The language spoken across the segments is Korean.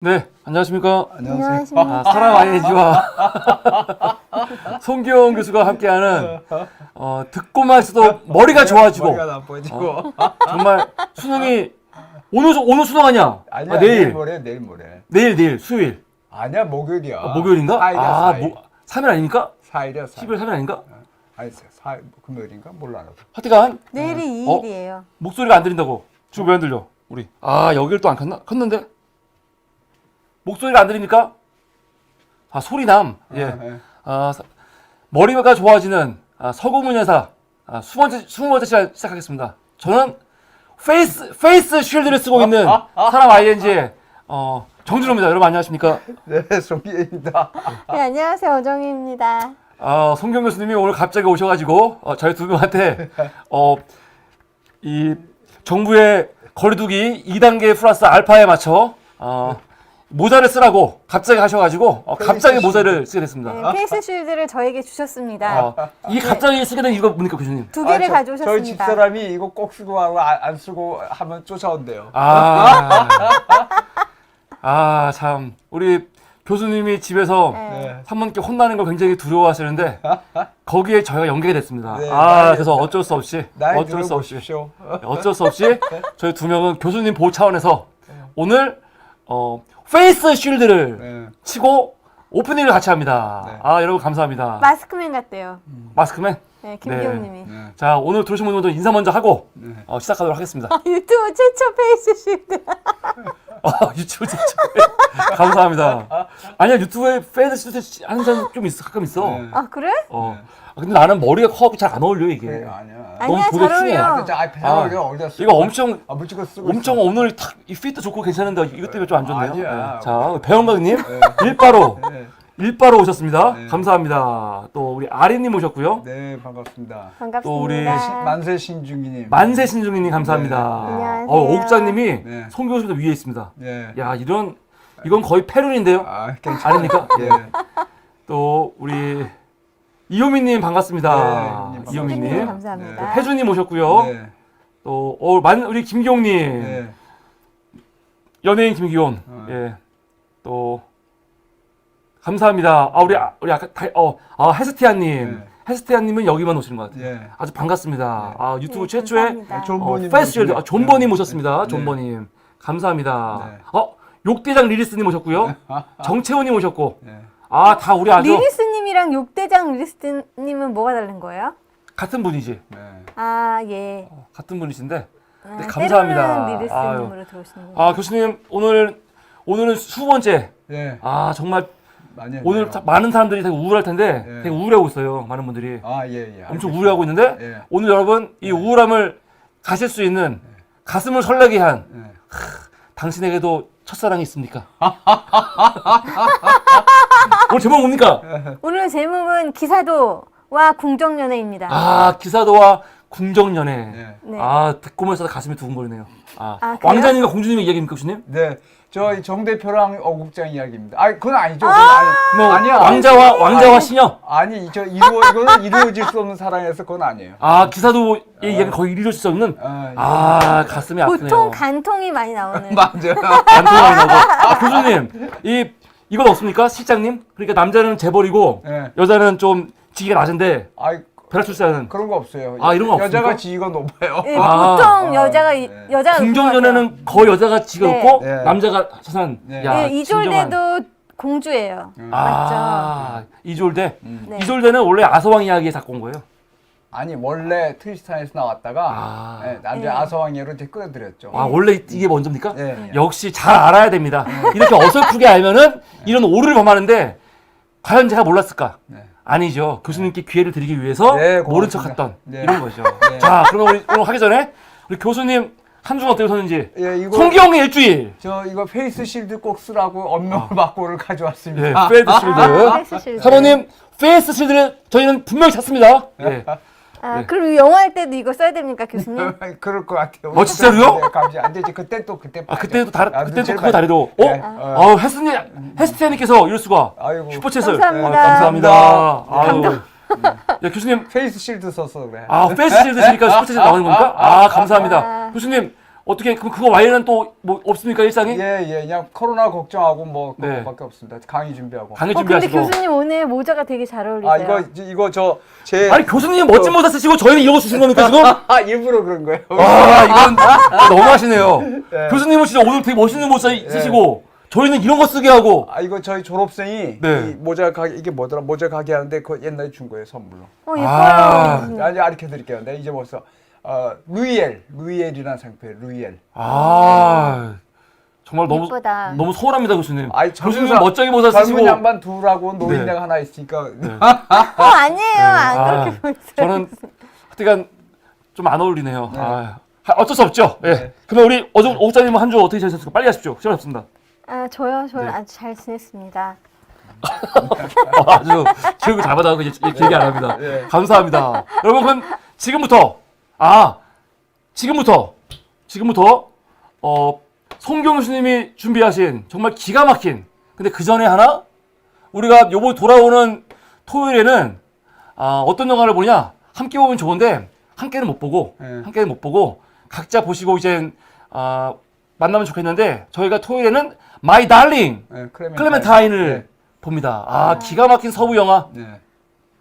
네, 안녕하십니까. 안녕하십니까. 사람 ING와 송기영 교수가 함께하는 듣고만 있어도 머리가 좋아지고 머리가 나빠지고 정말 수능이 오늘 수능 아니야? 아니야, 내일 내일 모레 내일 수요일 아니야, 목요일이야. 목요일인가? 4일이야, 4일. 3일 아닙니까? 4일이야, 10일 3일 아닌가? 아니, 4일, 금요일인가? 몰라. 나도. 하여튼간 내일이 2일이에요. 목소리가 안 들린다고. 지금 왜 안 들려? 우리 여기를 또 안 켰는데 목소리가 안 들립니까? 소리남. 예. 머리가 좋아지는 서구문 여사 20번째 시간 시작하겠습니다. 저는 페이스 쉴드를 쓰고 있는 사람 ING의 정준호입니다. 여러분 안녕하십니까? 네, 송기입니다. 네, 안녕하세요. 어정희입니다. 송경 교수님이 오늘 갑자기 오셔가지고 저희 두 명한테 이 정부의 거리두기 2단계 플러스 알파에 맞춰 모자를 쓰라고 갑자기 하셔가지고 갑자기 모자를 쓰게 됐습니다. 네, 페이스 쉴드를 저에게 주셨습니다. 이게 갑자기 쓰게 된 이유가 뭡니까 교수님? 두 개를 저희 가져오셨습니다. 집사람이 이거 꼭 쓰고 하고 안 쓰고 하면 쫓아온대요. 참 우리 교수님이 집에서 네. 사모님께 혼나는 걸 굉장히 두려워하시는데 거기에 저희가 연계가 됐습니다. 네, 그래서 어쩔 수 없이 저희 두 명은 교수님 보호 차원에서 오늘 페이스 쉴드를 치고 오프닝을 같이 합니다. 네. 여러분 감사합니다. 마스크맨 같대요. 마스크맨. 네, 김기용님이. 네. 자, 오늘 들어오신 분들도 인사 먼저 하고 네. 시작하도록 하겠습니다. 유튜브 최초 페이스 쉴드. 유튜브 진짜 감사합니다. 아니야, 유튜브에 페이스 쉴드 하는 사람 좀 가끔 있어. 네. 그래? 근데 나는 머리가 커갖고 잘 안 어울려 이게. 그래, 아니야. 아니야, 너무 잘 도대충해. 어울려. 어디다 쓰고. 이거 엄청 무조건 쓰고 엄청 있어. 오늘 이 핏도 좋고 괜찮은데 이것 때문에 좀 안 좋네요. 아니야. 자, 배영각님 네. 일바로 네. 오셨습니다. 네. 감사합니다. 또 우리 아린님 오셨고요. 네, 반갑습니다. 반갑습니다. 또 우리 만세 신중이님. 만세 신중이님 감사합니다. 네. 안녕하세요. 옥장님이 네. 송 교수님 위에 있습니다. 네. 야, 이건 거의 페룬인데요. 괜찮아. 아닙니까? 예. 또 우리 이효민님 반갑습니다. 네, 이효민님. 님 감사합니다. 네. 혜주님 오셨고요. 네. 또 우리 김기용님, 네. 연예인 김기용. 예. 또 감사합니다. 우리 아까 헤스티아님. 네. 헤스티아님은 여기만 오시는 것 같아요. 예. 아주 반갑습니다. 유튜브 네, 최초의 감사합니다. 존버님. 페스티벌 존버님 네. 오셨습니다. 네. 존버님 감사합니다. 네. 욕대장 리리스님 오셨고요. 정채호님 오셨고. 네. 다 우리 아주 리리스님이랑 욕대장 리리스님은 뭐가 다른 거예요? 같은 분이지. 네. 예. 같은 분이신데. 네, 때로는 감사합니다. 리리스님으로 들어오시는 교수님 오늘은 수번째. 네. 정말 많이 오늘 했네요. 많은 사람들이 되게 우울할 텐데 네. 되게 우울해하고 있어요. 많은 분들이 예. 엄청 우울해하고 있는데 예. 오늘 여러분 이 우울함을 가실 수 있는 가슴을 설레게 한 네. 당신에게도 첫사랑이 있습니까? 오늘 제목 뭡니까? 오늘 제목은 기사도와 궁정연애입니다. 기사도와 궁정연애. 네. 네. 듣고만 있어도 가슴이 두근거리네요. 그래요? 왕자님과 공주님의 이야기입니까, 교수님? 네. 저희 정 대표랑 어국장 이야기입니다. 그건 아니죠. 아니야. 왕자와 시녀. 아니, 이거는 이루어질 수 없는 사랑에서 그건 아니에요. 기사도의 이야기 거의 이루어질 수 없는. 가슴이 아프네요. 보통 간통이 많이 나오는. 맞아요. 간통이 나고. 교수님, 이건 없습니까? 실장님? 그러니까 남자는 재벌이고 네. 여자는 좀 지위가 낮은데 그런 벨라출사는 거 없어요. 이런 거 여자가 없습니까? 지위가 높아요. 예, 보통 여자가 궁정연애는 거의 여자가 지위가 네. 높고 네. 남자가 자산. 네. 이졸대도 공주예요. 맞죠? 이졸대. 네. 이졸대는 원래 아서왕 이야기의 사건 거예요. 아니, 원래 트리스탄에서 나왔다가 남자 네. 아서왕이로 이제 끌어들였죠. 원래 이게 먼저입니까? 네. 역시 잘 알아야 됩니다. 이렇게 어설프게 알면은 이런 오류를 범하는데 과연 제가 몰랐을까? 네. 아니죠. 교수님께 기회를 드리기 위해서 네, 모른 척 고맙습니다. 했던 네. 이런 거죠. 네. 자, 그러면 우리 오늘 하기 전에 우리 교수님 한 주 어떻게 섰는지 이거 송기영의 일주일. 이거 페이스 실드 꼭 쓰라고 엄명을 받고를 가져왔습니다. 예, 페이스 실드. 페이스 실드. 사모님, 페이스 실드를 저희는 분명히 찾습니다. 예. 그럼 영어 할 때도 이거 써야 됩니까, 교수님? 그럴 것 같아요. 진짜로요? 네, 감시 안 되지. 그때 그때도 그때도 제일 그거 다르도. 네. 헤스티아님께서 이럴 수가. 아이고. 슈퍼챗을. 감사합니다. 감사합니다. 감동. 교수님, 페이스 실드 써서 그래. 페이스 실드 쓰니까 슈퍼챗에 나오는 겁니까? 감사합니다. 교수님, 어떻게 그거 와이는 또 뭐 없습니까 일상이? 예, 그냥 코로나 걱정하고 뭐 네. 그거밖에 없습니다. 강의 준비하고. 강의 근데 준비하시고. 교수님 오늘 모자가 되게 잘 어울리세요. 아, 이거 제 아니 교수님 멋진 모자 쓰시고 저희는 이러고 주신 겁니까 지금? 일부러 그런 거예요. 와 이건 너무하시네요. 네. 교수님은 진짜 오늘 되게 멋있는 모자 쓰시고 저희는 이런 거 쓰게 하고. 아, 이거 저희 졸업생이 네. 이 모자 가게 이게 뭐더라? 모자 가게 하는데 그 옛날에 준 거예요, 선물로. 예뻐요. 아. 아니 가르쳐 드릴게요. 내가 이제 벌써 루이엘이라는 상표예요. 루이엘. 아 정말 너무 예쁘다. 너무 서운합니다 교수님. 아이, 교수님은 멋쟁이 모자 젊은 쓰시고. 양반 둘하고 노인네가 네. 하나 있으니까. 아니에요. 안 그렇게 보이세요. 저는 하여간 좀 안 어울리네요. 네. 어쩔 수 없죠. 예. 네. 그러면 우리 오국장님은 한 주 어떻게 지내셨습니까? 빨리 하십시오. 시간 없습니다. 저는 네. 아주 잘 지냈습니다. 아주 교육을 잘 받아서 길게 안 합니다. 네. 감사합니다. 여러분 그럼 지금부터 송경 교수님이 준비하신 정말 기가 막힌 근데 그 전에 하나 우리가 요번 돌아오는 토요일에는 어떤 영화를 보냐 함께 보면 좋은데 함께는 못 보고 각자 보시고 이제 만나면 좋겠는데 저희가 토요일에는 마이 달링 네, 클레멘타인을 봅니다. 기가 막힌 서부 영화, 네.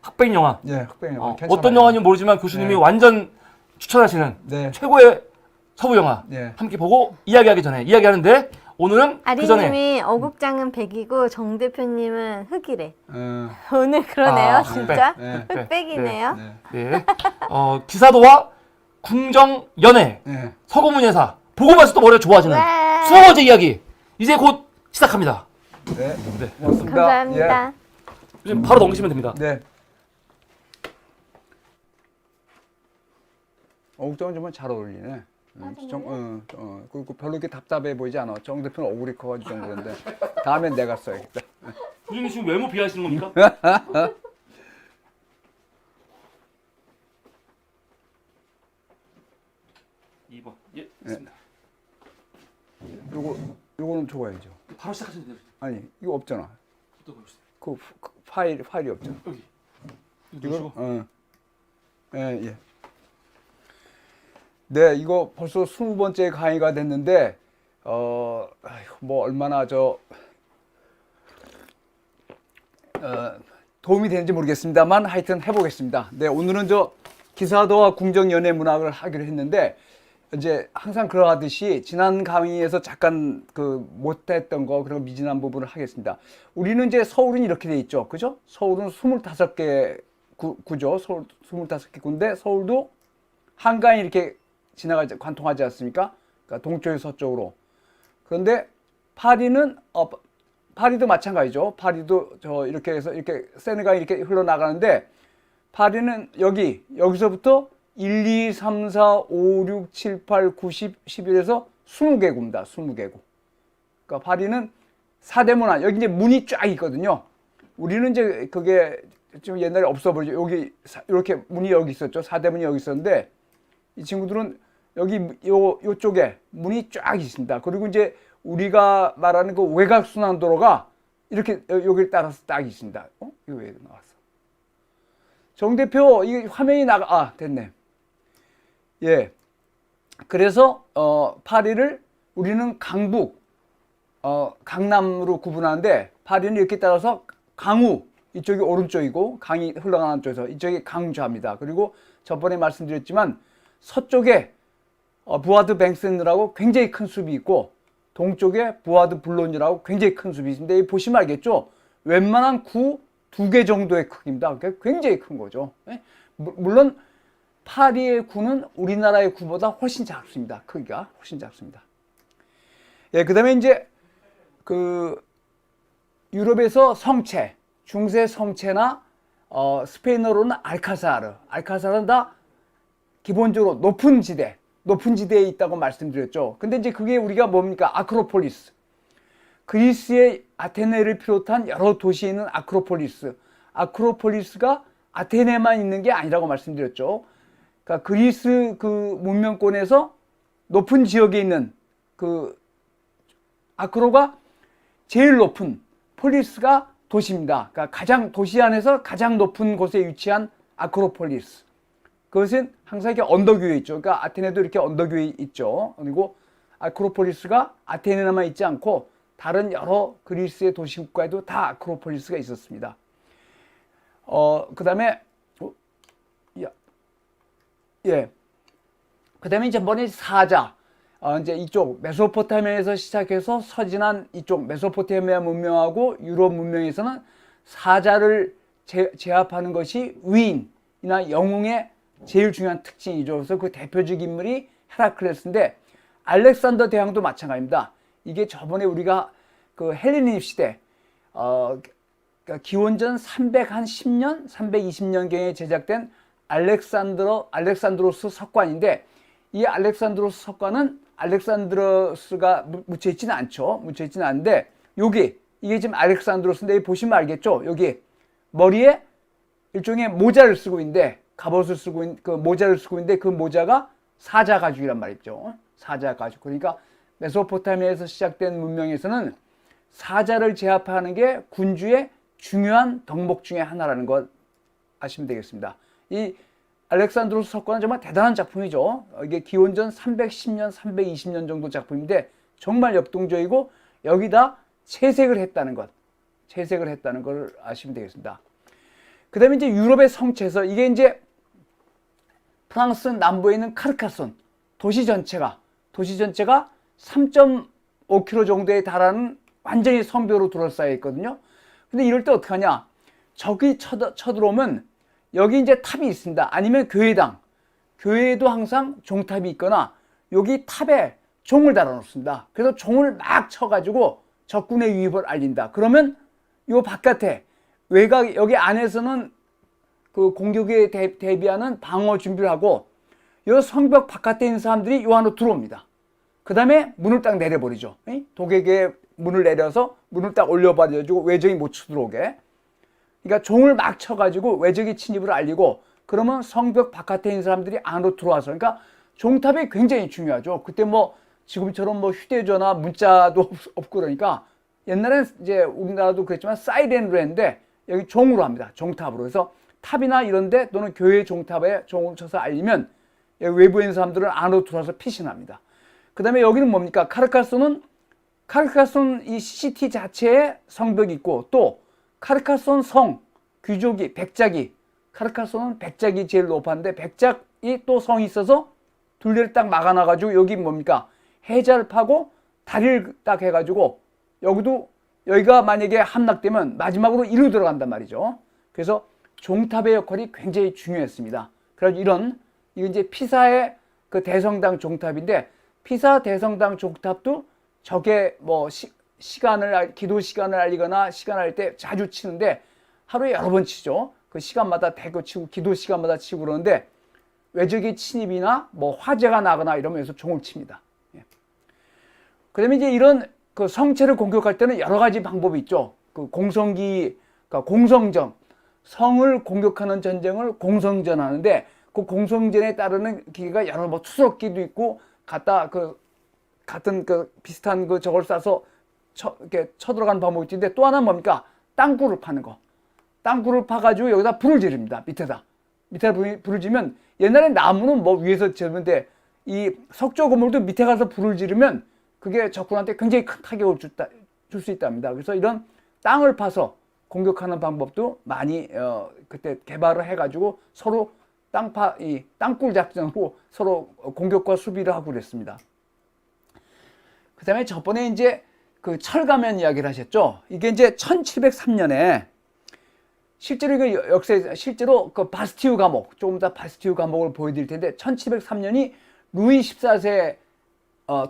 흑백 영화. 네, 흑백 영화. 어떤 영화인지 모르지만 교수님이 네. 완전 추천하시는 네. 최고의 서부 영화 네. 함께 보고 이야기하는데 오늘은 그 전에 아리님이 어국장은 100이고 정 대표님은 흑이래. 어, 오늘 그러네요, 흑백. 진짜. 네. 흑백이네요. 네. 네. 기사도와 궁정 연애 네. 서구문 예사 보고만 또 머리가 좋아지는 와. 수어제 이야기 이제 곧 시작합니다. 네. 네. 고맙습니다. 감사합니다. 지금 바로 넘기시면 됩니다. 네. 옥정은 정말 잘 어울리네. 그리고 별로 이렇게 답답해 보이지 않아. 정 대표는 얼굴이 커가지고 좀 그런데 다음엔 내가 써야겠다. 교수님 지금 외모 비하하시는 겁니까? 네. 2번. 예, 됐습니다. 요거는 줘야죠. 바로 시작하시면 돼요. 아니 이거 없잖아. 또 보여주세요. 그 파일이 없잖아. 여기. 이거? 예. 네, 이거 벌써 20번째 강의가 됐는데, 뭐, 얼마나 도움이 되는지 모르겠습니다만, 하여튼 해보겠습니다. 네, 오늘은 기사도와 궁정 연애 문학을 하기로 했는데, 이제 항상 그러하듯이 지난 강의에서 잠깐 못했던 거, 그리고 미진한 부분을 하겠습니다. 우리는 이제 서울은 이렇게 돼 있죠. 그죠? 서울은 25개 구죠. 서울 25개 구인데, 서울도 한강이 이렇게 관통하지 않습니까? 그러니까 동쪽에서 서쪽으로. 그런데 파리도 마찬가지죠. 파리도 이렇게 해서 이렇게 세네강이 이렇게 흘러나가는데 파리는 여기서부터 1, 2, 3, 4, 5, 6, 7, 8, 9, 10, 11에서 20개구입니다. 20개구. 그러니까 파리는 사대문안, 여기 이제 문이 쫙 있거든요. 우리는 이제 그게 좀 옛날에 없어버리죠. 여기 이렇게 문이 여기 있었죠. 사대문이 여기 있었는데 이 친구들은 요쪽에 문이 쫙 있습니다. 그리고 이제 우리가 말하는 그 외곽순환도로가 이렇게 여기를 따라서 딱 있습니다. 이거 왜 나왔어? 정 대표, 이 화면이 됐네. 예. 그래서, 파리를 우리는 강남으로 구분하는데, 파리는 이렇게 따라서 강우, 이쪽이 오른쪽이고, 강이 흘러가는 쪽에서, 이쪽이 강좌입니다. 그리고 저번에 말씀드렸지만, 서쪽에 부아드 뱅센이라고 굉장히 큰 숲이 있고 동쪽에 부아드 블론이라고 굉장히 큰 숲이 있습니다. 이 보시면 알겠죠? 웬만한 구 2개 정도의 크기입니다. 굉장히 큰 거죠. 물론 파리의 구는 우리나라의 구보다 훨씬 작습니다. 크기가 훨씬 작습니다. 예, 그다음에 이제 유럽에서 성체, 중세 성체나 스페인어로는 알카사르는 다 기본적으로 높은 지대에 있다고 말씀드렸죠. 근데 이제 그게 우리가 뭡니까? 아크로폴리스. 그리스의 아테네를 비롯한 여러 도시에 있는 아크로폴리스가 아테네만 있는 게 아니라고 말씀드렸죠. 그러니까 그리스 문명권에서 높은 지역에 있는 아크로가 제일 높은 폴리스가 도시입니다. 그러니까 도시 안에서 가장 높은 곳에 위치한 아크로폴리스. 그것은 항상 이렇게 언덕 위에 있죠. 그러니까 아테네도 이렇게 언덕 위에 있죠. 그리고 아크로폴리스가 아테네만 있지 않고 다른 여러 그리스의 도시 국가에도 다 아크로폴리스가 있었습니다. 그다음에 그다음에 이제 번에 사자. 이제 이쪽 메소포타미아에서 시작해서 서진한 이쪽 메소포타미아 문명하고 유럽 문명에서는 사자를 제압하는 것이 위인이나 영웅의 제일 중요한 특징이죠. 그래서 그 대표적 인물이 헤라클레스인데 알렉산더 대왕도 마찬가지입니다. 이게 저번에 우리가 그 헬레니즘 시대 그러니까 기원전 310년, 320년경에 제작된 알렉산드로스 석관인데 이 알렉산드로스 석관은 알렉산드로스가 묻혀있지는 않죠. 묻혀있지는 않은데 이게 지금 알렉산드로스인데 보시면 알겠죠. 여기 머리에 일종의 모자를 쓰고 있는데 갑옷을 쓰고 있는 그 모자를 쓰고 있는데 그 모자가 사자 가죽이란 말이죠. 사자 가죽. 그러니까 메소포타미아에서 시작된 문명에서는 사자를 제압하는 게 군주의 중요한 덕목 중에 하나라는 것 아시면 되겠습니다. 이 알렉산드로스 석관은 정말 대단한 작품이죠. 이게 기원전 310년, 320년 정도 작품인데 정말 역동적이고 여기다 채색을 했다는 것 아시면 되겠습니다. 그 다음에 이제 유럽의 성체에서 이게 이제 프랑스 남부에 있는 카르카손 도시 전체가 3.5km 정도에 달하는 완전히 성벽으로 둘러싸여 있거든요. 근데 이럴 때 어떡하냐? 적이 쳐들어오면 여기 이제 탑이 있습니다. 아니면 교회에도 항상 종탑이 있거나 여기 탑에 종을 달아놓습니다. 그래서 종을 막 쳐가지고 적군의 유입을 알린다. 그러면 요 바깥에 외곽 여기 안에서는 그 공격에 대비하는 방어 준비를 하고 요 성벽 바깥에 있는 사람들이 요 안으로 들어옵니다. 그 다음에 문을 딱 내려버리죠. 도객의 문을 내려서 문을 딱 올려버려가지고 외적이 못 쳐들어오게. 그러니까 종을 막 쳐가지고 외적의 침입을 알리고 그러면 성벽 바깥에 있는 사람들이 안으로 들어와서 그러니까 종탑이 굉장히 중요하죠. 그때 뭐 지금처럼 뭐 휴대전화 문자도 없고 그러니까 옛날엔 이제 우리나라도 그랬지만 사이렌으로 했는데 여기 종으로 합니다. 종탑으로. 그래서 탑이나 이런데 또는 교회 종탑에 종을 쳐서 알리면 여기 외부에 있는 사람들은 안으로 들어와서 피신합니다. 그 다음에 여기는 뭡니까? 카르카손 이 시티 자체에 성벽이 있고 또 카르카손 성 귀족이 백작이 카르카손은 백작이 제일 높았는데 백작이 또 성이 있어서 둘레를 딱 막아놔가지고 여기 뭡니까? 해자를 파고 다리를 딱 해가지고 여기가 만약에 함락되면 마지막으로 이리로 들어간단 말이죠. 그래서 종탑의 역할이 굉장히 중요했습니다. 그래서 이게 이제 피사의 그 대성당 종탑인데 피사 대성당 종탑도 적의 뭐 기도 시간을 알리거나 시간을 알 때 자주 치는데 하루에 여러 번 치죠. 그 시간마다 대거 치고 기도 시간마다 치고 그러는데 외적의 침입이나 뭐 화재가 나거나 이러면서 종을 칩니다. 그다음에 이제 이런 그 성체를 공격할 때는 여러 가지 방법이 있죠. 그 그러니까 공성전, 성을 공격하는 전쟁을 공성전 하는데 그 공성전에 따르는 기계가 여러 뭐 투석기도 있고 같은 그 비슷한 그 저걸 쏴서 이렇게 쳐들어가는 방법이 있는데 또 하나는 뭡니까? 땅굴을 파는 거. 땅굴을 파가지고 여기다 불을 지릅니다. 밑에다 불을 지르면 옛날에 나무는 뭐 위에서 지르는데 이 석조 건물도 밑에 가서 불을 지르면 그게 적군한테 굉장히 큰 타격을 줄 수 있답니다. 그래서 이런 땅을 파서 공격하는 방법도 많이 그때 개발을 해가지고 서로 땅굴 작전으로 서로 공격과 수비를 하고 그랬습니다. 그 다음에 저번에 이제 그 철가면 이야기를 하셨죠. 이게 이제 1703년에 실제로 이거 역사에 실제로 그 바스티유 감옥 조금 더 바스티유 감옥을 보여드릴 텐데 1703년이 루이 14세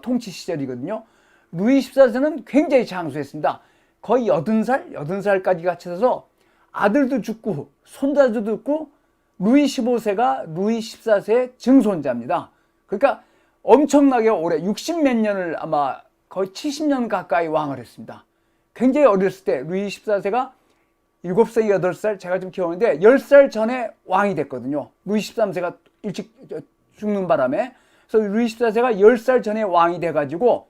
통치 시절이거든요. 루이 14세는 굉장히 장수했습니다. 거의 80살까지 갇혀서 아들도 죽고 손자도 죽고 루이 15세가 루이 14세의 증손자입니다. 그러니까 엄청나게 오래 60몇 년을 아마 거의 70년 가까이 왕을 했습니다. 굉장히 어렸을 때 루이 14세가 7살, 8살 제가 좀 기억하는데 10살 전에 왕이 됐거든요. 루이 13세가 일찍 죽는 바람에. 그래서 루이 14세가 10살 전에 왕이 돼가지고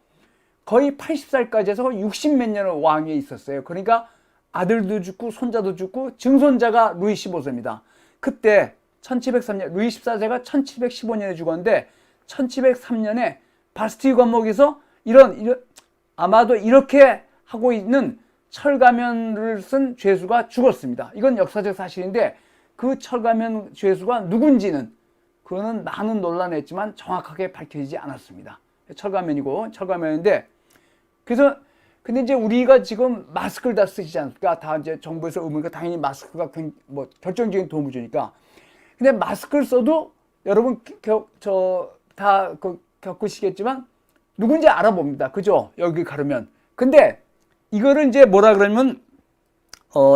거의 80살까지 해서 60몇 년을 왕위에 있었어요. 그러니까 아들도 죽고 손자도 죽고 증손자가 루이 15세입니다. 그때 1703년 루이 14세가 1715년에 죽었는데 1703년에 바스티유 감옥에서 이런 아마도 이렇게 하고 있는 철가면을 쓴 죄수가 죽었습니다. 이건 역사적 사실인데 그 철가면 죄수가 누군지는 그거는 많은 논란이 했지만 정확하게 밝혀지지 않았습니다. 철가면인데 그래서 근데 이제 우리가 지금 마스크를 다 쓰시지 않습니까? 다 이제 정부에서 의무니까 당연히 마스크가 뭐 결정적인 도움을 주니까. 근데 마스크를 써도 여러분 다 겪으시겠지만 누군지 알아봅니다. 그죠? 여기 가르면. 근데 이거를 이제 뭐라 그러면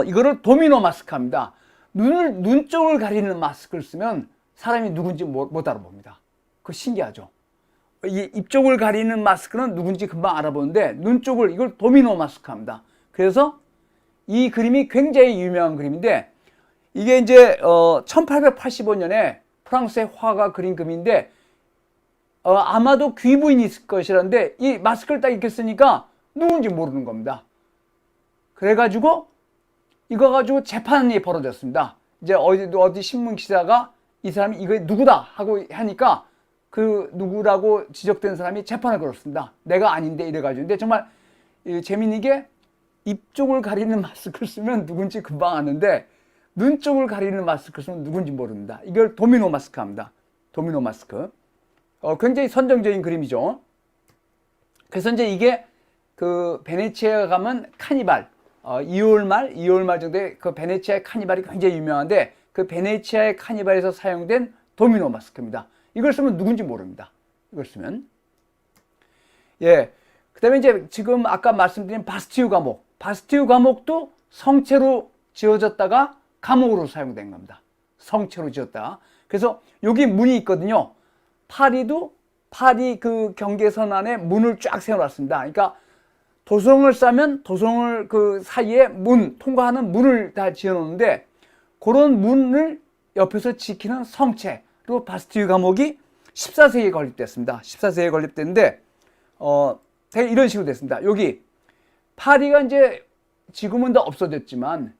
이거를 도미노 마스크입니다. 눈 쪽을 가리는 마스크를 쓰면 사람이 누군지 못 알아봅니다. 그거 신기하죠? 이 입 쪽을 가리는 마스크는 누군지 금방 알아보는데 눈 쪽을 이걸 도미노 마스크입니다. 그래서 이 그림이 굉장히 유명한 그림인데 이게 이제 1885년에 프랑스의 화가 그린 그림인데 아마도 귀부인이 있을 것이라는데 이 마스크를 딱 이렇게 쓰니까 누군지 모르는 겁니다. 그래가지고 이거 가지고 재판이 벌어졌습니다. 이제 어디 신문 기자가 이 사람이 이거 누구다 하고 하니까 그 누구라고 지적된 사람이 재판을 걸었습니다. 내가 아닌데 이래가지고. 근데 정말 재밌는 게 입 쪽을 가리는 마스크를 쓰면 누군지 금방 아는데 눈 쪽을 가리는 마스크를 쓰면 누군지 모릅니다. 이걸 도미노 마스크입니다. 도미노 마스크. 굉장히 선정적인 그림이죠. 그래서 이제 이게 그 베네치아에 가면 카니발 2월 말 정도에 그 베네치아의 카니발이 굉장히 유명한데 그 베네치아의 카니발에서 사용된 도미노 마스크입니다. 이걸 쓰면 누군지 모릅니다. 이걸 쓰면. 예. 그 다음에 이제 지금 아까 말씀드린 바스티유 감옥. 바스티유 감옥도 성체로 지어졌다가 감옥으로 사용된 겁니다. 성체로 지었다. 그래서 여기 문이 있거든요. 파리 그 경계선 안에 문을 쫙 세워놨습니다. 그러니까 도성을 싸면 도성을 그 사이에 통과하는 문을 다 지어놓는데 그런 문을 옆에서 지키는 성체로 바스티유 감옥이 14세기에 건립됐습니다. 14세기에 건립됐는데 되게 이런 식으로 됐습니다. 여기 파리가 이제 지금은 다 없어졌지만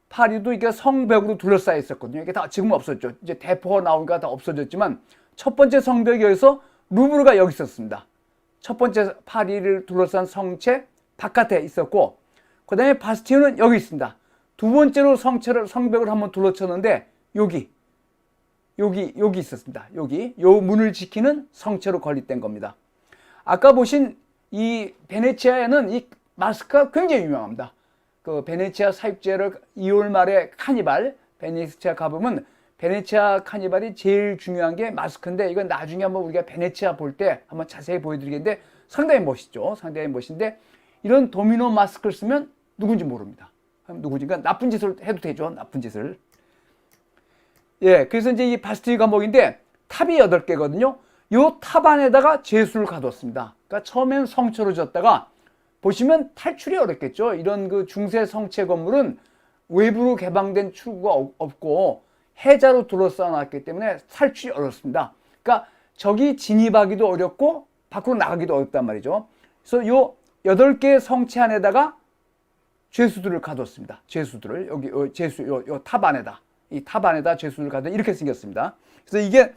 파리도 이게 성벽으로 둘러싸여 있었거든요. 이게 다 지금은 없어졌죠. 이제 대포가 나오니까 다 없어졌지만 첫 번째 성벽이 여기서 루브르가 여기 있었습니다. 첫 번째 파리를 둘러싼 성체 바깥에 있었고 그 다음에 바스티유는 여기 있습니다. 두 번째로 성벽을 한번 둘러쳤는데 여기 있었습니다. 요 문을 지키는 성체로 건립된 겁니다. 아까 보신 이 베네치아에는 이 마스크가 굉장히 유명합니다. 그 베네치아 사육제를 2월 말에 카니발, 베네치아 가보면 베네치아 카니발이 제일 중요한 게 마스크인데 이건 나중에 한번 우리가 베네치아 볼 때 한번 자세히 보여드리겠는데 상당히 멋있죠. 상당히 멋있는데 이런 도미노 마스크를 쓰면 누군지 모릅니다. 누구니까 나쁜 짓을 해도 되죠. 나쁜 짓을. 예, 그래서 이제 이 바스티유 감옥인데 탑이 8개거든요. 요 탑 안에다가 죄수를 가뒀습니다. 그러니까 처음엔 성체로 졌다가 보시면 탈출이 어렵겠죠. 이런 그 중세 성체 건물은 외부로 개방된 출구가 없고 해자로 둘러싸놨기 때문에 탈출이 어렵습니다. 그러니까 저기 진입하기도 어렵고 밖으로 나가기도 어렵단 말이죠. 그래서 요 8개의 성체 안에다가 죄수들을 가뒀습니다. 죄수들을 여기 요 탑 안에다. 이 탑 안에다 죄수를 가둬 이렇게 생겼습니다. 그래서 이게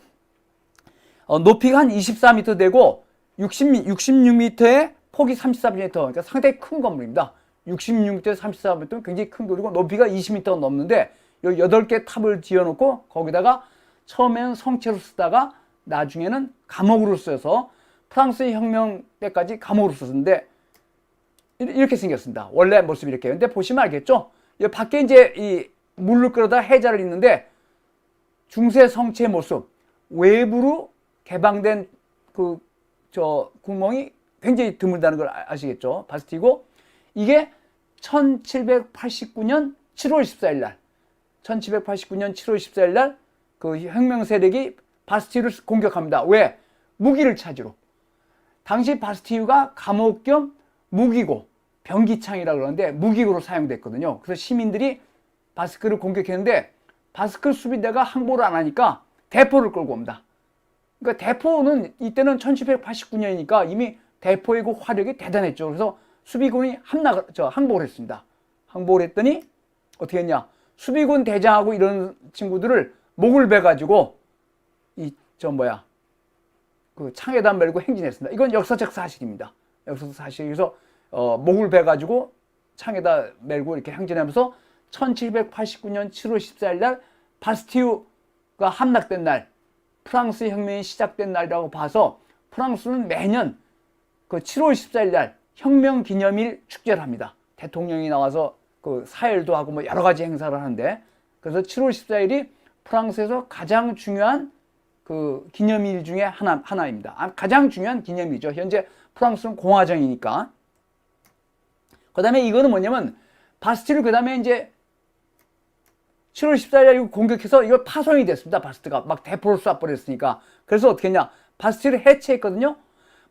높이가 한 24m 되고 66m에 폭이 34m. 그러니까 상당히 큰 건물입니다. 66m에 34m는 굉장히 큰 거리고 높이가 20m 넘는데 요 8개 탑을 지어놓고 거기다가 처음에는 성체로 쓰다가 나중에는 감옥으로 쓰여서 프랑스 혁명 때까지 감옥으로 썼는데 이렇게 생겼습니다. 원래 모습이 이렇게. 근데 보시면 알겠죠? 이 밖에 이제 이 물을 끌어다 해자를 있는데 중세 성체의 모습, 외부로 개방된 구멍이 굉장히 드물다는 걸 아시겠죠? 바스티유고 이게 1789년 7월 14일 날 1789년 7월 14일 날 그 혁명 세력이 바스티유를 공격합니다. 왜? 무기를 찾으러. 당시 바스티유가 감옥 겸 무기고 병기창이라고 그러는데 무기고로 사용됐거든요. 그래서 시민들이 바스크를 공격했는데 바스크 수비대가 항복을 안 하니까 대포를 끌고 옵니다. 그러니까 대포는 이때는 1789년이니까 이미 대포의 그 화력이 대단했죠. 그래서 수비군이 항복을 했습니다. 항복을 했더니 어떻게 했냐? 수비군 대장하고 이런 친구들을 목을 베가지고 그 창에다 메고 행진했습니다. 이건 역사적 사실입니다. 역사적 사실에서 목을 베가지고 창에다 메고 이렇게 행진하면서 1789년 7월 14일 날 바스티유가 함락된 날, 프랑스 혁명이 시작된 날이라고 봐서 프랑스는 매년 그 7월 14일 날 혁명 기념일 축제를 합니다. 대통령이 나와서 그 사열도 하고 뭐 여러 가지 행사를 하는데, 그래서 7월 14일이 프랑스에서 가장 중요한 그 기념일 중에 하나입니다. 가장 중요한 기념일이죠. 현재 프랑스는 공화정이니까. 그 다음에 이거는 뭐냐면, 바스티를 그 다음에 이제 7월 14일 날 공격해서 이걸 파손이 됐습니다. 바스트가 막 대포를 쏴버렸으니까. 그래서 어떻게 했냐, 바스티를 해체했거든요.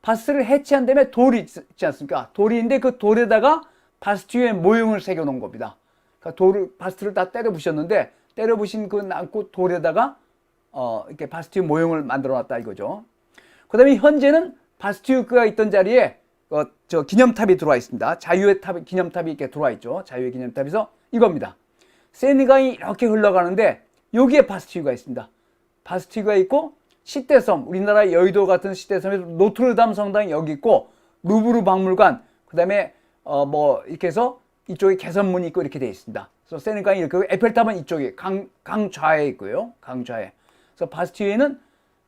바스티를 해체한 다음에 돌이 있지 않습니까? 돌이 있는데 그 돌에다가 바스티유의 모형을 새겨 놓은 겁니다. 그러니까 바스티를 다 때려 부셨는데, 때려 부신 그 남고 돌에다가 이렇게 바스티유 모형을 만들어 놨다 이거죠. 그 다음에 현재는 바스티유가 있던 자리에 저 기념탑이 들어와 있습니다. 자유의 탑, 기념탑이 이렇게 들어와 있죠. 자유의 기념탑에서 이겁니다. 세느강이 이렇게 흘러가는데 여기에 바스티유가 있습니다. 바스티유가 있고, 시대섬, 우리나라 여의도 같은 시대섬에서 노트르담 성당이 여기 있고, 루브르 박물관, 그 다음에 이렇게 해서 이쪽에 개선문이 있고 이렇게 되어 있습니다. 그래서 세느강이 이렇게, 에펠탑은 이쪽에 강좌에 있고요. 강좌에. 그래서 바스티유에는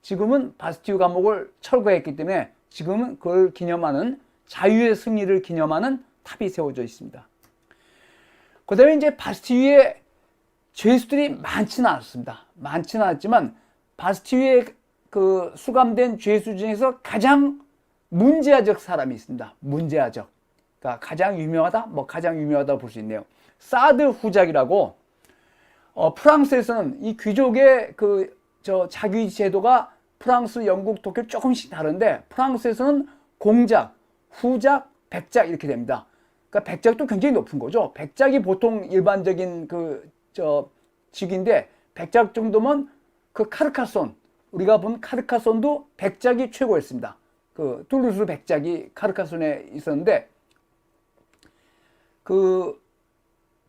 지금은 바스티유 감옥을 철거했기 때문에 지금은 그걸 기념하는, 자유의 승리를 기념하는 탑이 세워져 있습니다. 그 다음에 이제 바스티유에 죄수들이 많지는 않았습니다. 많지는 않았지만 바스티유에 그 수감된 죄수 중에서 가장 문제아적 사람이 있습니다. 문제아적. 그러니까 가장 유명하다? 가장 유명하다고 볼 수 있네요. 사드 후작이라고, 프랑스에서는 이 귀족의 자귀 제도가 프랑스, 영국, 독일 조금씩 다른데, 프랑스에서는 공작, 후작, 백작 이렇게 됩니다. 그러니까 백작도 굉장히 높은 거죠. 백작이 보통 일반적인 직인데, 백작 정도면 그 카르카손, 우리가 본 카르카손도 백작이 최고였습니다. 그 툴루스 백작이 카르카손에 있었는데, 그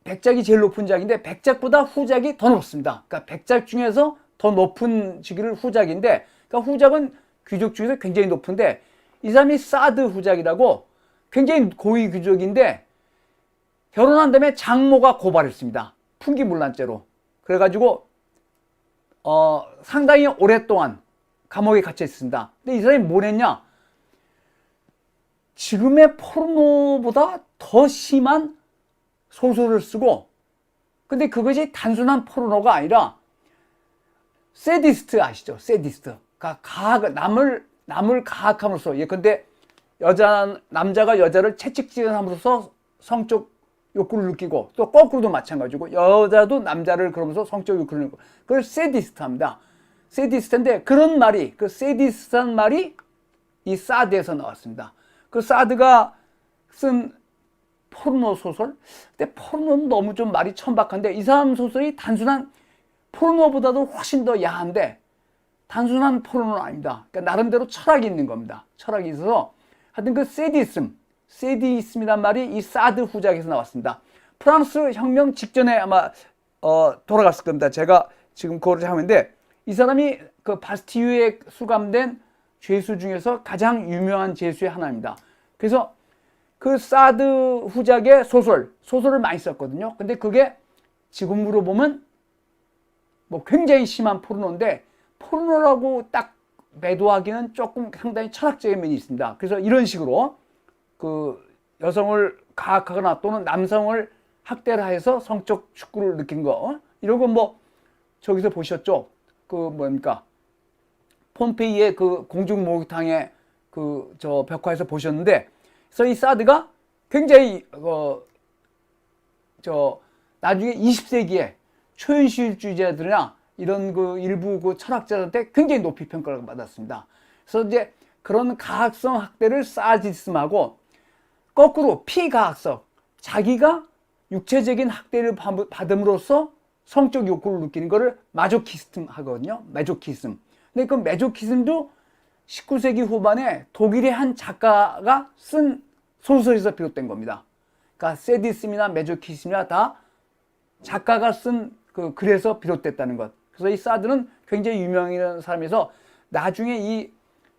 백작이 제일 높은 작인데 백작보다 후작이 더 높습니다. 그러니까 백작 중에서 더 높은 직위를 후작인데, 그러니까 후작은 귀족 중에서 굉장히 높은데, 이 사람이 사드 후작이라고 굉장히 고위 귀족인데 결혼한 다음에 장모가 고발했습니다. 풍기문란죄로. 그래가지고 상당히 오랫동안 감옥에 갇혀 있습니다. 근데 이 사람이 뭘 했냐? 지금의 포르노보다 더 심한 소설을 쓰고, 근데 그것이 단순한 포르노가 아니라 세디스트 아시죠? 세디스트. 그러니까 남을 가학함으로써, 예컨대 남자가 여자를 채찍질함으로써 성적 욕구를 느끼고, 또 거꾸로도 마찬가지고 여자도 남자를 그러면서 성적 욕구를 느끼고, 그걸 세디스트 합니다. 세디스트인데, 그런 말이, 그 세디스트한 말이 이 사드에서 나왔습니다. 그 사드가 쓴 포르노 소설? 근데 포르노는 너무 좀 말이 천박한데, 이 사람 소설이 단순한 포르노보다도 훨씬 더 야한데 단순한 포르노는 아닙니다. 그러니까 나름대로 철학이 있는 겁니다. 철학이 있어서 하여튼 그 세디스미란 말이 이 사드 후작에서 나왔습니다. 프랑스 혁명 직전에 아마 돌아갔을 겁니다. 제가 지금 그거를 하는데, 이 사람이 그 바스티유에 수감된 죄수 중에서 가장 유명한 죄수의 하나입니다. 그래서 그 사드 후작의 소설을 많이 썼거든요. 근데 그게 지금으로 보면 굉장히 심한 포르노인데, 포르노라고 딱 매도하기는 조금 상당히 철학적인 면이 있습니다. 그래서 이런 식으로 그 여성을 가학하거나 또는 남성을 학대를 해서 성적 축구를 느낀 거, 이런 건 저기서 보셨죠? 폼페이의 그 공중 목욕탕의 벽화에서 보셨는데, 그래서 이 사드가 굉장히 나중에 20세기에 초현실주의자들이나 이런 일부 철학자들한테 굉장히 높이 평가를 받았습니다. 그래서 이제 그런 가학성 학대를 사디즘하고, 거꾸로 피가학성, 자기가 육체적인 학대를 받음으로써 성적 욕구를 느끼는 것을 마조키스즘 하거든요. 마조키즘. 근데 그 마조키즘도 19세기 후반에 독일의 한 작가가 쓴 소설에서 비롯된 겁니다. 그러니까 세디즘이나 마조키즘이나 다 작가가 쓴 그 글에서 비롯됐다는 것. 그래서 이 사드는 굉장히 유명한 사람이어서 나중에 이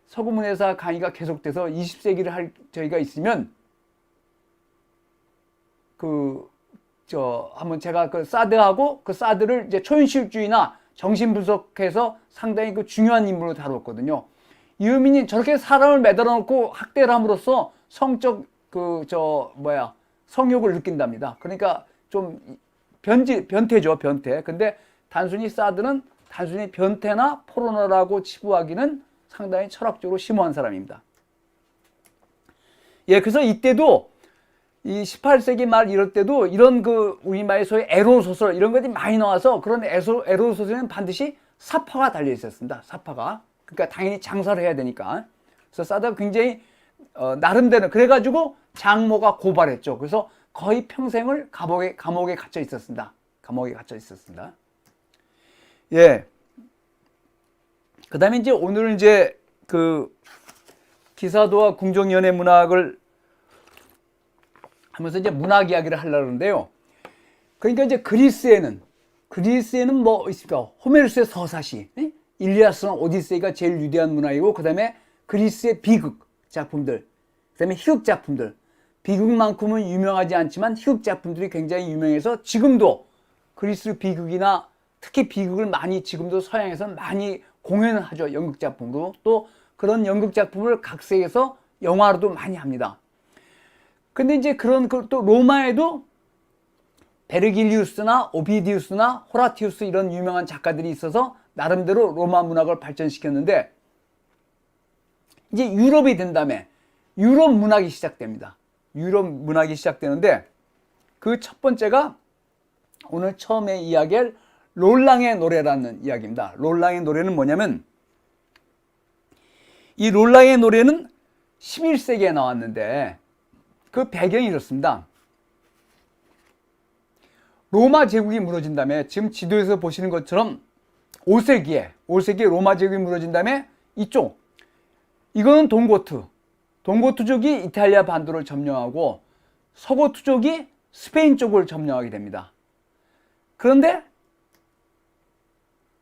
서구문예사 강의가 계속돼서 20세기를 할 저희가 있으면 한번 제가 그 사드하고 그 사드를 이제 초현실주의나 정신 분석해서 상당히 그 중요한 인물로 다뤘거든요. 이유민이 저렇게 사람을 매달아 놓고 학대를 함으로써 성적 성욕을 느낀답니다. 그러니까 좀 변태죠, 변태. 근데 단순히 사드는 단순히 변태나 포르노라고 치부하기는 상당히 철학적으로 심오한 사람입니다. 예, 그래서 이때도 이 18세기 말 이럴 때도 이런 그 우리말의 소위 에로 소설 이런 것들이 많이 나와서 그런 에로 소설에는 반드시 사파가 달려 있었습니다. 사파가. 그러니까 당연히 장사를 해야 되니까. 그래서 사드가 굉장히 나름대로 그래가지고 장모가 고발했죠. 그래서 거의 평생을 감옥에 갇혀 있었습니다. 감옥에 갇혀 있었습니다. 예. 그다음에 이제 오늘은 이제 그 기사도와 궁정연애 문학을 하면서 이제 문학 이야기를 하려고 하는데요. 그러니까 이제 그리스에는 뭐 있습니까? 호메로스의 서사시, 일리아스나 오디세이가 제일 위대한 문학이고, 그 다음에 그리스의 비극 작품들, 그 다음에 희극 작품들. 비극만큼은 유명하지 않지만 희극 작품들이 굉장히 유명해서 지금도 그리스 비극이나 특히 비극을 많이 지금도 서양에서 많이 공연을 하죠. 연극 작품으로. 또 그런 연극 작품을 각색해서 영화로도 많이 합니다. 근데 이제 또 로마에도 베르길리우스나 오비디우스나 호라티우스 이런 유명한 작가들이 있어서 나름대로 로마 문학을 발전시켰는데 이제 유럽이 된 다음에 유럽 문학이 시작됩니다. 유럽 문학이 시작되는데 그 첫 번째가 오늘 처음에 이야기할 롤랑의 노래라는 이야기입니다. 롤랑의 노래는 뭐냐면 이 롤랑의 노래는 11세기에 나왔는데 그 배경이 이렇습니다. 로마 제국이 무너진 다음에 지금 지도에서 보시는 것처럼 5세기에 로마 제국이 무너진 다음에 이거는 동고트족이 이탈리아 반도를 점령하고 서고트족이 스페인 쪽을 점령하게 됩니다. 그런데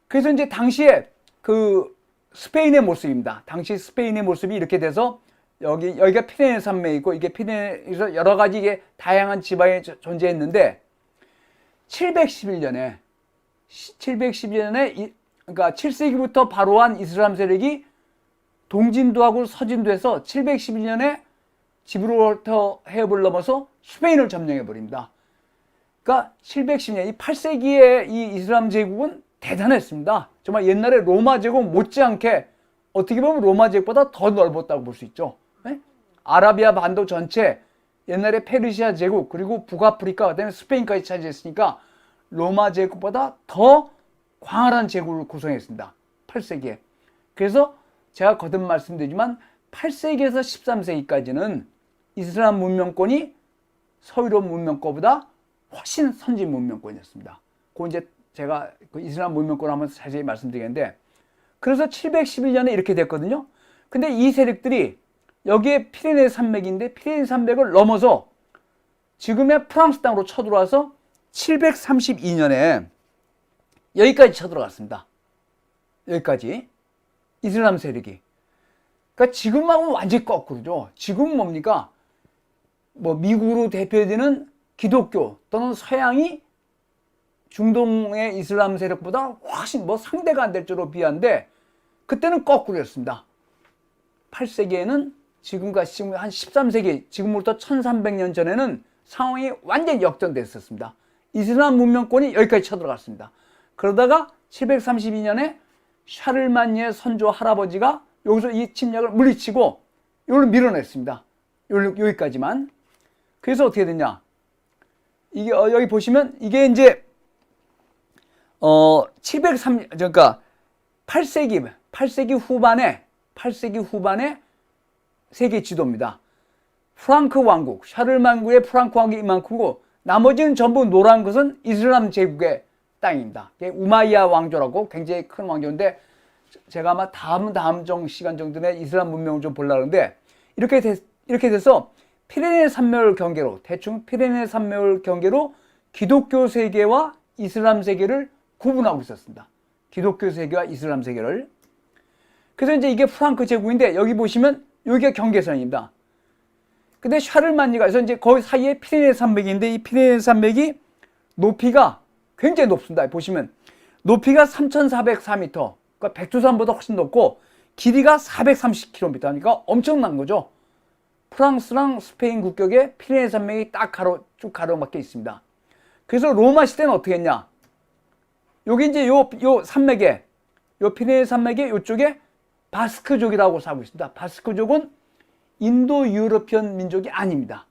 그래서 이제 당시에 그 스페인의 모습입니다. 당시 스페인의 모습이 이렇게 돼서 여기가 피레네 산맥이고 이게 피레네에서 여러 가지 이게 다양한 지방이 존재했는데 711년에 그러니까 7세기부터 바로한 이슬람 세력이 동진도 하고 서진도 해서 711년에 지브롤터 해협을 넘어서 스페인을 점령해 버립니다. 그러니까 710년 이 8세기의 이 이슬람 제국은 대단했습니다. 정말 옛날에 로마 제국 못지않게 어떻게 보면 로마 제국보다 더 넓었다고 볼 수 있죠. 네? 아라비아 반도 전체 옛날에 페르시아 제국 그리고 북아프리카 그다음에 스페인까지 차지했으니까 로마 제국보다 더 광활한 제국을 구성했습니다. 8세기에. 그래서 제가 거듭 말씀드리지만 8세기에서 13세기까지는 이슬람 문명권이 서유럽 문명권보다 훨씬 선진 문명권이었습니다. 그 이제 제가 그 이슬람 문명권 하면서 자세히 말씀드리겠는데 그래서 711년에 이렇게 됐거든요. 근데 이 세력들이 여기에 피레네 산맥인데 피레네 산맥을 넘어서 지금의 프랑스 땅으로 쳐들어와서 732년에 여기까지 쳐들어갔습니다. 여기까지 이슬람 세력이. 그러니까 지금하고는 완전히 거꾸로죠. 지금은 뭡니까? 뭐 미국으로 대표되는 기독교 또는 서양이 중동의 이슬람 세력보다 훨씬 뭐 상대가 안 될 줄로 비한데 그때는 거꾸로였습니다. 8세기에는 지금 한 13세기 지금부터 1300년 전에는 상황이 완전히 역전됐었습니다. 이슬람 문명권이 여기까지 쳐들어갔습니다. 그러다가 732년에 샤를만니의 선조 할아버지가 여기서 이 침략을 물리치고 이걸 밀어냈습니다. 여기까지만. 그래서 어떻게 됐냐? 이게 여기 보시면 이게 이제 그러니까 8세기 후반에 세계 지도입니다. 프랑크 왕국, 샤를만국의 프랑크 왕국이 이만큼이고 나머지는 전부 노란 것은 이슬람 제국의 땅입니다. 우마이야 왕조라고 굉장히 큰 왕조인데 제가 아마 다음 시간 정도에 이슬람 문명을 좀 보려고 하는데 이렇게 돼서 피레네 산맥을 경계로 기독교 세계와 이슬람 세계를 구분하고 있었습니다. 기독교 세계와 이슬람 세계를. 그래서 이제 이게 프랑크 제국인데 여기 보시면 여기가 경계선입니다. 근데 샤를마니가 그래서 이제 거기 사이에 피레네스 산맥인데 이 피레네스 산맥이 높이가 굉장히 높습니다. 보시면 높이가 3,404m, 그러니까 백두산보다 훨씬 높고 길이가 430km, 그러니까 엄청난 거죠. 프랑스랑 스페인 국경에 피레네스 산맥이 딱 쭉 가로막혀 있습니다. 그래서 로마 시대는 어떻게 했냐? 여기 이제 요 산맥에, 요 피레네스 산맥의 요쪽에 바스크족이라고 살고 있습니다. 바스크족은 인도 유러피언 민족이 아닙니다.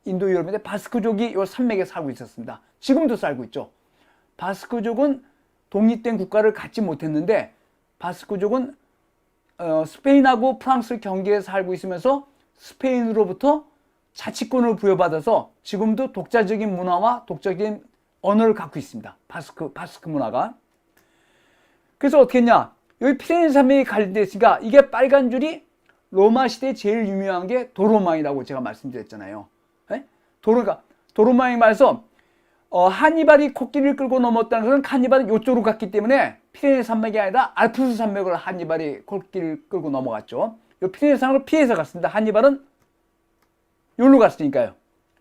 인도 유럽인데 바스크족이 요 산맥에 살고 있었습니다. 지금도 살고 있죠. 바스크족은 독립된 국가를 갖지 못했는데 바스크족은 스페인하고 프랑스 경계에 살고 있으면서 스페인으로부터 자치권을 부여받아서 지금도 독자적인 문화와 독자적인 언어를 갖고 있습니다. 바스크 문화가. 그래서 어떻게 했냐? 여기 피레네스 산맥이 관련되어 있으니까 이게 빨간 줄이 로마 시대 제일 유명한 게 도로마이라고 제가 말씀드렸잖아요. 네? 도로마이 말해서 하니발이 코끼리를 끌고 넘었다는 것은 하니발은 이쪽으로 갔기 때문에 피레네스 산맥이 아니라 알프스 산맥을 하니발이 코끼리를 끌고 넘어갔죠. 이 피레네스 산맥을 피해서 갔습니다. 하니발은 여기로 갔으니까요.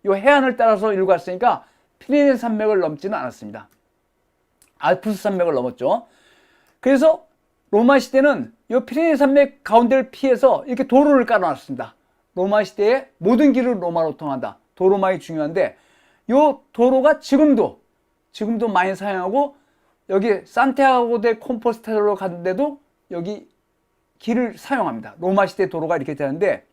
이 해안을 따라서 여기로 갔으니까 피레네스 산맥을 넘지는 않았습니다. 알프스 산맥을 넘었죠. 그래서 로마 시대는 이 피레네스 산맥 가운데를 피해서 이렇게 도로를 깔아놨습니다. 로마 시대에 모든 길을 로마로 통한다. 도로마이 중요한데 이 도로가 지금도 많이 사용하고 여기 산티아고 데 콤포스텔라로 갔는데도 여기 길을 사용합니다. 로마 시대 도로가 이렇게 되는데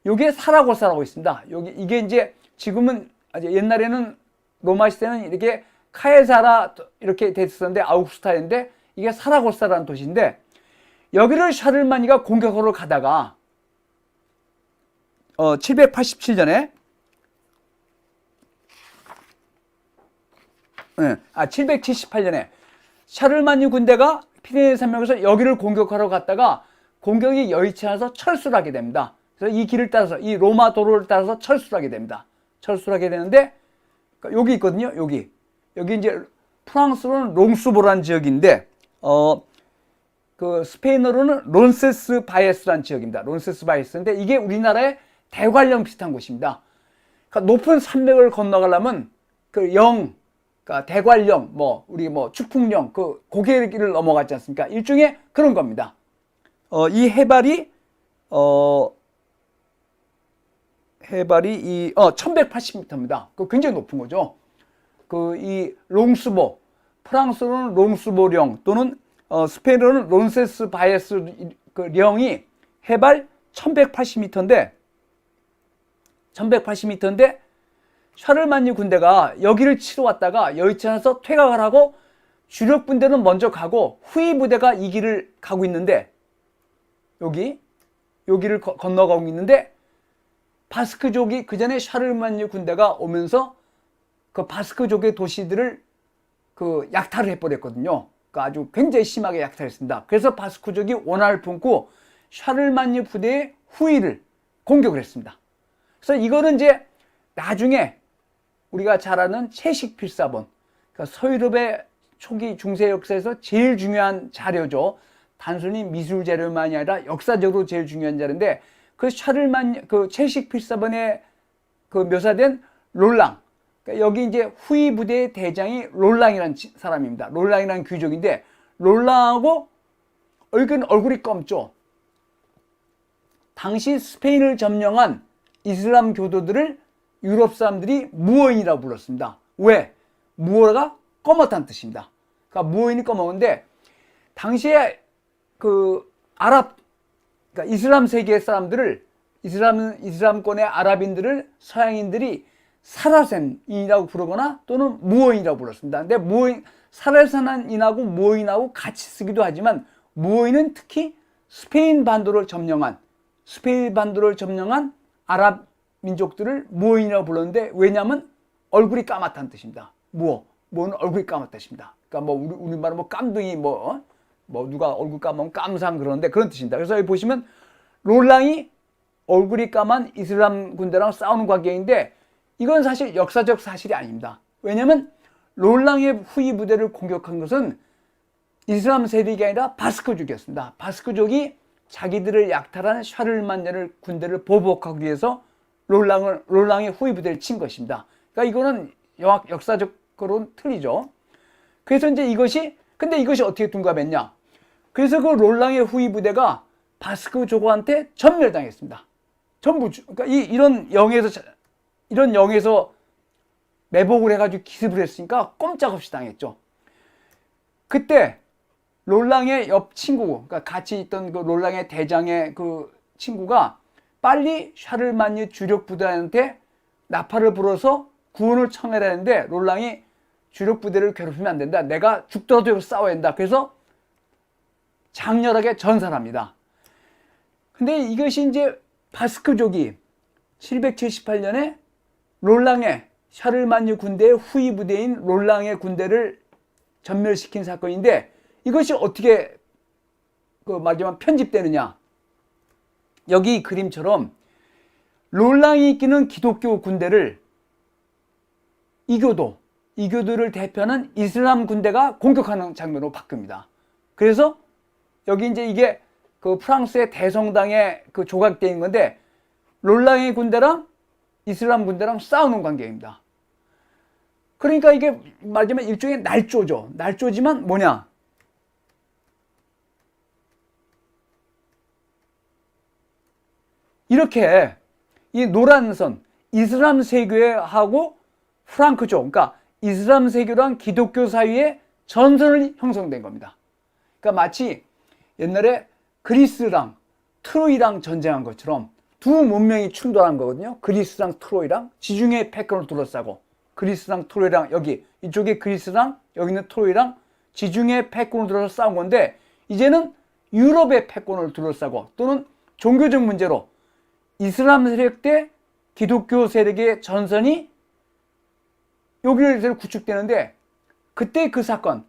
여기에 사라고사라고 있습니다. 이게 이제 지금은 아주 옛날에는 로마 시대는 이렇게 카에사라 이렇게 됐었는데 아우구스타인데 이게 사라고사라는 도시인데 여기를 샤를마니가 공격하러 가다가 787년에 778년에 샤를마니 군대가 피레네스 산맥에서 여기를 공격하러 갔다가 공격이 여의치 않아서 철수를 하게 됩니다. 그래서 이 길을 따라서 이 로마 도로를 따라서 철수를 하게 됩니다. 철수를 하게 되는데 여기 있거든요. 여기 이제 프랑스로는 롱수보라는 지역인데 그 스페인어로는 론세스 바이에스라는 지역입니다. 론세스 바이에스인데 이게 우리나라의 대관령 비슷한 곳입니다. 그러니까 높은 산맥을 건너가려면 그러니까 대관령, 우리 축풍령, 고개길을 넘어갔지 않습니까? 일종의 그런 겁니다. 이 해발이 1180m입니다. 굉장히 높은 거죠. 이 롱수보, 프랑스어로는 롱수보령 또는 스페인어로는 론세스 바이에스 령이 해발 1180m인데 샤를마니 군대가 여기를 치러 왔다가 여의치 않아서 퇴각을 하고 주력 분대는 먼저 가고 후위 부대가 이 길을 가고 있는데 여기를 건너가고 있는데 바스크족이 그 전에 샤를마니 군대가 오면서 그 바스크족의 도시들을 약탈을 해버렸거든요. 그러니까 아주 굉장히 심하게 약탈했습니다. 그래서 바스크족이 원한을 품고 샤를마니 부대의 후위를 공격을 했습니다. 그래서 이거는 이제 나중에 우리가 잘 아는 채식 필사본, 그러니까 서유럽의 초기 중세 역사에서 제일 중요한 자료죠. 단순히 미술 자료만이 아니라 역사적으로 제일 중요한 자료인데 그 채식 필사본에 묘사된 롤랑, 그러니까 여기 이제 후위 부대의 대장이 롤랑이라는 사람입니다. 롤랑이라는 귀족인데 롤랑하고 얼굴이 검죠. 당시 스페인을 점령한 이슬람 교도들을 유럽 사람들이 무어인이라고 불렀습니다. 왜? 무어가 검었다는 뜻입니다. 그러니까 무어인이 검었는데 당시에 그러니까 이슬람 세계 사람들을 이슬람권의 아랍인들을 서양인들이 사라센인이라고 부르거나 또는 무어인이라고 불렀습니다. 근데 사라센인하고 무어인하고 같이 쓰기도 하지만 무어인은 특히 스페인 반도를 점령한 아랍 민족들을 무어인이라고 불렀는데 왜냐하면 얼굴이 까맣다는 뜻입니다. 무어는 얼굴이 까맣다는 뜻입니다. 그러니까 우리말로 깜둥이 누가 얼굴 까마면 깜상 그러는데 그런 뜻입니다. 그래서 여기 보시면 롤랑이 얼굴이 까만 이슬람 군대랑 싸우는 관계인데 이건 사실 역사적 사실이 아닙니다. 왜냐하면 롤랑의 후위 부대를 공격한 것은 이슬람 세력이 아니라 바스크족이었습니다. 바스크족이 자기들을 약탈한 샤를만네를 군대를 보복하기 위해서 롤랑의 후위 부대를 친 것입니다. 그러니까 이거는 역사적으로는 틀리죠. 그래서 이제 근데 이것이 어떻게 둔갑했냐? 그래서 그 롤랑의 후위 부대가 바스크족한테 전멸당했습니다. 전부 그러니까 이런 영에서 매복을 해가지고 기습을 했으니까 꼼짝없이 당했죠. 그때 롤랑의 옆 친구, 그러니까 같이 있던 그 롤랑의 대장의 그 친구가 빨리 샤를만예 주력 부대한테 나팔을 불어서 구원을 청해야 하는데 롤랑이 주력 부대를 괴롭히면 안 된다. 내가 죽더라도 여기서 싸워야 된다. 그래서 장렬하게 전사합니다. 근데 이것이 이제 바스크족이 778년에 롤랑의 샤를만예 군대의 후위 부대인 롤랑의 군대를 전멸시킨 사건인데 이것이 어떻게 말하자면 편집되느냐. 여기 그림처럼 롤랑이 이끄는 기독교 군대를 이교도를 대표하는 이슬람 군대가 공격하는 장면으로 바뀝니다. 그래서 여기 이제 이게 그 프랑스의 대성당에 그 조각되어 있는 건데 롤랑의 군대랑 이슬람 군대랑 싸우는 관계입니다. 그러니까 이게 말하자면 일종의 날조죠. 날조지만 뭐냐? 이렇게 이 노란 선 이슬람 세계하고 프랑크족, 그러니까 이슬람 세계랑 기독교 사이에 전선이 형성된 겁니다. 그러니까 마치 옛날에 그리스랑 트로이랑 전쟁한 것처럼 두 문명이 충돌한 거거든요. 그리스랑 트로이랑 지중해 패권을 둘러싸고 그리스랑 트로이랑 여기 이쪽에 그리스랑 여기 있는 트로이랑 지중해 패권을 둘러싸고 싸운 건데 이제는 유럽의 패권을 둘러싸고 또는 종교적 문제로 이슬람 세력 대 기독교 세력의 전선이 여기를 구축되는데 그때 그 사건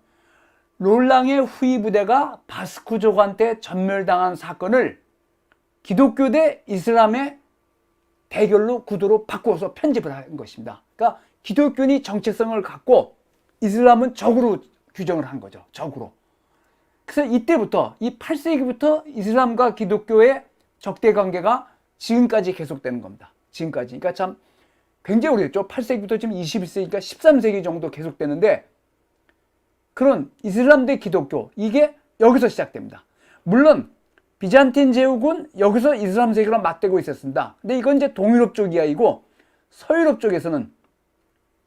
롤랑의 후위 부대가 바스크족한테 전멸당한 사건을 기독교 대 이슬람의 대결로 구도로 바꾸어서 편집을 한 것입니다. 그러니까 기독교인이 정체성을 갖고 이슬람은 적으로 규정을 한 거죠. 적으로. 그래서 이때부터 이 8세기부터 이슬람과 기독교의 적대 관계가 지금까지 계속되는 겁니다. 지금까지. 그러니까 참 굉장히 오래됐죠. 8세기부터 지금 21세기니까 13세기 정도 계속되는데 그런 이슬람 대 기독교 이게 여기서 시작됩니다. 물론 비잔틴 제국은 여기서 이슬람 세계랑 맞대고 있었습니다. 근데 이건 이제 동유럽 쪽 이야기고 서유럽 쪽에서는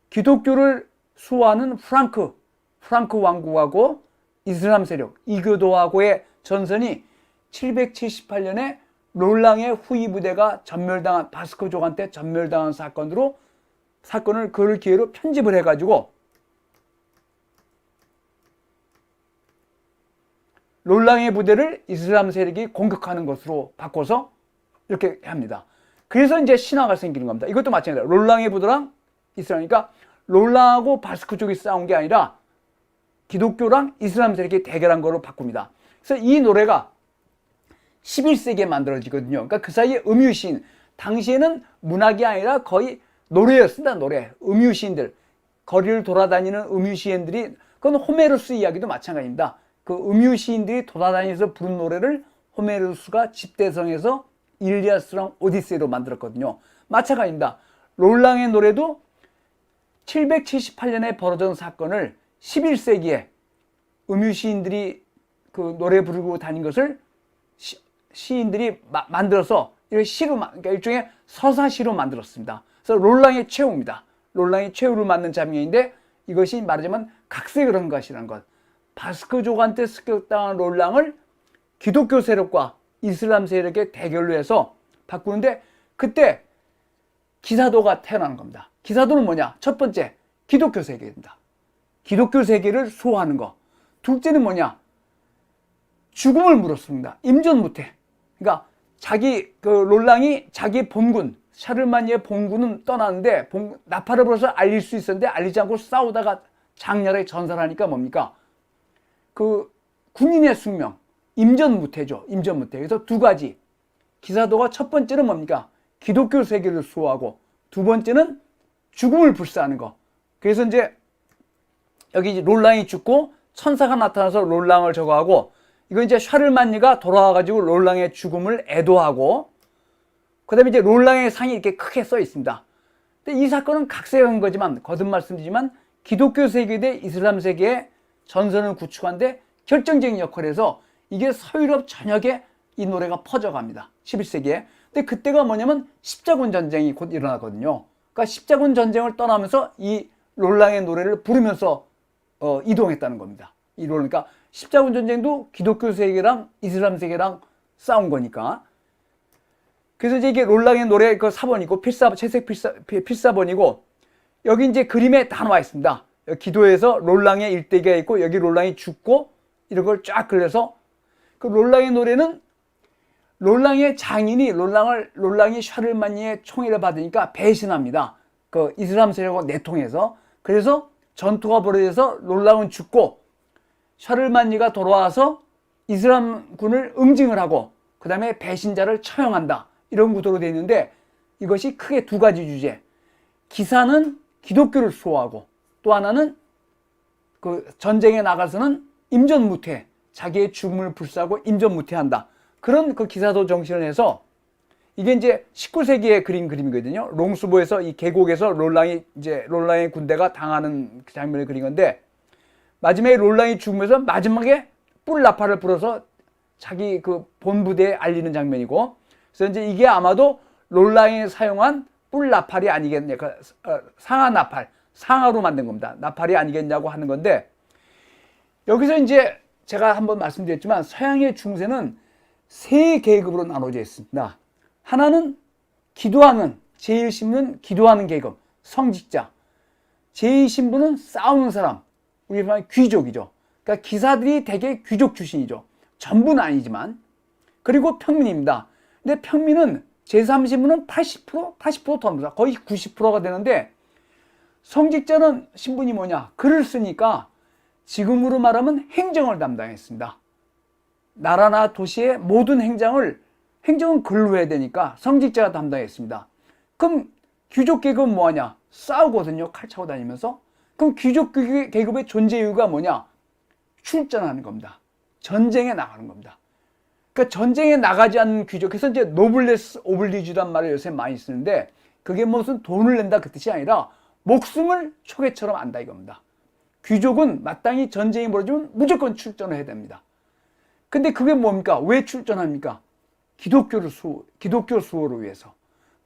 기독교를 수호하는 프랑크 왕국하고 이슬람 세력 이교도하고의 전선이 778년에 롤랑의 후위 부대가 전멸당한 바스크족한테 전멸당한 사건을 그를 기회로 편집을 해가지고 롤랑의 부대를 이슬람 세력이 공격하는 것으로 바꿔서 이렇게 합니다. 그래서 이제 신화가 생기는 겁니다. 이것도 마찬가지예요. 롤랑의 부대랑 이슬람이니까 롤랑하고 바스크족이 싸운 게 아니라 기독교랑 이슬람 세력이 대결한 거로 바꿉니다. 그래서 이 노래가 11세기에 만들어지거든요. 그러니까 그 사이에 음유시인, 당시에는 문학이 아니라 거의 노래였습니다. 노래. 음유시인들, 거리를 돌아다니는 음유시인들이, 그건 호메로스 이야기도 마찬가지입니다. 그 음유시인들이 돌아다니면서 부른 노래를 호메로스가 집대성에서 일리아스랑 오디세이로 만들었거든요. 마찬가지입니다. 롤랑의 노래도 778년에 벌어진 사건을 11세기에 음유시인들이 그 노래 부르고 다닌 것을 시인들이 만들어서 시로, 그러니까 일종의 서사시로 만들었습니다. 그래서 롤랑의 최후입니다. 롤랑의 최후를 맞는 장면인데 이것이 말하자면 각색을 한 것이라는 것. 바스크족한테 습격당한 롤랑을 기독교 세력과 이슬람 세력의 대결로 해서 바꾸는데 그때 기사도가 태어나는 겁니다. 기사도는 뭐냐? 첫 번째, 기독교 세계입니다. 기독교 세계를 수호하는 거. 둘째는 뭐냐? 죽음을 물었습니다. 임전 무태. 그러니까 롤랑이 자기 본군, 샤르만예 본군은 떠났는데 나팔을 불어서 알릴 수 있었는데 알리지 않고 싸우다가 장렬하게 전사를 하니까 뭡니까? 그 군인의 숙명, 임전무태죠. 임전무태. 그래서 두 가지. 기사도가 첫 번째는 뭡니까? 기독교 세계를 수호하고 두 번째는 죽음을 불사하는 거. 그래서 이제 여기 이제 롤랑이 죽고 천사가 나타나서 롤랑을 저거하고, 이거 이제 샤를만니가 돌아와가지고 롤랑의 죽음을 애도하고, 그 다음에 이제 롤랑의 상이 이렇게 크게 써 있습니다. 근데 이 사건은 각색한 거지만, 거듭 말씀드리지만, 기독교 세계 대 이슬람 세계의 전선을 구축하는데 결정적인 역할을 해서 이게 서유럽 전역에 이 노래가 퍼져갑니다. 11세기에. 근데 그때가 뭐냐면 십자군 전쟁이 곧 일어나거든요. 그러니까 십자군 전쟁을 떠나면서 이 롤랑의 노래를 부르면서 이동했다는 겁니다. 그러니까 십자군 전쟁도 기독교 세계랑 이슬람 세계랑 싸운 거니까. 그래서 이제 이게 롤랑의 노래 그 사본이고 채색 필사본이고, 여기 이제 그림에 다 나와 있습니다. 기도에서 롤랑의 일대기가 있고, 여기 롤랑이 죽고, 이런 걸 쫙 그려서, 그 롤랑의 노래는 롤랑의 장인이 롤랑이 샤를만니의 총애를 받으니까 배신합니다. 그 이슬람 세력과 내통해서. 그래서 전투가 벌어져서 롤랑은 죽고, 샤를만니가 돌아와서 이슬람군을 응징을 하고, 그 다음에 배신자를 처형한다. 이런 구도로 되어 있는데, 이것이 크게 두 가지 주제. 기사는 기독교를 수호하고, 또 하나는 그 전쟁에 나가서는 임전무퇴, 자기의 죽음을 불사하고 임전무퇴한다. 그런 그 기사도 정신을 해서, 이게 이제 19세기에 그린 그림이거든요. 롱스보에서 이 계곡에서 롤랑의 군대가 당하는 그 장면을 그린 건데, 마지막에 롤랑이 죽으면서 마지막에 뿔 나팔을 불어서 자기 그 본부대에 알리는 장면이고, 그래서 이제 이게 아마도 롤랑이 사용한 뿔 나팔이 아니겠냐, 상하 나팔, 상하로 만든 겁니다. 나팔이 아니겠냐고 하는 건데, 여기서 이제 제가 한번 말씀드렸지만 서양의 중세는 세 계급으로 나눠져 있습니다. 하나는 기도하는, 제1신부는 기도하는 계급, 성직자. 제2신부는 싸우는 사람, 우리 말하면 귀족이죠. 그러니까 기사들이 대개 귀족 출신이죠. 전부는 아니지만. 그리고 평민입니다. 근데 평민은 제3신부는 80%더 합니다. 거의 90%가 되는데, 성직자는 신분이 뭐냐? 글을 쓰니까 지금으로 말하면 행정을 담당했습니다. 나라나 도시의 모든 행정은 글로 해야 되니까 성직자가 담당했습니다. 그럼 귀족 계급은 뭐하냐? 싸우거든요. 칼 차고 다니면서. 그럼 귀족 계급의 존재 이유가 뭐냐? 출전하는 겁니다. 전쟁에 나가는 겁니다. 그러니까 전쟁에 나가지 않는 귀족, 그래서 이제 노블레스 오블리주란 말을 요새 많이 쓰는데, 그게 무슨 돈을 낸다 그 뜻이 아니라 목숨을 초계처럼 안다 이겁니다. 귀족은 마땅히 전쟁이 벌어지면 무조건 출전을 해야 됩니다. 근데 그게 뭡니까? 왜 출전합니까? 기독교 수호를 위해서.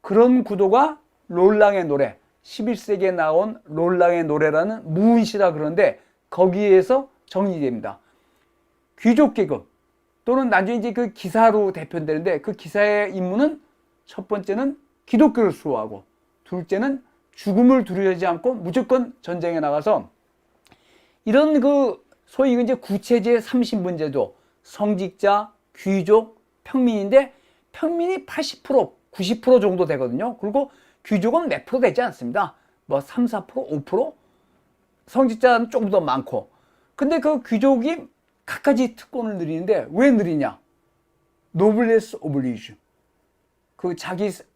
그런 구도가 롤랑의 노래, 11세기에 나온 롤랑의 노래라는 무은시라 그러는데, 거기에서 정리됩니다. 귀족 계급 또는 나중에 이제 그 기사로 대표되는데, 그 기사의 임무는 첫 번째는 기독교를 수호하고, 둘째는 죽음을 두려워하지 않고 무조건 전쟁에 나가서, 이런 그 소위 이제 구체제 3신분제도 성직자, 귀족, 평민인데, 평민이 80%, 90% 정도 되거든요. 그리고 귀족은 몇 프로 되지 않습니다. 뭐 3, 4%, 5%? 성직자는 조금 더 많고. 근데 그 귀족이 갖가지 특권을 누리는데, 왜 누리냐? 노블레스 오블리주. 그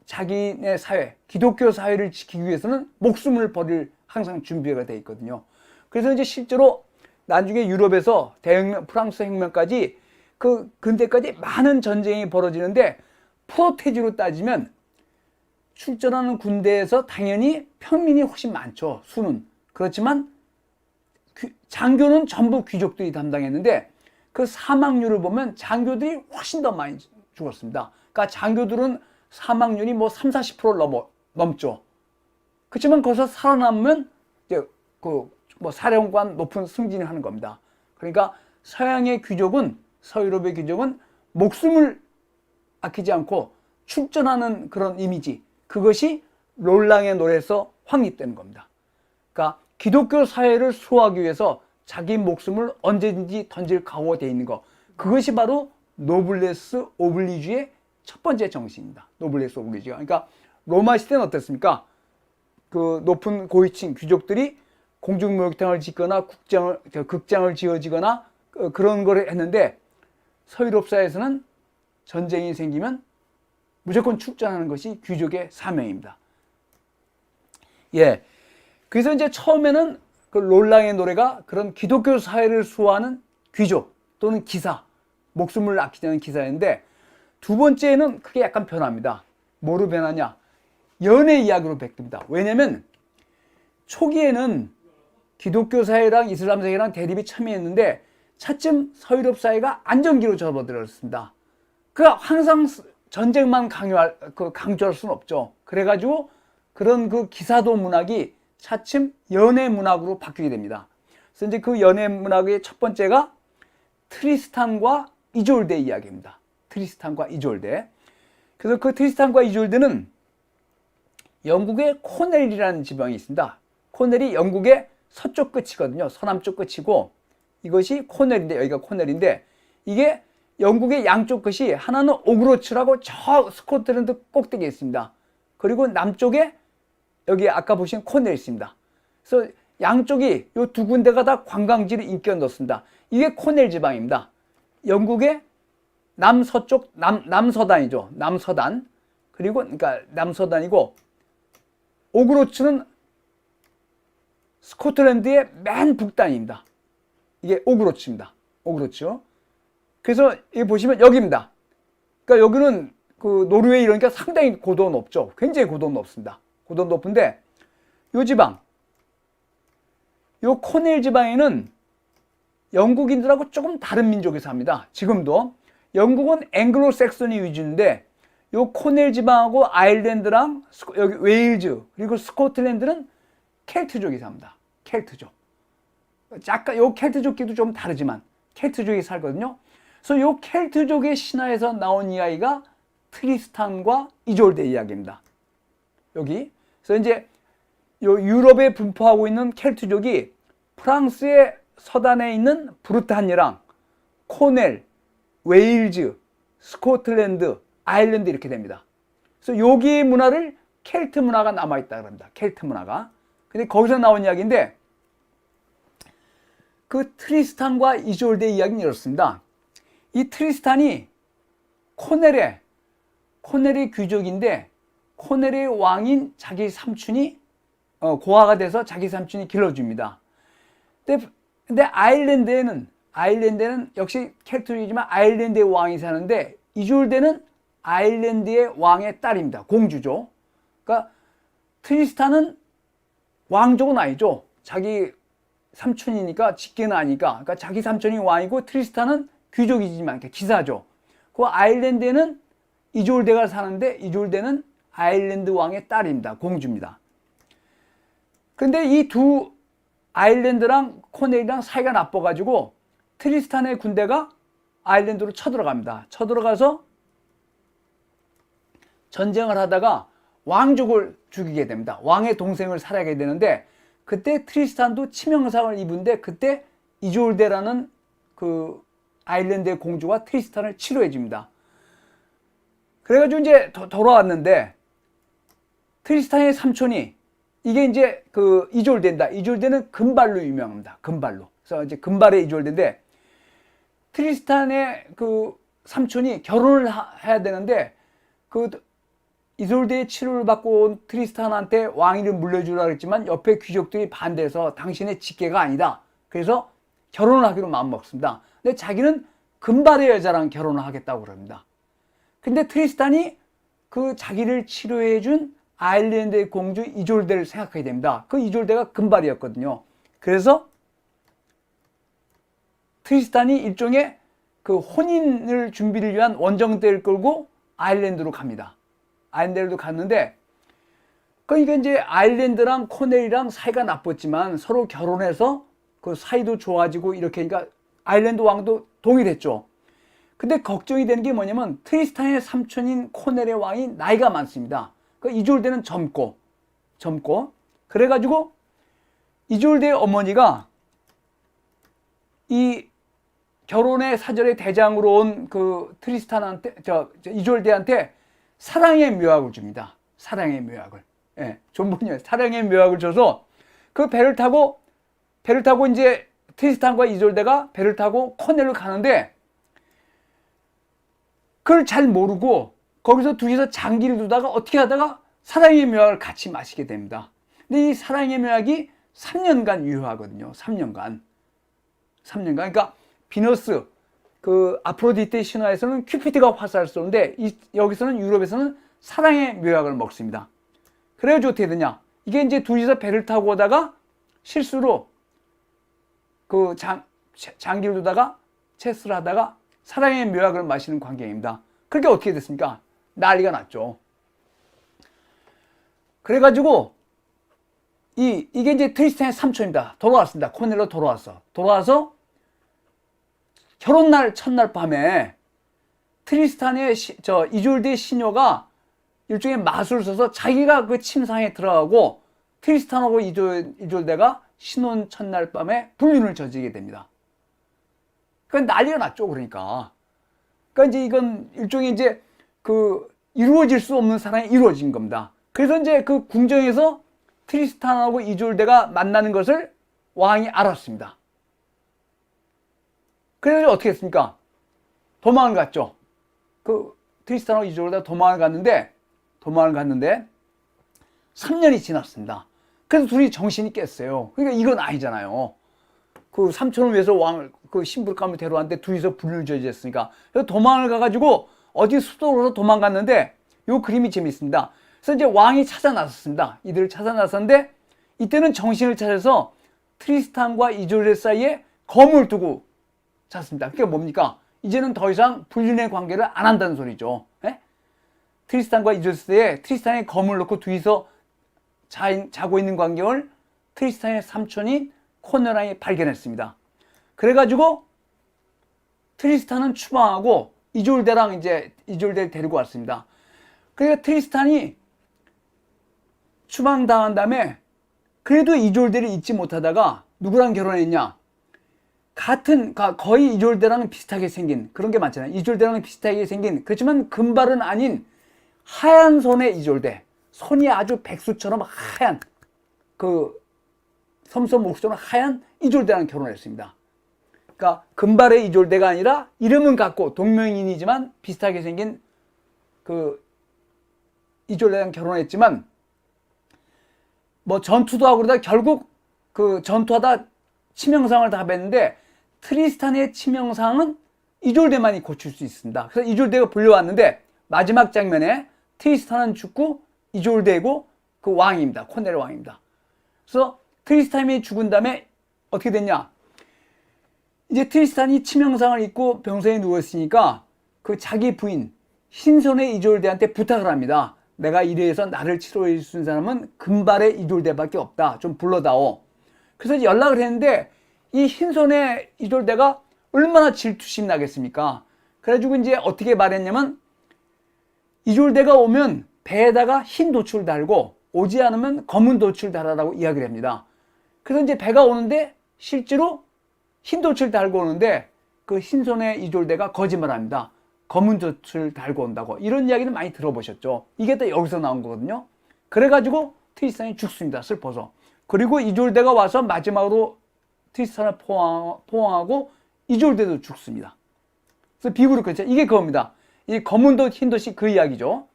자기네 사회, 기독교 사회를 지키기 위해서는 목숨을 버릴 항상 준비가 되어 있거든요. 그래서 이제 실제로 나중에 유럽에서 대혁명, 프랑스 혁명까지 그 근대까지 많은 전쟁이 벌어지는데, 프로테지로 따지면 출전하는 군대에서 당연히 평민이 훨씬 많죠. 수는. 그렇지만 장교는 전부 귀족들이 담당했는데, 그 사망률을 보면 장교들이 훨씬 더 많이 죽었습니다. 그러니까 장교들은 사망률이 뭐 3, 40% 넘죠. 그렇지만 거기서 살아남으면 이제 뭐 사령관 높은 승진을 하는 겁니다. 그러니까 서양의 귀족은, 서유럽의 귀족은 목숨을 아끼지 않고 출전하는 그런 이미지, 그것이 롤랑의 노래에서 확립되는 겁니다. 그러니까 기독교 사회를 수호하기 위해서 자기 목숨을 언제든지 던질 각오가 되어 있는 것, 그것이 바로 노블레스 오블리주의 첫 번째 정신입니다. 노블레스 오블리주가. 그러니까 로마 시대는 어땠습니까? 그 높은 고위층 귀족들이 공중목욕탕을 짓거나 극장을 지어지거나 그런 걸 했는데, 서유럽 사회에서는 전쟁이 생기면 무조건 출전하는 것이 귀족의 사명입니다. 예. 그래서 이제 처음에는 그 롤랑의 노래가 그런 기독교 사회를 수호하는 귀족 또는 기사, 목숨을 아끼지 않는 기사였는데, 두 번째는 크게 약간 변합니다. 뭐로 변하냐? 연애 이야기로 바뀝니다. 왜냐면 초기에는 기독교 사회랑 이슬람 사회랑 대립이 첨예했는데 차츰 서유럽 사회가 안정기로 접어들었습니다. 그러니까 항상 전쟁만 강조할 수는 없죠. 그래가지고 그런 그 기사도 문학이 차츰 연애 문학으로 바뀌게 됩니다. 그래서 이제 그 연애 문학의 첫 번째가 트리스탄과 이졸데 이야기입니다. 트리스탄과 이졸데. 그래서 그 트리스탄과 이졸데는 영국의 코넬이라는 지방이 있습니다. 코넬이 영국의 서쪽 끝이거든요. 서남쪽 끝이고 이것이 코넬인데, 여기가 코넬인데, 이게 영국의 양쪽 끝이 하나는 오그로츠라고 저 스코틀랜드 꼭대기에 있습니다. 그리고 남쪽에 여기 아까 보신 코넬이 있습니다. 그래서 양쪽이 이 두 군데가 다 관광지를 인기가 넣습니다. 이게 코넬 지방입니다. 영국의 남서쪽, 남서단이죠. 남서단. 그리고, 그러니까 남서단이고, 오그로츠는 스코틀랜드의 맨 북단입니다. 이게 오그로츠입니다. 오그로츠. 그래서 여기 보시면 여기입니다. 그러니까 여기는 그 노르웨이 이러니까 상당히 고도 높죠. 굉장히 고도 높습니다. 고도 높은데 이 지방, 이 코넬 지방에는 영국인들하고 조금 다른 민족이 삽니다. 지금도 영국은 앵글로색슨이 위주인데 이 코넬 지방하고 아일랜드랑 여기 웨일즈 그리고 스코틀랜드는 켈트족이 삽니다. 켈트족. 약간 요 켈트족끼도 좀 다르지만 켈트족이 살거든요. 그래서 요 켈트족의 신화에서 나온 이야기가 트리스탄과 이졸데 이야기입니다. 여기. 그래서 이제 요 유럽에 분포하고 있는 켈트족이 프랑스의 서단에 있는 브르타니랑 코넬, 웨일즈, 스코틀랜드, 아일랜드 이렇게 됩니다. 그래서 여기 문화를 켈트 문화가 남아있다 그럽니다. 켈트 문화가. 근데 거기서 나온 이야기인데 그 트리스탄과 이졸데 이야기는 이렇습니다. 이 트리스탄이 코넬의 귀족인데 코넬의 왕인 자기 삼촌이 고아가 돼서 자기 삼촌이 길러줍니다. 근데 아일랜드에는 역시 켈트족이지만 아일랜드의 왕이 사는데 이졸데는 아일랜드의 왕의 딸입니다. 공주죠. 그러니까 트리스탄은 왕족은 아니죠. 자기 삼촌이니까 직계는 아니까. 그러니까 자기 삼촌이 왕이고 트리스탄은 귀족이지만 기사죠. 그 아일랜드에는 이졸데가 사는데 이졸데는 아일랜드 왕의 딸입니다. 공주입니다. 근데 이 두 아일랜드랑 코넬이랑 사이가 나빠가지고 트리스탄의 군대가 아일랜드로 쳐들어갑니다. 쳐들어가서 전쟁을 하다가 왕족을 죽이게 됩니다. 왕의 동생을 살해하게 되는데 그때 트리스탄도 치명상을 입은데 그때 이졸데라는 그 아일랜드의 공주가 트리스탄을 치료해 줍니다. 그래가지고 이제 돌아왔는데 트리스탄의 삼촌이 이게 이제 그 이졸데입니다. 이졸데는 금발로 유명합니다. 금발로. 그래서 이제 금발의 이졸데인데 트리스탄의 그 삼촌이 결혼을 해야 되는데 그 이졸데의 치료를 받고 온 트리스탄한테 왕위를 물려주라 그랬지만 옆에 귀족들이 반대해서 당신의 직계가 아니다. 그래서 결혼을 하기로 마음먹습니다. 근데 자기는 금발의 여자랑 결혼을 하겠다고 그럽니다. 근데 트리스탄이 그 자기를 치료해준 아일랜드의 공주 이졸데를 생각하게 됩니다. 그 이졸데가 금발이었거든요. 그래서 트리스탄이 일종의 그 혼인을 준비를 위한 원정대를 끌고 아일랜드로 갑니다. 아일랜드로 갔는데 그러니까 이제 아일랜드랑 코넬이랑 사이가 나빴지만 서로 결혼해서 그 사이도 좋아지고 이렇게 하니까 아일랜드 왕도 동의했죠. 근데 걱정이 되는 게 뭐냐면 트리스탄의 삼촌인 코넬의 왕이 나이가 많습니다. 그 이졸데는 젊고 그래가지고 이졸데의 어머니가 이 결혼의 사절의 대장으로 온 그 트리스탄한테 이졸데한테 사랑의 묘약을 줍니다. 사랑의 묘약을. 예, 존분이에요. 사랑의 묘약을 줘서 그 배를 타고 이제 트리스탄과 이졸데가 배를 타고 코넬로 가는데 그걸 잘 모르고 거기서 둘이서 장기를 두다가 어떻게 하다가 사랑의 묘약을 같이 마시게 됩니다. 근데 이 사랑의 묘약이 3년간 유효하거든요. 3년간. 3년간. 그러니까 비너스, 그 아프로디테 신화에서는 큐피드가 화살을 쏘는데 여기서는 유럽에서는 사랑의 묘약을 먹습니다. 그래가지고 어떻게 되냐? 이게 이제 둘이서 배를 타고 오다가 실수로 그 장기를 두다가 체스를 하다가 사랑의 묘약을 마시는 광경입니다. 그렇게 어떻게 됐습니까? 난리가 났죠. 그래가지고 이게 이제 트리스탄의 삼촌입니다. 돌아왔습니다. 코넬로 돌아와서 결혼날 첫날 밤에 트리스탄의 이졸데의 시녀가 일종의 마술을 써서 자기가 그 침상에 들어가고 트리스탄하고 이졸데가 신혼 첫날 밤에 불륜을 저지르게 됩니다. 그러니까 난리가 났죠. 그러니까 이제 이건 일종의 이제 그 이루어질 수 없는 사랑이 이루어진 겁니다. 그래서 이제 그 궁정에서 트리스탄하고 이졸데가 만나는 것을 왕이 알았습니다. 그래서 어떻게 했습니까? 도망을 갔죠. 그 트리스탄하고 이졸데가 도망을 갔는데 3년이 지났습니다. 그래서 둘이 정신이 깼어요. 그러니까 이건 아니잖아요. 그 삼촌을 위해서 왕을 그 신부감을 데려왔는데 둘이서 불륜을 저지르었으니까. 그래서 도망을 가가지고 어디 숲속으로 도망갔는데 요 그림이 재밌습니다. 그래서 이제 왕이 찾아 나섰습니다. 이들을 찾아 나섰는데 이때는 정신을 차려서 트리스탄과 이졸데 사이에 검을 두고 잤습니다. 그게 뭡니까? 이제는 더 이상 불륜의 관계를 안 한다는 소리죠. 예? 트리스탄과 이졸데 사이에 트리스탄의 검을 놓고 둘이서 자고 있는 광경을 트리스탄의 삼촌인 코넬랑이 발견했습니다. 그래가지고 트리스탄은 추방하고 이졸데를 데리고 왔습니다. 그러니까 트리스탄이 추방당한 다음에 그래도 이졸데를 잊지 못하다가 누구랑 결혼했냐? 거의 이졸데랑 비슷하게 생긴 그런 게 많잖아요. 이졸데랑 비슷하게 생긴 그렇지만 금발은 아닌 하얀 손의 이졸데, 손이 아주 백수처럼 하얀 그 섬섬 목수처럼 하얀 이졸데랑 결혼했습니다. 그러니까 금발의 이졸데가 아니라 이름은 같고 동명이인이지만 비슷하게 생긴 그 이졸데랑 결혼했지만 뭐 전투도 하고 그러다 결국 그 전투하다 치명상을 다 뵀는데 트리스탄의 치명상은 이졸데만이 고칠 수 있습니다. 그래서 이졸데가 불려왔는데 마지막 장면에 트리스탄은 죽고 이졸데고 그 왕입니다. 코넬 왕입니다. 그래서 트리스탄이 죽은 다음에 어떻게 됐냐? 이제 트리스탄이 치명상을 입고 병상에 누웠으니까 그 자기 부인 흰손의 이졸데한테 부탁을 합니다. 내가 이래서 나를 치료해 준 사람은 금발의 이졸데밖에 없다. 좀 불러다오. 그래서 연락을 했는데 이 흰손의 이졸데가 얼마나 질투심 나겠습니까? 그래가지고 이제 어떻게 말했냐면 이졸데가 오면 배에다가 흰 돛을 달고 오지 않으면 검은 돛을 달아라고 이야기를 합니다. 그래서 이제 배가 오는데 실제로 흰 돛을 달고 오는데 그 흰손의 이졸데가 거짓말합니다. 검은 돛을 달고 온다고. 이런 이야기는 많이 들어보셨죠. 이게 또 여기서 나온 거거든요. 그래가지고 트리스탄이 죽습니다. 슬퍼서. 그리고 이졸데가 와서 마지막으로 트리스탄을 포옹하고 이졸데도 죽습니다. 그래서 비구를 끊죠. 이게 그겁니다. 이 검은 돛, 흰 돛이 그 이야기죠.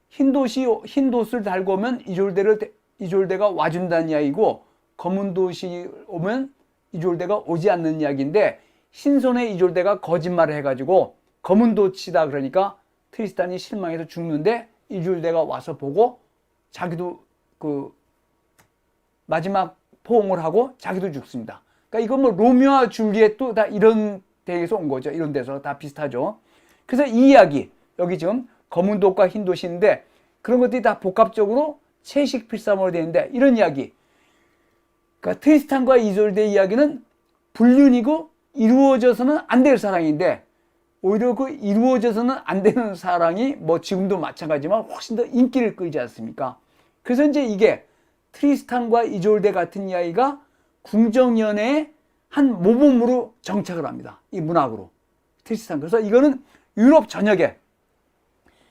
흰 돛을 달고 오면 이졸데가 와준다는 이야기고 검은 돛이 오면 이졸데가 오지 않는 이야기인데 흰손의 이졸데가 거짓말을 해가지고 검은 돛이다 그러니까 트리스탄이 실망해서 죽는데 이졸데가 와서 보고 자기도 그 마지막 포옹을 하고 자기도 죽습니다. 그러니까 이건 뭐 로미오와 줄리엣도 다 이런 데에서 온 거죠. 이런 데서 다 비슷하죠. 그래서 이 이야기 여기 지금 검은 돛과 흰 돛이 있는데 그런 것들이 다 복합적으로 채식 필사모로 되어 있는데 이런 이야기. 그러니까 트리스탄과 이졸데의 이야기는 불륜이고 이루어져서는 안 될 사랑인데 오히려 그 이루어져서는 안 되는 사랑이 뭐 지금도 마찬가지지만 훨씬 더 인기를 끌지 않습니까? 그래서 이제 이게 트리스탄과 이졸데 같은 이야기가 궁정연애의 한 모범으로 정착을 합니다. 이 문학으로. 트리스탄. 그래서 이거는 유럽 전역에.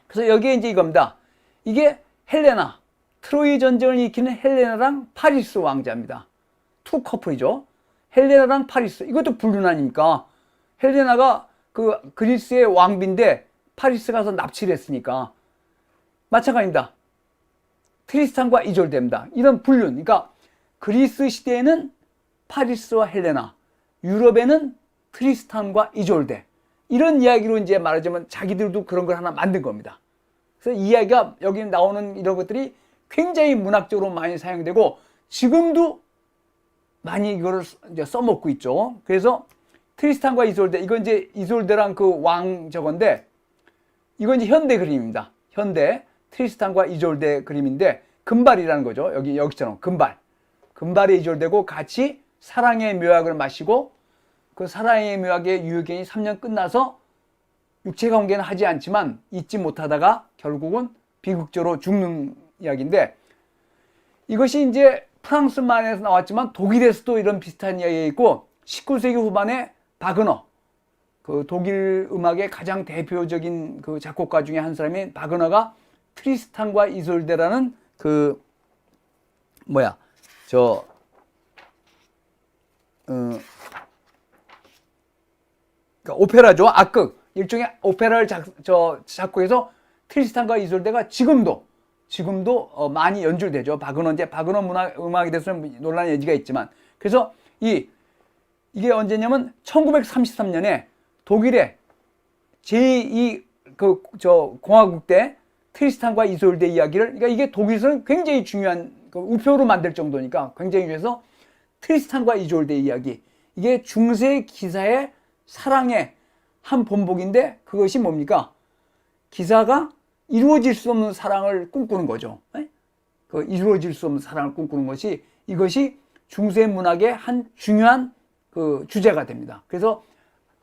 그래서 여기에 이제 이겁니다. 이게 헬레나. 트로이 전쟁을 일으키는 헬레나랑 파리스 왕자입니다. 투 커플이죠. 헬레나랑 파리스. 이것도 불륜 아닙니까? 헬레나가 그 그리스의 왕비인데 파리스 가서 납치를 했으니까. 마찬가지입니다. 트리스탄과 이졸데입니다. 이런 불륜. 그러니까 그리스 시대에는 파리스와 헬레나, 유럽에는 트리스탄과 이졸데, 이런 이야기로 이제 말하자면 자기들도 그런 걸 하나 만든 겁니다. 그래서 이야기가 여기 나오는 이런 것들이 굉장히 문학적으로 많이 사용되고 지금도 많이 이거를 이제 써먹고 있죠. 그래서 트리스탄과 이솔데, 이건 이제 이솔데랑 그 왕 저건데, 이건 이제 현대 그림입니다. 현대 트리스탄과 이졸데 그림인데, 금발이라는 거죠. 여기처럼 금발에 이졸되고 같이 사랑의 묘약을 마시고, 그 사랑의 묘약의 유효기간이 3년 끝나서 육체 관계는 하지 않지만 잊지 못하다가 결국은 비극적으로 죽는 이야기인데, 이것이 이제 프랑스만에서 나왔지만 독일에서도 이런 비슷한 이야기가 있고, 19세기 후반에 바그너, 그 독일 음악의 가장 대표적인 그 작곡가 중에 한 사람인 바그너가 트리스탄과 이솔데라는 그 그러니까 오페라죠. 악극, 일종의 오페라를 작곡해서 트리스탄과 이솔데가 지금도 많이 연주되죠. 바그너 음악에 대해서는 논란의 여지가 있지만, 그래서 이게 언제냐면 1933년에 독일의 제2 공화국 때 트리스탄과 이솔데 이야기를, 그러니까 이게 독일에서는 굉장히 중요한 우표로 만들 정도니까 굉장히 중요해서 트리스탄과 이솔데 이야기, 이게 중세 기사의 사랑의 한 본복인데, 그것이 뭡니까? 기사가 이루어질 수 없는 사랑을 꿈꾸는 거죠. 그 이루어질 수 없는 사랑을 꿈꾸는 것이, 이것이 중세 문학의 한 중요한 그 주제가 됩니다. 그래서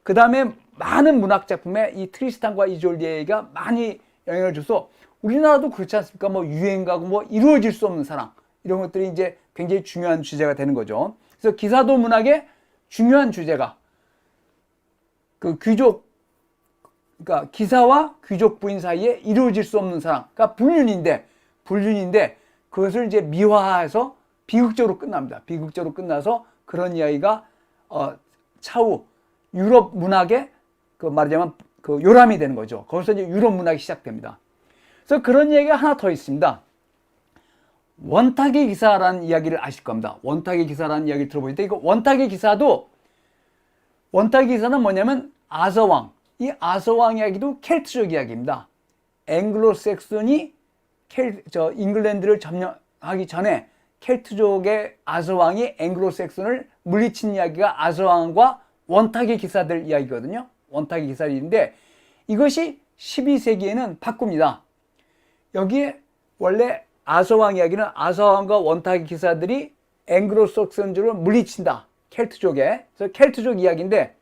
그 다음에 많은 문학 작품에 이 트리스탄과 이졸데가 많이 영향을 줘서, 우리나라도 그렇지 않습니까? 뭐 유행가고 뭐 이루어질 수 없는 사랑, 이런 것들이 이제 굉장히 중요한 주제가 되는 거죠. 그래서 기사도 문학의 중요한 주제가 그 그러니까 기사와 귀족 부인 사이에 이루어질 수 없는 사랑, 그러니까 불륜인데 그것을 이제 미화해서 비극적으로 끝납니다. 비극적으로 끝나서 그런 이야기가 차후 유럽 문학의 그 말하자면 그 요람이 되는 거죠. 거기서 이제 유럽 문학이 시작됩니다. 그래서 그런 얘기가 하나 더 있습니다. 원탁의 기사라는 이야기를 아실 겁니다. 원탁의 기사라는 이야기를 들어보실 때, 이거 원탁의 기사는 뭐냐면 아서왕, 이 아서왕 이야기도 켈트족 이야기입니다. 앵글로색슨이 잉글랜드를 점령하기 전에 켈트족의 아서왕이 앵글로색슨을 물리친 이야기가 아서왕과 원탁의 기사들 이야기거든요. 원탁의 기사인데, 이것이 12세기에는 바꿉니다. 여기에 원래 아서왕 이야기는 아서왕과 원탁의 기사들이 앵글로색슨족을 물리친다. 켈트족에. 그래서 켈트족 이야기인데,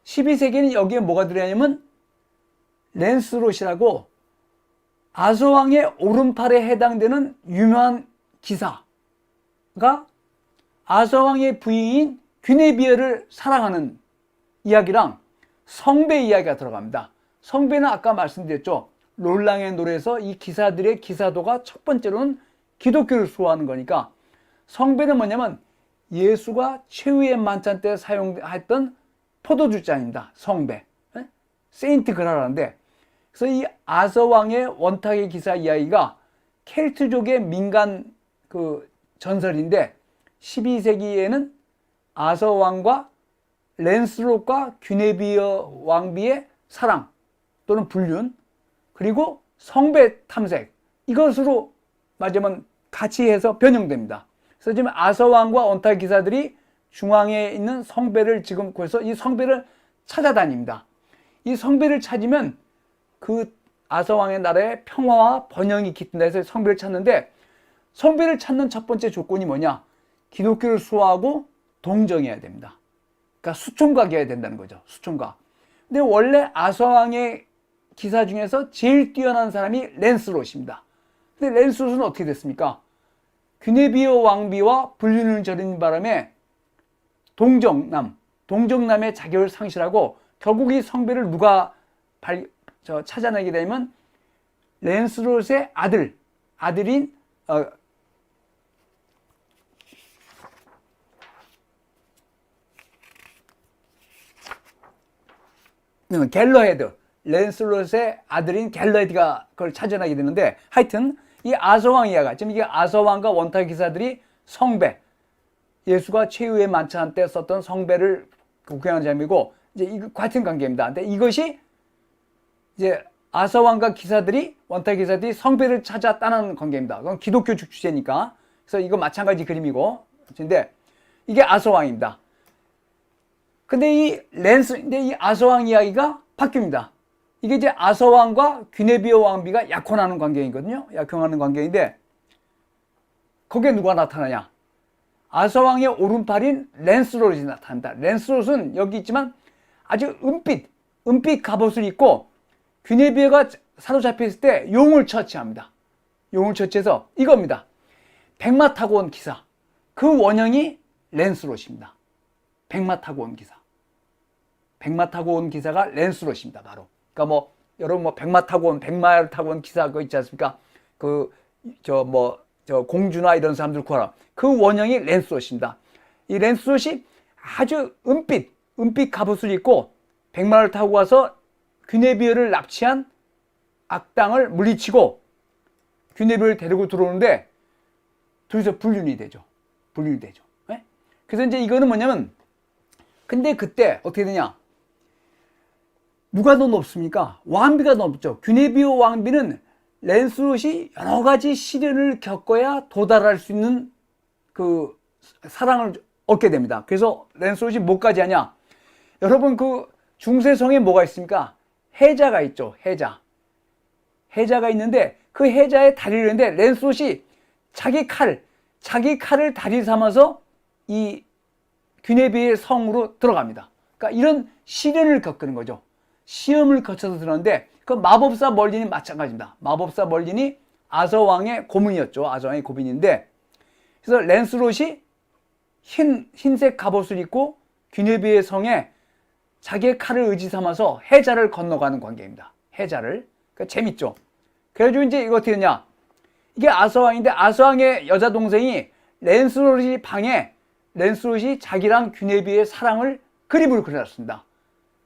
12세기에는 여기에 뭐가 들어가냐면 랜스롯이라고 아서왕의 오른팔에 해당되는 유명한 기사가 아서왕의 부인인 귀네비어를 사랑하는 이야기랑 성배 이야기가 들어갑니다. 성배는 아까 말씀드렸죠. 롤랑의 노래에서 이 기사들의 기사도가 첫 번째로는 기독교를 수호하는 거니까, 성배는 뭐냐면 예수가 최후의 만찬 때 사용했던 포도주잔입니다. 성배. 세인트 그라라인데, 그래서 이 아서왕의 원탁의 기사 이야기가 켈트족의 민간 그 전설인데, 12세기에는 아서왕과 랜스롯과 귀네비어 왕비의 사랑 또는 불륜, 그리고 성배 탐색, 이것으로 말하자면 같이 해서 변형됩니다. 그래서 지금 아서왕과 원탁 기사들이 중앙에 있는 성배를 지금 그래서 이 성배를 찾아다닙니다. 이 성배를 찾으면 그 아서왕의 나라의 평화와 번영이 깃든다 해서 성배를 찾는데, 성배를 찾는 첫 번째 조건이 뭐냐? 기독교를 수호하고 동정해야 됩니다. 그러니까 수총각이어야 된다는 거죠. 수총각. 근데 원래 아서왕의 기사 중에서 제일 뛰어난 사람이 랜스롯입니다. 근데 랜스롯은 어떻게 됐습니까? 귀네비어 왕비와 불륜을 저리는 바람에 동정남의 자격을 상실하고, 결국 이 성배를 누가 찾아내게 되면 랜스롯의 아들인 갤러헤드, 랜스롯의 아들인 갤러헤드가 그걸 찾아내게 되는데, 하여튼 이 아서왕 이야기가, 지금 이게 아서왕과 원탁 기사들이 성배. 예수가 최후의 만찬 때 썼던 성배를 복행한 장면이고, 이제 이거 같은 관계입니다. 근데 이것이 이제 아서왕과 기사들이, 원탁 기사들이 성배를 찾아 따는 관계입니다. 그건 기독교 주제니까. 그래서 이거 마찬가지 그림이고. 근데 이게 아서왕입니다. 근데 이 아서왕 이야기가 바뀝니다. 이게 이제 아서왕과 귀네비어 왕비가 약혼하는 관계이거든요. 약혼하는 관계인데, 거기에 누가 나타나냐? 아서왕의 오른팔인 랜스롯이 나타난다. 랜스롯은 여기 있지만 아주 은빛 갑옷을 입고 귀네비어가 사로잡혀 있을 때 용을 처치합니다. 용을 처치해서 이겁니다. 백마 타고 온 기사. 그 원형이 랜스롯입니다. 백마 타고 온 기사. 백마 타고 온 기사가 랜스롯입니다. 바로. 그러니까 뭐 여러분 뭐 백마 타고 온 백마를 타고 온 기사 그거 있지 않습니까? 저 공주나 이런 사람들 구하라. 그 원형이 랜스롯입니다. 이 랜스롯이 아주 은빛 갑옷을 입고 백마를 타고 와서 귀네비어를 납치한 악당을 물리치고 귀네비어를 데리고 들어오는데 둘이서 불륜이 되죠. 네? 그래서 이제 이거는 뭐냐면, 근데 그때 어떻게 되냐? 누가 더 높습니까? 왕비가 더 높죠. 귀네비어 왕비는 랜스롯이 여러 가지 시련을 겪어야 도달할 수 있는 그 사랑을 얻게 됩니다. 그래서 랜스롯이 뭐까지 하냐? 여러분 그 중세성에 뭐가 있습니까? 해자가 있죠. 해자가 있는데 그 해자의 다리를 했는데 랜스롯이 자기 칼을 다리 삼아서 이 귀네비의 성으로 들어갑니다. 그러니까 이런 시련을 겪는 거죠. 시험을 거쳐서 들어갔는데 그 마법사 멀린이 마찬가지입니다. 마법사 멀린이 아서왕의 고문이었죠. 아서왕의 고문인데, 그래서 랜스롯이 흰색 갑옷을 입고 귀네비의 성에 자기의 칼을 의지 삼아서 해자를 건너가는 관계입니다. 해자를. 그러니까 재밌죠. 그래가지고 이제 이거 어떻게 되냐? 이게 아서왕인데 아서왕의 여자 동생이 랜스롯이 방에 랜스롯이 자기랑 귀네비의 사랑을 그림을 그려놨습니다.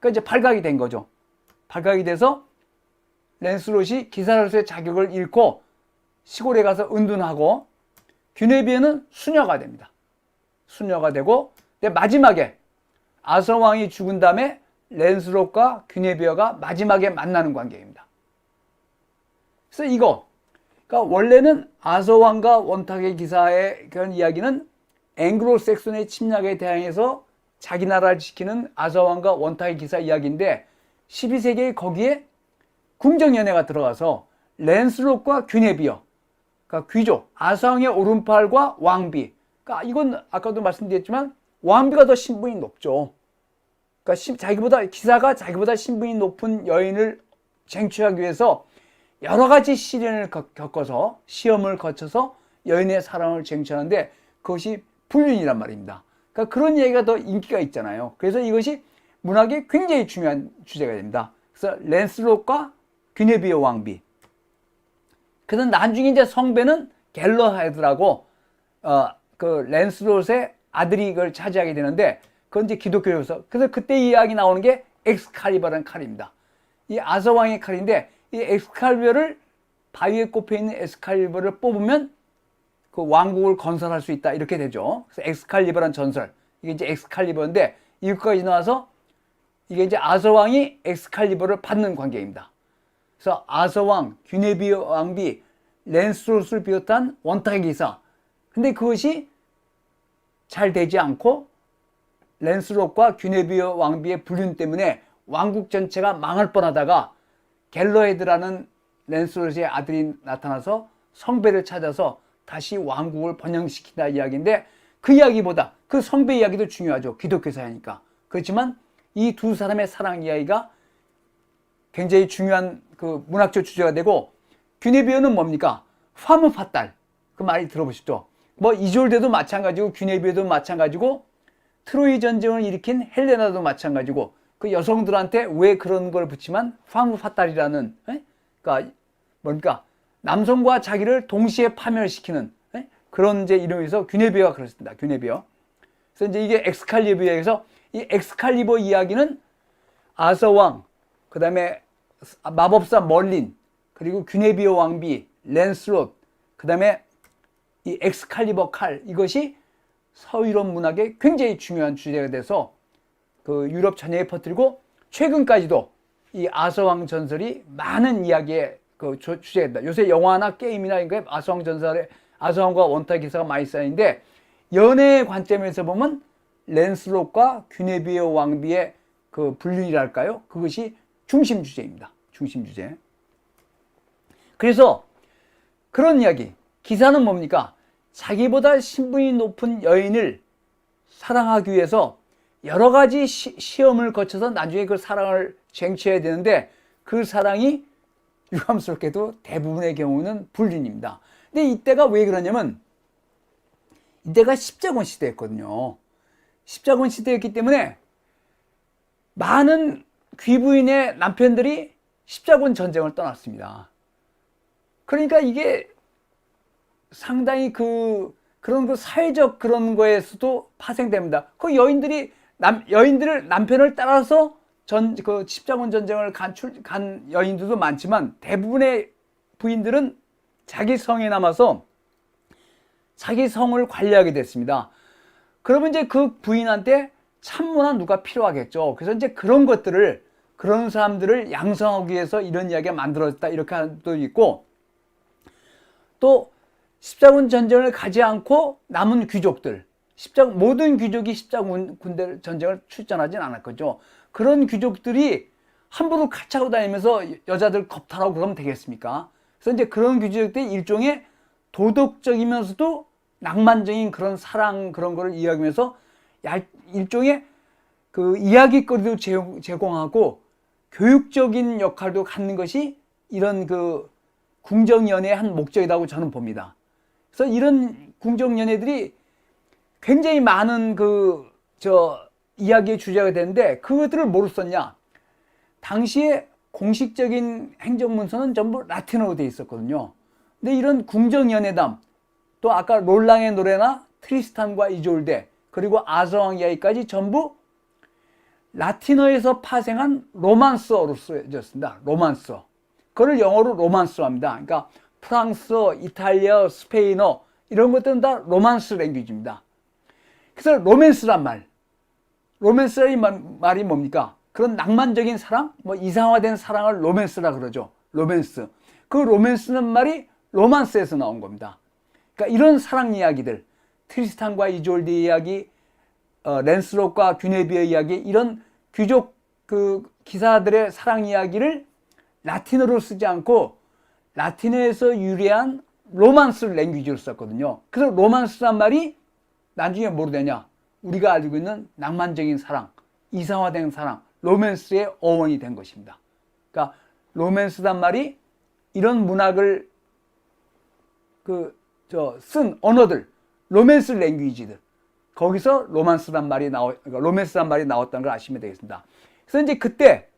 그러니까 이제 발각이 된 거죠. 발각이 돼서 랜스롯이 기사로서의 자격을 잃고 시골에 가서 은둔하고 귀네비어는 수녀가 됩니다. 수녀가 되고, 근데 마지막에 아서왕이 죽은 다음에 랜스롯과 귀네비어가 마지막에 만나는 관계입니다. 그래서 이거, 그러니까 원래는 아서왕과 원탁의 기사의 그런 이야기는 앵글로색슨의 침략에 대항해서 자기 나라를 지키는 아서왕과 원탁의 기사 이야기인데, 12세기에 거기에 궁정연애가 들어가서 랜스롯과 귀네비어, 그러니까 귀족, 아서왕의 오른팔과 왕비. 그러니까 이건 아까도 말씀드렸지만 왕비가 더 신분이 높죠. 그러니까 기사가 자기보다 신분이 높은 여인을 쟁취하기 위해서 여러 가지 시련을 겪어서 시험을 거쳐서 여인의 사랑을 쟁취하는데 그것이 불륜이란 말입니다. 그러니까 그런 얘기가 더 인기가 있잖아요. 그래서 이것이 문학에 굉장히 중요한 주제가 됩니다. 그래서 랜스롯과 귀네비어 왕비. 그래서 나중에 이제 성배는 갤러헤드라고 그 랜스롯의 아들이 이걸 차지하게 되는데, 그건 이제 기독교에서. 그래서 그때 이야기 나오는 게 엑스칼리버라는 칼입니다. 이 아서왕의 칼인데, 이 엑스칼리버를 바위에 꼽혀 있는 엑스칼리버를 뽑으면 그 왕국을 건설할 수 있다, 이렇게 되죠. 그래서 엑스칼리버라는 전설, 이게 이제 엑스칼리버인데 이것까지 나와서 이게 이제 아서왕이 엑스칼리버를 받는 관계입니다. 그래서 아서왕, 귀네비어 왕비, 랜스롯을 비롯한 원탁의 기사. 근데 그것이 잘 되지 않고 랜스롯과 귀네비어 왕비의 불륜 때문에 왕국 전체가 망할 뻔하다가 갤러헤드라는 랜스롯의 아들이 나타나서 성배를 찾아서 다시 왕국을 번영시킨다 이야기인데, 그 이야기보다 그 성배 이야기도 중요하죠. 기독교사니까. 그렇지만 이 두 사람의 사랑 이야기가 굉장히 중요한 그 문학적 주제가 되고, 귀네비어는 뭡니까? 화무 파딸. 그 말이 들어보셨죠? 뭐 이졸데도 마찬가지고 귀네비어도 마찬가지고 트로이 전쟁을 일으킨 헬레나도 마찬가지고, 그 여성들한테 왜 그런 걸 붙이면 화무 파딸이라는, 그러니까 뭡니까? 남성과 자기를 동시에 파멸시키는 그런 이제 이름에서 귀네비어가 그렇습니다. 귀네비어. 그래서 이제 이게 엑스칼리버에서 이 엑스칼리버 이야기는 아서왕, 그 다음에 마법사 멀린, 그리고 귀네비어 왕비, 랜스롯, 그 다음에 이 엑스칼리버 칼, 이것이 서유럽 문학의 굉장히 중요한 주제가 돼서 그 유럽 전역에 퍼뜨리고 최근까지도 이 아서왕 전설이 많은 이야기의 그 주제가 됩니다. 요새 영화나 게임이나 이런 아서왕 전설에 아서왕과 원타 기사가 많이 쌓이는데 연애의 관점에서 보면 랜슬롯과 귀네비의 왕비의 그 불륜이랄까요? 그것이 중심 주제입니다. 중심 주제. 그래서 그런 이야기. 기사는 뭡니까? 자기보다 신분이 높은 여인을 사랑하기 위해서 여러 가지 시험을 거쳐서 나중에 그 사랑을 쟁취해야 되는데 그 사랑이 유감스럽게도 대부분의 경우는 불륜입니다. 근데 이때가 왜 그러냐면 이때가 십자군 시대였거든요. 십자군 시대였기 때문에 많은 귀부인의 남편들이 십자군 전쟁을 떠났습니다. 그러니까 이게 상당히 그런 그 사회적 그런 거에서도 파생됩니다. 그 여인들을 남편을 따라서 그 십자군 전쟁을 간 여인들도 많지만 대부분의 부인들은 자기 성에 남아서 자기 성을 관리하게 됐습니다. 그러면 이제 그 부인한테 참모나 누가 필요하겠죠. 그래서 이제 그런 사람들을 양성하기 위해서 이런 이야기가 만들어졌다. 이렇게 하는 것도 있고, 또 십자군 전쟁을 가지 않고 남은 귀족들, 모든 귀족이 십자군 군대 전쟁을 출전하진 않았거죠. 그런 귀족들이 함부로 칼 차고 다니면서 여자들 겁탈하고 그러면 되겠습니까? 그래서 이제 그런 귀족들이 일종의 도덕적이면서도 낭만적인 그런 사랑 그런 거를 이야기하면서 일종의 그 이야기거리도 제공하고 교육적인 역할도 갖는 것이 이런 그 궁정연애의 한 목적이라고 저는 봅니다. 그래서 이런 궁정연애들이 굉장히 많은 이야기의 주제가 되는데 그것들을 뭐로 썼냐? 당시에 공식적인 행정문서는 전부 라틴어로 되어 있었거든요. 근데 이런 궁정연애담, 또 아까 롤랑의 노래나 트리스탄과 이졸데, 그리고 아서왕 이야기까지 전부 라틴어에서 파생한 로만스어로 쓰여졌습니다. 로만스어. 그걸 영어로 로만스어 합니다. 그러니까 프랑스어, 이탈리아, 스페인어 이런 것들은 다 로만스 랭귀지입니다. 그래서 로맨스라는 말이 뭡니까? 그런 낭만적인 사랑, 이상화된 사랑을 로맨스라 그러죠. 로맨스. 그 로맨스는 말이 로만스에서 나온 겁니다. 그러니까 이런 사랑 이야기들, 트리스탄과 이졸드 이야기, 랜슬롯과 귀네비의 이야기, 이런 귀족 기사들의 사랑 이야기를 라틴어로 쓰지 않고 라틴어에서 유래한 로만스 랭귀지로 썼거든요. 그래서 로만스란 말이 나중에 뭐로 되냐? 우리가 알고 있는 낭만적인 사랑, 이상화된 사랑, 로맨스의 어원이 된 것입니다. 그러니까 로맨스란 말이 이런 문학을 쓴 언어들, 로맨스 랭귀지들, 거기서 로맨스란 말이 나왔다는 걸 아시면 되겠습니다. 그래서 이제 그때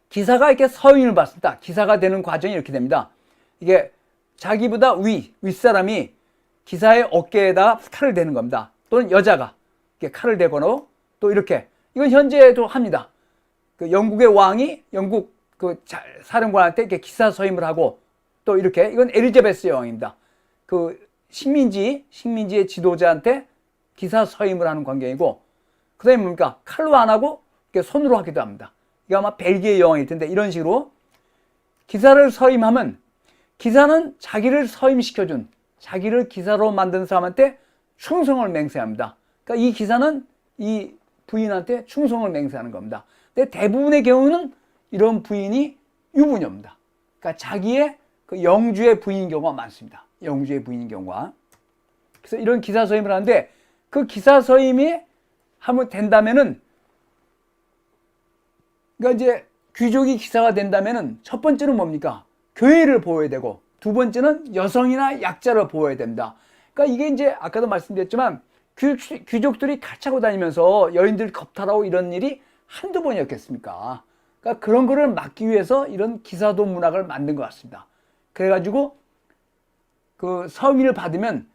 기사가 이렇게 서인을 받습니다. 기사가 되는 과정이 이렇게 됩니다. 이게 자기보다 윗사람이 기사의 어깨에다가 칼을 대는 겁니다. 또는 여자가 이렇게 칼을 대거나 또 이렇게, 이건 현재도 합니다. 영국의 왕이 영국 사령관한테 이렇게 기사 서임을 하고 또 이렇게, 이건 엘리자베스 여왕입니다. 식민지의 지도자한테 기사 서임을 하는 광경이고, 그 다음에 뭡니까? 칼로 안 하고 이렇게 손으로 하기도 합니다. 이거 아마 벨기에 여왕일 텐데, 이런 식으로 기사를 서임하면 기사는 자기를 서임시켜준, 자기를 기사로 만든 사람한테 충성을 맹세합니다. 그러니까 이 기사는 이 부인한테 충성을 맹세하는 겁니다. 근데 대부분의 경우는 이런 부인이 유부녀입니다. 그러니까 자기의 영주의 부인인 경우가 많습니다. 영주의 부인인 경우가. 그래서 이런 기사 서임을 하는데, 그 기사 서임이 하면 된다면은, 그러니까 이제 귀족이 기사가 된다면은 첫 번째는 뭡니까? 교회를 보호해야 되고, 두 번째는 여성이나 약자를 보호해야 됩니다. 그러니까 이게 이제 아까도 말씀드렸지만 귀족들이 칼 차고 다니면서 여인들 겁탈하고 이런 일이 한두 번이었겠습니까? 그러니까 그런 거를 막기 위해서 이런 기사도 문학을 만든 것 같습니다. 그래가지고 서임을 받으면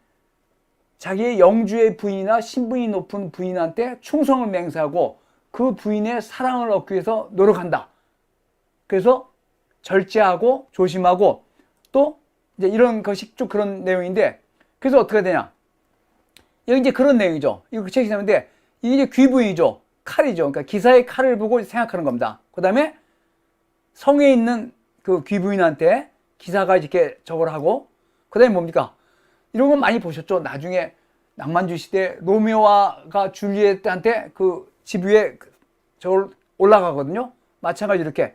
자기의 영주의 부인이나 신분이 높은 부인한테 충성을 맹세하고 그 부인의 사랑을 얻기 위해서 노력한다. 그래서 절제하고 조심하고, 또 이제 이런 것이 쭉 그런 내용인데, 그래서 어떻게 되냐? 여기 이제 그런 내용이죠. 이거 그 책이 나오는데 이게 이제 귀부인이죠. 칼이죠. 그러니까 기사의 칼을 보고 생각하는 겁니다. 그 다음에 성에 있는 그 귀부인한테 기사가 이렇게 저걸 하고, 그 다음에 뭡니까? 이런 건 많이 보셨죠? 나중에 낭만주의 시대 로미오가 줄리엣한테 그 집 위에 저걸 올라가거든요. 마찬가지로 이렇게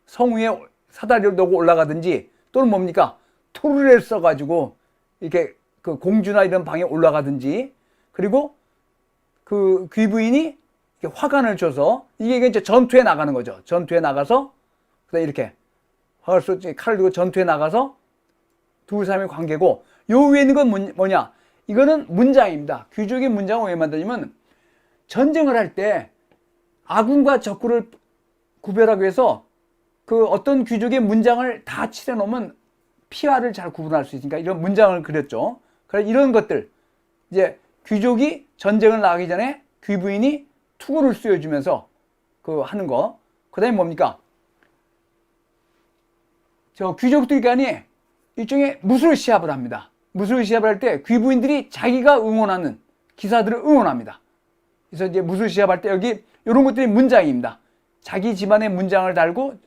성 위에 사다리를 놓고 올라가든지, 또는 뭡니까? 토르를 써가지고 이렇게 그 공주나 이런 방에 올라가든지, 그리고 그 귀부인이 이렇게 화관을 줘서, 이게 이제 전투에 나가는 거죠. 전투에 나가서, 그다음에 이렇게 화를 쏘지, 칼을 들고 전투에 나가서 두 사람의 관계고, 요 위에 있는 건 뭐냐? 이거는 문장입니다. 귀족의 문장을 왜 만드냐면, 전쟁을 할 때 아군과 적군을 구별하기 위해서 그 어떤 귀족의 문장을 다 칠해놓으면 피화를 잘 구분할 수 있으니까 이런 문장을 그렸죠. 그래서 이런 것들, 이제 귀족이 전쟁을 나가기 전에 귀부인이 투구를 쏘여주면서 그 하는 거. 그 다음에 뭡니까? 저 귀족들 간이 일종의 무술 시합을 합니다. 무술 시합을 할 때 귀부인들이 자기가 응원하는 기사들을 응원합니다. 그래서 이제 무술 시합할 때 여기 이런 것들이 문장입니다. 자기 집안의 문장을 달고,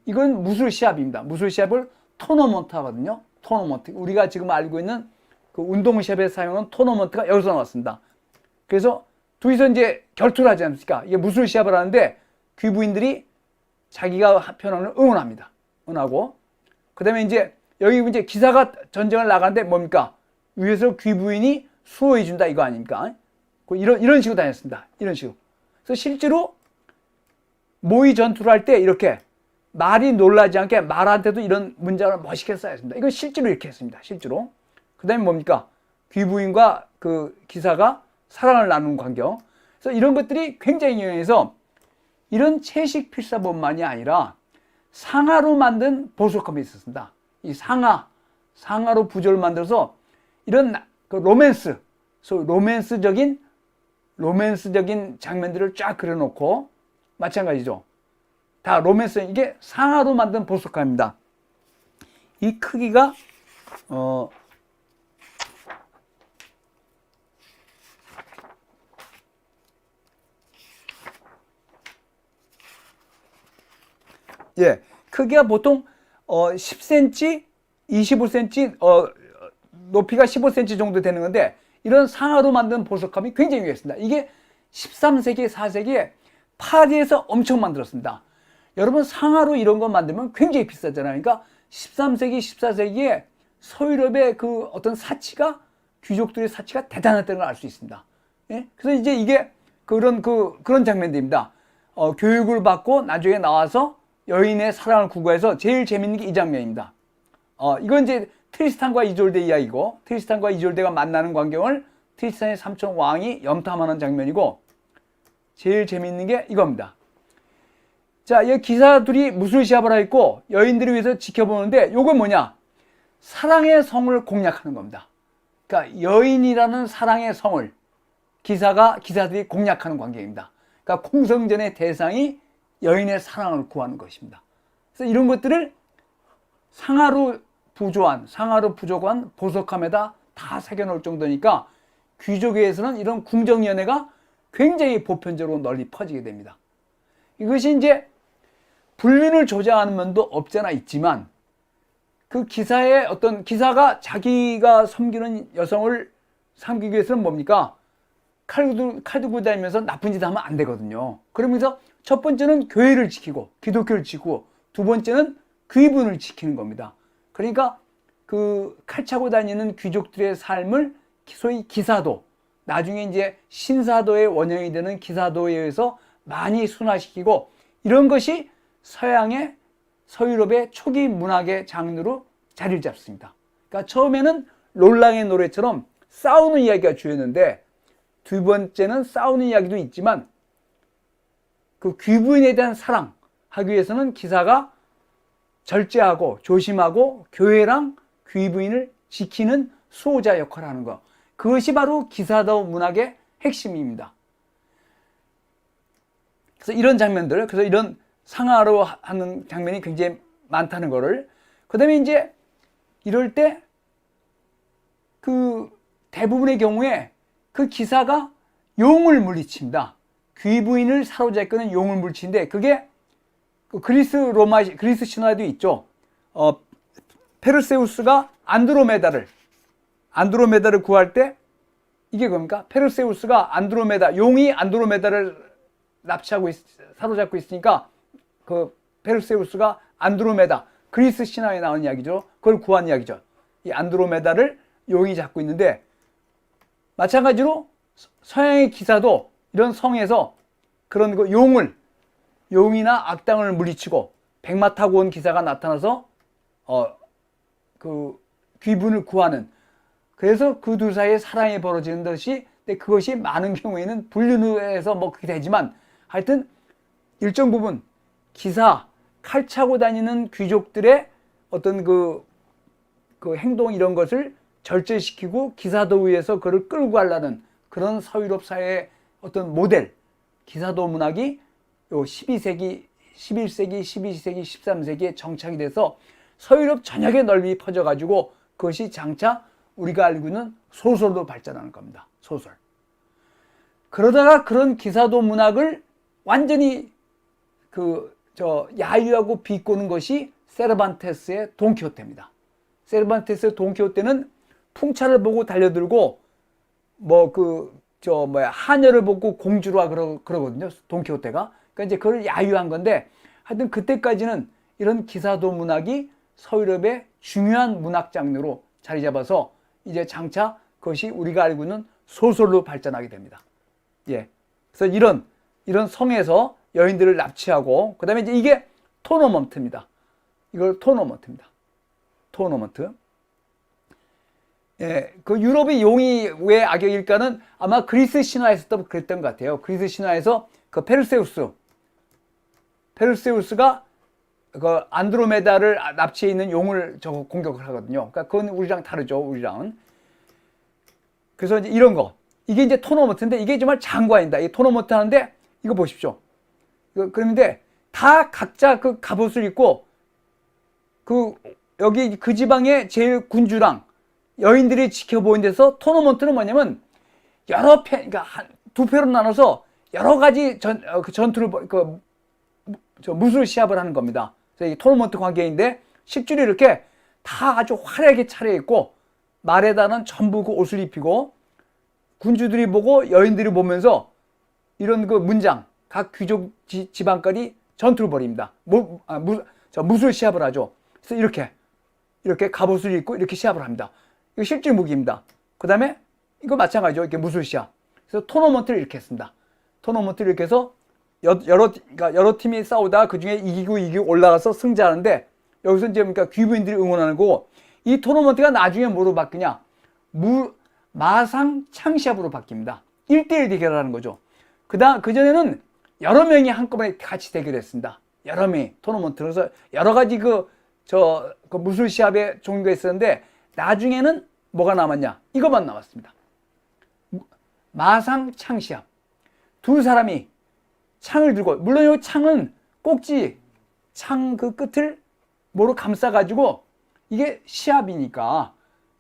이건 무술 시합입니다. 무술 시합을 토너먼트 하거든요. 토너먼트. 우리가 지금 알고 있는 그 운동 시합에 사용하는 토너먼트가 여기서 나왔습니다. 그래서 둘이서 이제 결투를 하지 않습니까? 이게 무술 시합을 하는데 귀부인들이 자기가 편을 응원합니다. 응원하고. 그 다음에 이제 여기 이제 기사가 전쟁을 나가는데 뭡니까? 위에서 귀부인이 수호해준다 이거 아닙니까? 이런 식으로 다녔습니다. 이런 식으로. 그래서 실제로 모의 전투를 할 때 이렇게 말이 놀라지 않게 말한테도 이런 문장을 멋있게 써야했습니다. 이건 실제로 이렇게 했습니다. 실제로. 그 다음에 뭡니까? 귀부인과 그 기사가 사랑을 나누는 광경. 그래서 이런 것들이 굉장히 유용해서 이런 채식 필사본만이 아니라 상하로 만든 보석함이 있었습니다. 이 상하로 부조를 만들어서 이런 그 로맨스적인 장면들을 쫙 그려놓고, 마찬가지죠. 다 로맨스, 이게 상하로 만든 보석함입니다. 이 크기가 크기가 보통 10cm, 25cm, 높이가 15cm 정도 되는 건데, 이런 상하로 만든 보석함이 굉장히 유행했습니다. 이게 13세기, 4세기에 파리에서 엄청 만들었습니다. 여러분, 상하로 이런 거 만들면 굉장히 비싸잖아요. 그러니까 13세기, 14세기에 서유럽의 그 어떤 사치가, 귀족들의 사치가 대단했다는 걸 알 수 있습니다. 예? 그래서 이제 이게 그런 장면들입니다. 교육을 받고 나중에 나와서 여인의 사랑을 구가해서 제일 재밌는 게 이 장면입니다. 이건 이제 트리스탄과 이졸데 이야기고, 트리스탄과 이졸데가 만나는 광경을 트리스탄의 삼촌 왕이 염탐하는 장면이고, 제일 재밌는 게 이겁니다. 자, 이 기사들이 무술 시합을 하고 있고 여인들을 위해서 지켜보는데, 요건 뭐냐? 사랑의 성을 공략하는 겁니다. 그러니까 여인이라는 사랑의 성을 기사들이 공략하는 광경입니다. 그러니까 공성전의 대상이 여인의 사랑을 구하는 것입니다. 그래서 이런 것들을 상하로 부족한 보석함에다 다 새겨놓을 정도니까 귀족회에서는 이런 궁정연애가 굉장히 보편적으로 널리 퍼지게 됩니다. 이것이 이제 불륜을 조장하는 면도 없잖아 있지만, 그 기사가 자기가 섬기는 여성을 삼기기 위해서는 뭡니까? 칼 들고 다니면서 나쁜 짓 하면 안 되거든요. 그러면서 첫 번째는 교회를 지키고, 기독교를 지키고, 두 번째는 귀분을 지키는 겁니다. 그러니까 그 칼 차고 다니는 귀족들의 삶을 소위 기사도, 나중에 이제 신사도의 원형이 되는 기사도에 의해서 많이 순화시키고, 이런 것이 서유럽의 초기 문학의 장르로 자리를 잡습니다. 그러니까 처음에는 롤랑의 노래처럼 싸우는 이야기가 주였는데, 두 번째는 싸우는 이야기도 있지만 그 귀부인에 대한 사랑하기 위해서는 기사가 절제하고 조심하고 교회랑 귀부인을 지키는 수호자 역할을 하는 것, 그것이 바로 기사도 문학의 핵심입니다. 그래서 이런 장면들, 그래서 이런 상하로 하는 장면이 굉장히 많다는 거를, 그 다음에 이제 이럴 때 그 대부분의 경우에 그 기사가 용을 물리칩니다. 귀부인을 사로잡고는 용을 물리치는데 그게 그 그리스 신화에도 있죠. 페르세우스가 안드로메다를 구할 때 이게 뭡니까? 페르세우스가 용이 안드로메다를 사로잡고 있으니까 그 페르세우스가 안드로메다, 그리스 신화에 나오는 이야기죠. 그걸 구한 이야기죠. 이 안드로메다를 용이 잡고 있는데 마찬가지로 서양의 기사도 이런 성에서 그런 그 용이나 악당을 물리치고 백마 타고 온 기사가 나타나서 그 귀분을 구하는, 그래서 그 둘 사이에 사랑이 벌어지는 것이, 근데 그것이 많은 경우에는 불륜해서 뭐 그렇게 되지만 하여튼 일정 부분 기사, 칼 차고 다니는 귀족들의 어떤 그 행동 이런 것을 절제시키고 기사도 위에서 그를 끌고 가려는 그런 서유럽 사회의 어떤 모델, 기사도 문학이 요 12세기, 11세기, 12세기, 13세기에 정착이 돼서 서유럽 전역에 널리 퍼져가지고 그것이 장차 우리가 알고 있는 소설로 발전하는 겁니다. 소설. 그러다가 그런 기사도 문학을 완전히 야유하고 비꼬는 것이 세르반테스의 돈키호테입니다. 세르반테스의 돈키호테는 풍차를 보고 달려들고 하녀를 보고 공주라 그러거든요. 돈키호테가. 그러니까 이제 그걸 야유한 건데 하여튼 그때까지는 이런 기사도 문학이 서유럽의 중요한 문학 장르로 자리 잡아서 이제 장차 그것이 우리가 알고 있는 소설로 발전하게 됩니다. 예. 그래서 이런 성에서 여인들을 납치하고, 그 다음에 이제 이게 토너먼트입니다. 이걸 토너먼트입니다. 토너먼트. 예. 그 유럽의 용이 왜 악역일까는 아마 그리스 신화에서도 그랬던 것 같아요. 그리스 신화에서 그 페르세우스가 그 안드로메다를 납치해 있는 용을 공격을 하거든요. 그러니까 그건 우리랑 다르죠. 우리랑은. 그래서 이제 이런 거. 이게 이제 토너먼트인데 이게 정말 장관이다. 이 토너먼트 하는데 이거 보십시오. 그런데 다 각자 그 갑옷을 입고 여기 그 지방의 제일 군주랑 여인들이 지켜보는 데서 토너먼트는 뭐냐면 그러니까 두 패로 나눠서 여러 가지 전투를 무술 시합을 하는 겁니다. 그래서 이게 토너먼트 관계인데 식줄이 이렇게 다 아주 화려하게 차려입고 말에다는 전부 그 옷을 입히고 군주들이 보고 여인들이 보면서 이런 그 문장, 각 귀족 지방까지 전투를 벌입니다. 무술 시합을 하죠. 그래서 이렇게 갑옷을 입고 이렇게 시합을 합니다. 이거 실질 무기입니다. 그 다음에 이거 마찬가지죠. 이렇게 무술 시합. 그래서 토너먼트를 이렇게 했습니다. 토너먼트를 이렇게 해서 여러 팀이 싸우다가 그 중에 이기고 올라가서 승자하는데 여기서 이제 그러니까 귀부인들이 응원하는 거고, 이 토너먼트가 나중에 뭐로 바뀌냐? 마상 창시합으로 바뀝니다. 1대1 대결하는 거죠. 그전에는 여러 명이 한꺼번에 같이 대결했습니다. 여러 명이 토너먼트. 그래서 여러 가지 그 무술 시합의 종류가 있었는데 나중에는 뭐가 남았냐? 이것만 남았습니다. 마상 창시합. 두 사람이 창을 들고, 물론 이 창은 꼭지, 창 그 끝을 뭐로 감싸가지고 이게 시합이니까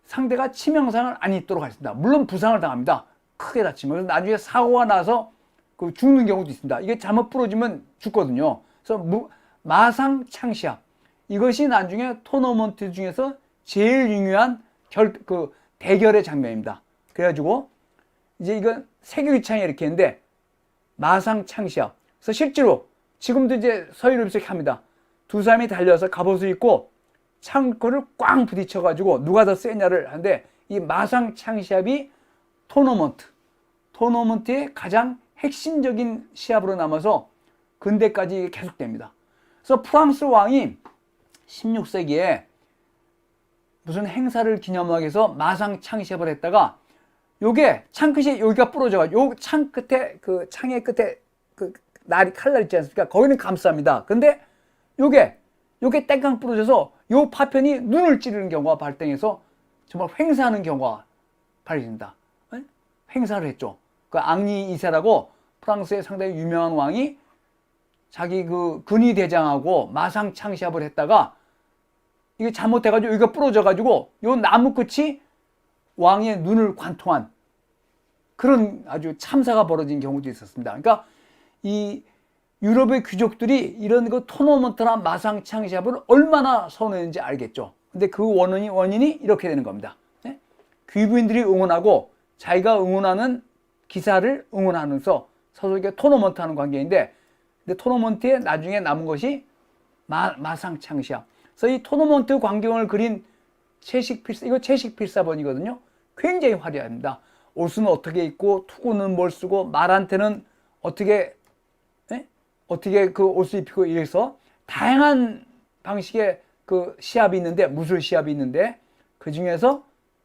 상대가 치명상을 안 입도록 하겠습니다. 물론 부상을 당합니다. 크게 다치면. 그래서 나중에 사고가 나서 죽는 경우도 있습니다. 이게 잘못 부러지면 죽거든요. 그래서 마상 창시합. 이것이 나중에 토너먼트 중에서 제일 중요한 대결의 장면입니다. 그래가지고 이제 이건 세계유창에 이렇게 했는데 마상 창시합. 그래서 실제로 지금도 이제 서유럽에서 이렇게 합니다. 두 사람이 달려서 갑옷을 입고 창고를 꽝 부딪혀가지고 누가 더 세냐를 하는데 이 마상 창시합이 토너먼트의 가장 핵심적인 시합으로 남아서 근대까지 계속됩니다. 그래서 프랑스 왕이 16세기에 무슨 행사를 기념하기 위해서 마상 창시합을 했다가 요게 창 끝이 여기가 부러져가지고 요 창 끝에 그 창의 끝에 그 칼날 있지 않습니까? 거기는 감쌉니다. 근데 요게 땡깡 부러져서 요 파편이 눈을 찌르는 경우가 발생해서 정말 횡사하는 경우가 발생된다. 횡사를 했죠. 그 앙리 2세라고 프랑스의 상당히 유명한 왕이 자기 그 근위 대장하고 마상 창시합을 했다가 이게 잘못해가지고 여기가 부러져가지고 요 나무 끝이 왕의 눈을 관통한 그런 아주 참사가 벌어진 경우도 있었습니다. 그러니까 이 유럽의 귀족들이 이런 그 토너먼트나 마상창 시합을 얼마나 선호했는지 알겠죠. 근데 그 원인이 이렇게 되는 겁니다. 네? 귀부인들이 응원하고 자기가 응원하는 기사를 응원하면서 서로 이렇게 토너먼트 하는 관계인데, 근데 토너먼트에 나중에 남은 것이 마상창 시합. 그래서 이 토너먼트 광경을 그린 이거 채식 필사본이거든요. 굉장히 화려합니다. 옷은 어떻게 입고, 투구는 뭘 쓰고, 말한테는 어떻게 그 옷을 입히고, 이래서 다양한 방식의 그 시합이 있는데, 무술 시합이 있는데, 그 중에서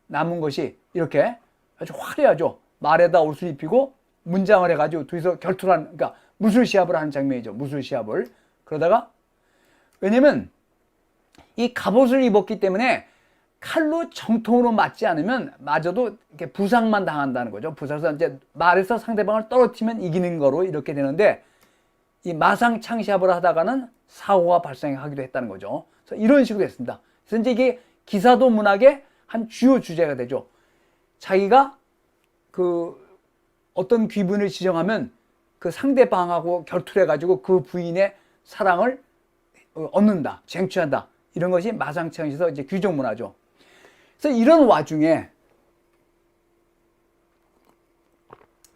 남은 것이 이렇게 아주 화려하죠. 말에다 옷을 입히고 문장을 해가지고 둘이서 결투하는, 그러니까 무술 시합을 하는 장면이죠. 무술 시합을. 그러다가, 왜냐면 이 갑옷을 입었기 때문에 칼로 정통으로 맞지 않으면 맞아도 이렇게 부상만 당한다는 거죠. 부상해서 이제 말에서 상대방을 떨어뜨리면 이기는 거로 이렇게 되는데, 이 마상창 시합을 하다가는 사고가 발생하기도 했다는 거죠. 그래서 이런 식으로 됐습니다. 그래서 이제 이게 기사도 문학의 한 주요 주제가 되죠. 자기가 그 어떤 귀분을 지정하면 그 상대방하고 결투를 해가지고 그 부인의 사랑을 얻는다, 쟁취한다. 이런 것이 마상창에서 이제 귀족 문화죠. 그래서 이런 와중에,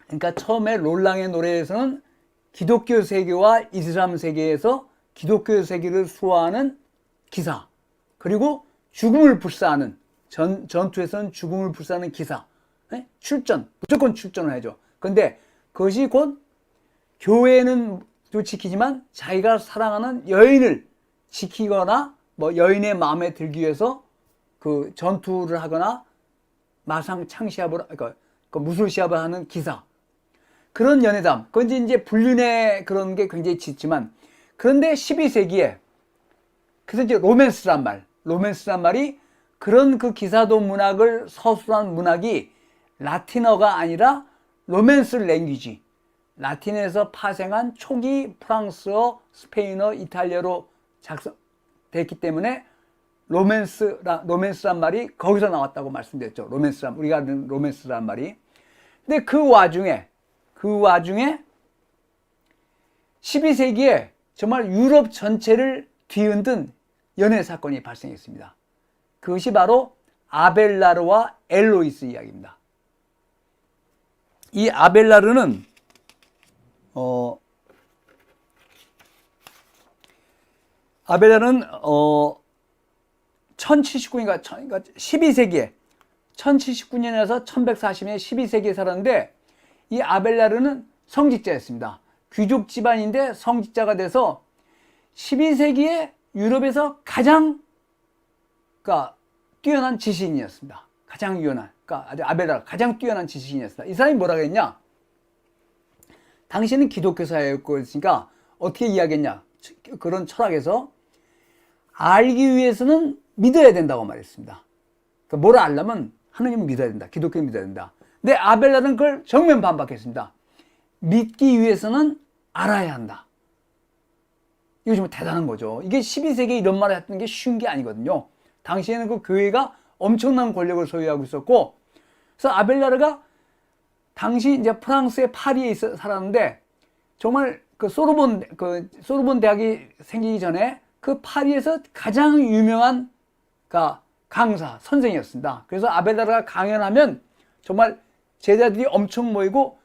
그러니까 처음에 롤랑의 노래에서는 기독교 세계와 이슬람 세계에서 기독교 세계를 수호하는 기사, 그리고 죽음을 불사하는, 전투에서는 죽음을 불사하는 기사, 출전, 무조건 출전을 하죠. 그런데 그것이 곧 교회는 또 지키지만 자기가 사랑하는 여인을 지키거나 뭐 여인의 마음에 들기 위해서 그 전투를 하거나 마상창 시합을, 그러니까 무술 시합을 하는 기사, 그런 연회담, 그건 이제 불륜의 그런 게 굉장히 짙지만, 그런데 12세기에 그래서 이제 로맨스란 말이 그런 그 기사도 문학을 서술한 문학이 라틴어가 아니라 로맨스 랭귀지, 라틴에서 파생한 초기 프랑스어, 스페인어, 이탈리아로 작성됐기 때문에 로맨스란 말이 거기서 나왔다고 말씀드렸죠. 우리가 아는 로맨스란 말이. 근데 그 와중에 12세기에 정말 유럽 전체를 뒤흔든 연애 사건이 발생했습니다. 그것이 바로 아벨라르와 엘로이스 이야기입니다. 이 아벨라르는 1079년인가 12세기에 1079년에서 1140년 12세기에 살았는데, 이 아벨라르는 성직자였습니다. 귀족 집안인데 성직자가 돼서 12세기에 유럽에서 가장 뛰어난 지식인이었습니다. 가장 유연한, 아주 아벨라르 가장 뛰어난 지식인이었습니다. 이 사람이 뭐라고 했냐? 당신은 기독교 사회였고 했으니까 어떻게 이야기했냐? 그런 철학에서 알기 위해서는 믿어야 된다고 말했습니다. 그러니까 뭐를 알려면 하나님을 믿어야 된다. 기독교를 믿어야 된다. 근데 아벨라르는 그걸 정면 반박했습니다. 믿기 위해서는 알아야 한다. 이거 정말 대단한 거죠. 이게 12세기에 이런 말을 했던 게 쉬운 게 아니거든요. 당시에는 그 교회가 엄청난 권력을 소유하고 있었고, 그래서 아벨라르가 당시 이제 프랑스의 파리에 살았는데, 정말 그 소르본 대학이 생기기 전에 그 파리에서 가장 유명한 강사, 선생이었습니다. 그래서 아벨라르가 강연하면 정말 제자들이 엄청 모이고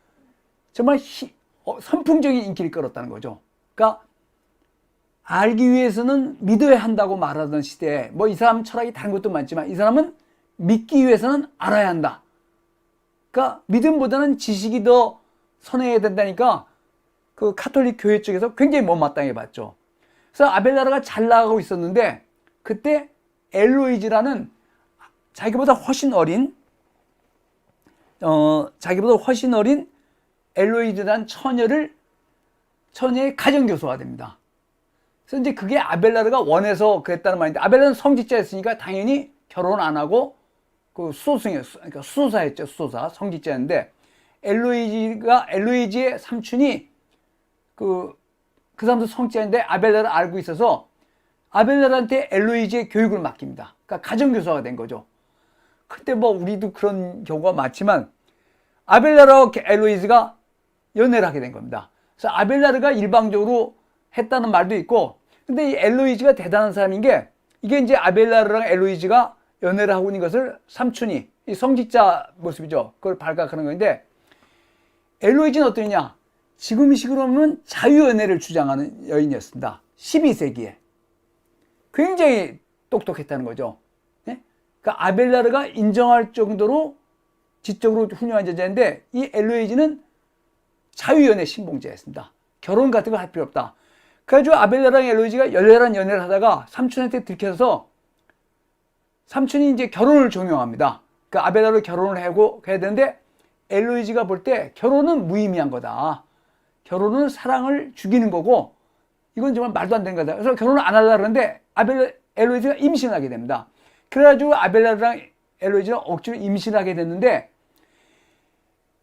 정말 선풍적인 인기를 끌었다는 거죠. 그러니까 알기 위해서는 믿어야 한다고 말하던 시대에, 뭐 이 사람 철학이 다른 것도 많지만 이 사람은 믿기 위해서는 알아야 한다. 그러니까 믿음보다는 지식이 더 선해야 된다니까 그 카톨릭 교회 쪽에서 굉장히 못마땅해 봤죠. 그래서 아벨라르가 잘 나가고 있었는데, 그때 엘로이즈라는 자기보다 훨씬 어린 엘로이즈라는 처녀의 가정교사가 됩니다. 그래서 이제 그게 아벨라르가 원해서 그랬다는 말인데, 아벨라르는 성직자였으니까 당연히 결혼 안 하고 그러니까 수도사였죠. 수도사, 성직자였는데, 엘로이즈의 삼촌이 그 사람도 성직자인데 아벨라르를 알고 있어서 아벨라르한테 엘로이즈의 교육을 맡깁니다. 그러니까 가정교사가 된 거죠. 근데 뭐 우리도 그런 경우가 많지만 아벨라르와 엘로이즈가 연애를 하게 된 겁니다. 그래서 아벨라르가 일방적으로 했다는 말도 있고, 근데 이 엘로이즈가 대단한 사람인 게, 이게 이제 아벨라르랑 엘로이즈가 연애를 하고 있는 것을 삼촌이, 이 성직자 모습이죠. 그걸 발각하는 건데, 엘로이즈는 어떠냐? 지금식으로는 자유연애를 주장하는 여인이었습니다. 12세기에. 굉장히 똑똑했다는 거죠. 네? 그러니까 아벨라르가 인정할 정도로 지적으로 훌륭한 여자인데, 이 엘로이즈는 자유연애 신봉자였습니다. 결혼 같은 거 할 필요 없다. 그래가지고 아벨라랑 엘로이즈가 열렬한 연애를 하다가 삼촌한테 들켜서 삼촌이 이제 결혼을 종용합니다. 그 아벨라로 결혼을 하고 해야 되는데, 엘로이즈가 볼 때 결혼은 무의미한 거다. 결혼은 사랑을 죽이는 거고, 이건 정말 말도 안 되는 거다. 그래서 결혼을 안 하려고 하는데 엘로이즈가 임신을 하게 됩니다. 그래가지고 아벨라랑 엘로이즈가 억지로 임신을 하게 됐는데,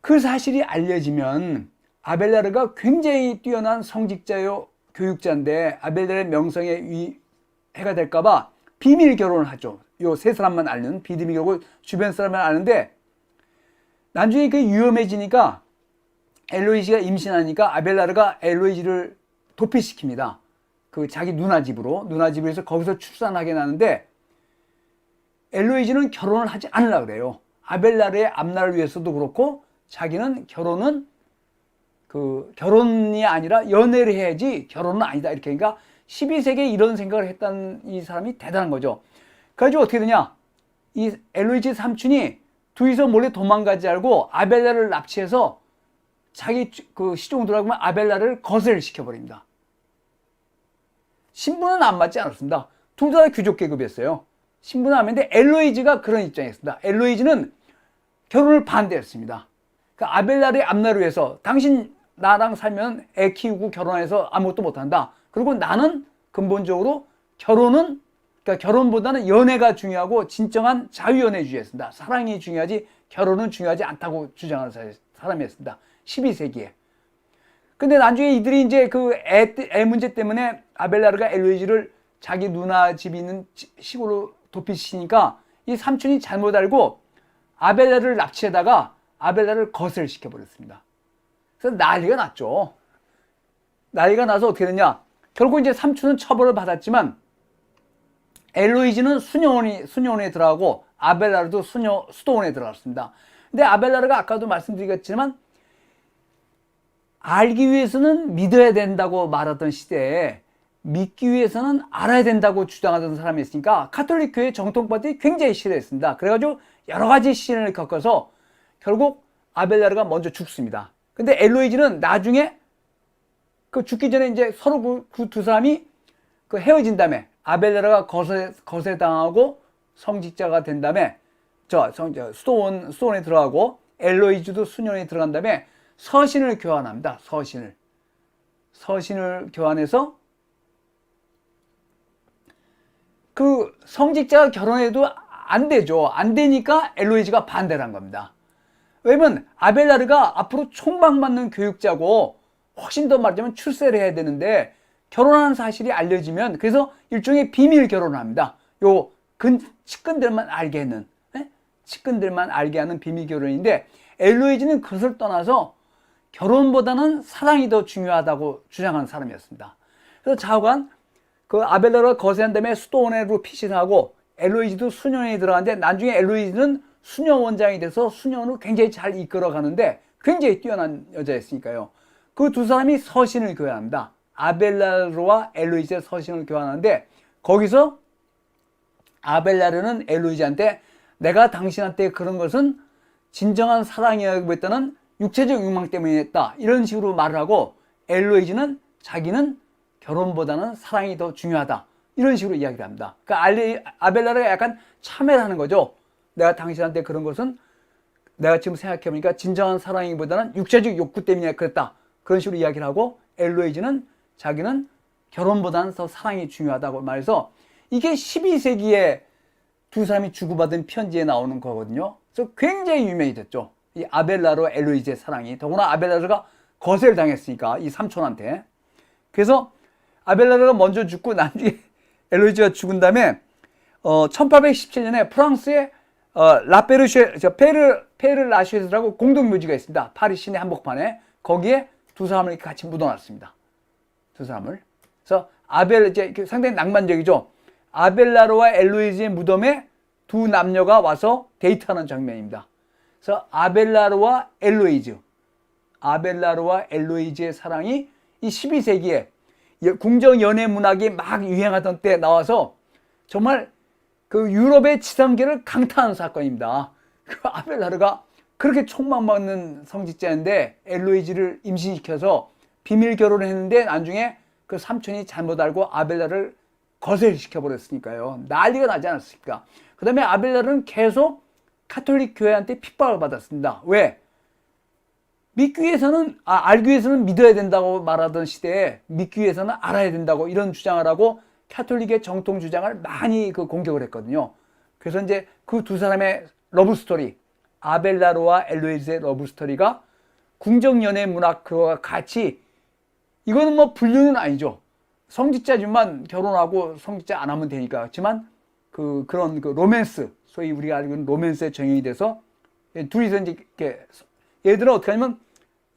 그 사실이 알려지면 아벨라르가 굉장히 뛰어난 성직자요 교육자인데 아벨라르의 명성에 위해가 될까봐 비밀 결혼을 하죠. 요 세 사람만 아는 비밀 결혼, 주변 사람만 아는데, 나중에 그게 위험해지니까 엘로이즈가 임신하니까 아벨라르가 엘로이즈를 도피시킵니다. 그 자기 누나 집으로 해서 거기서 출산하게 나는데, 엘로이즈는 결혼을 하지 않으려고 그래요. 아벨라르의 앞날을 위해서도 그렇고, 자기는 결혼이 아니라 연애를 해야지 결혼은 아니다. 이렇게. 그러니까 12세기에 이런 생각을 했다는 이 사람이 대단한 거죠. 그래가지고 어떻게 되냐. 이 엘로이즈 삼촌이 둘이서 몰래 도망가지 않고 아벨라를 납치해서 자기 그 시종들하고 아벨라를 거세를 시켜버립니다. 신분은 안 맞지 않았습니다. 둘 다 귀족 계급이었어요. 신분은 안 맞는데 엘로이즈가 그런 입장이었습니다. 엘로이즈는 결혼을 반대했습니다. 그러니까 아벨라의 앞날을 위해서 당신 나랑 살면 애 키우고 결혼해서 아무것도 못한다. 그리고 나는 근본적으로 그러니까 결혼보다는 연애가 중요하고 진정한 자유연애주의였습니다. 사랑이 중요하지 결혼은 중요하지 않다고 주장하는 사람이었습니다. 12세기에. 근데 나중에 이들이 이제 그 애 문제 때문에 아벨라르가 엘로이즈를 자기 누나 집이 있는 시골로 도피시키니까 이 삼촌이 잘못 알고 아벨라르를 납치해다가 아벨라를 거세를 시켜버렸습니다. 그래서 난리가 났죠. 난리가 나서 어떻게 됐냐. 결국 이제 삼촌은 처벌을 받았지만 엘로이즈는 수녀원에 들어가고 아벨라르도 수도원에 들어갔습니다. 근데 아벨라르가 아까도 말씀드렸지만 알기 위해서는 믿어야 된다고 말하던 시대에 믿기 위해서는 알아야 된다고 주장하던 사람이었으니까 가톨릭 교회 정통파들이 굉장히 싫어했습니다. 그래가지고 여러 가지 시련을 겪어서 결국 아벨라르가 먼저 죽습니다. 근데 엘로이즈는 나중에 그 죽기 전에 이제 서로 그 두 사람이 그 헤어진 다음에 아벨라르가 거세당하고 성직자가 된 다음에 수도원에 들어가고 엘로이즈도 수녀원에 들어간 다음에 서신을 교환합니다. 서신을 교환해서 그 성직자가 결혼해도 안 되죠. 안 되니까 엘로이즈가 반대를 한 겁니다. 왜냐면 아벨라르가 앞으로 총망맞는 교육자고 훨씬 더 말하자면 출세를 해야 되는데 결혼하는 사실이 알려지면 그래서 일종의 비밀 결혼을 합니다. 요 측근들만 알게 하는 측근들만 알게 하는 비밀 결혼인데 엘로이즈는 그것을 떠나서 결혼보다는 사랑이 더 중요하다고 주장하는 사람이었습니다. 그래서 좌우간 그 아벨라르가 거세한 다음에 수도원으로 피신하고 엘로이즈도 수녀원에 들어가는데 나중에 엘로이즈는 수녀 원장이 돼서 수녀원을 굉장히 잘 이끌어가는데 굉장히 뛰어난 여자였으니까요. 그 두 사람이 서신을 교환합니다. 아벨라르와 엘로이즈의 서신을 교환하는데 거기서 아벨라르는 엘로이즈한테 내가 당신한테 그런 것은 진정한 사랑이라고 했다는 육체적 욕망 때문에 했다. 이런 식으로 말을 하고 엘로이즈는 자기는 결혼보다는 사랑이 더 중요하다. 이런 식으로 이야기를 합니다. 그러니까 아벨라르가 약간 참회를 하는 거죠. 내가 당신한테 그런 것은 내가 지금 생각해보니까 진정한 사랑이보다는 육체적 욕구 때문에 그랬다. 그런 식으로 이야기를 하고 엘로이즈는 자기는 결혼보다는 더 사랑이 중요하다고 말해서 이게 12세기에 두 사람이 주고받은 편지에 나오는 거거든요. 그래서 굉장히 유명해졌죠. 이 아벨라르와 엘로이즈의 사랑이. 더구나 아벨라르가 거세를 당했으니까 이 삼촌한테. 그래서 아벨라르가 먼저 죽고 나중에 엘로이즈가 죽은 다음에 1817년에 프랑스의 라페르쉐, 페르라쉐스라고 공동묘지가 있습니다. 파리 시내 한복판에. 거기에 두 사람을 이렇게 같이 묻어놨습니다. 두 사람을. 그래서 이제 상당히 낭만적이죠. 아벨라르와 엘로이즈의 무덤에 두 남녀가 와서 데이트하는 장면입니다. 그래서 아벨라르와 엘로이즈의 사랑이 이 12세기에 궁정 연애 문학이 막 유행하던 때 나와서 정말 그 유럽의 지상계를 강타한 사건입니다. 그 아벨라르가 그렇게 촉망받는 성직자인데 엘로이즈를 임신시켜서 비밀 결혼을 했는데 나중에 그 삼촌이 잘못 알고 아벨라르를 거절시켜 버렸으니까요. 난리가 나지 않았습니까? 그 다음에 아벨라르는 계속 카톨릭 교회한테 핍박을 받았습니다. 왜? 믿기 위해서는 알기 위해서는 믿어야 된다고 말하던 시대에 믿기 위해서는 알아야 된다고 이런 주장을 하고 카톨릭의 정통 주장을 많이 공격을 했거든요. 그래서 이제 그 두 사람의 러브 스토리, 아벨라르와 엘로이즈의 러브 스토리가 궁정 연애 문학과 같이, 이거는 뭐 불륜은 아니죠. 성직자지만 결혼하고 성직자 안 하면 되니까. 그렇지만 그런 로맨스, 소위 우리가 알고 있는 로맨스의 정형이 돼서 둘이서 이제 이렇게, 얘들은 어떻게 하냐면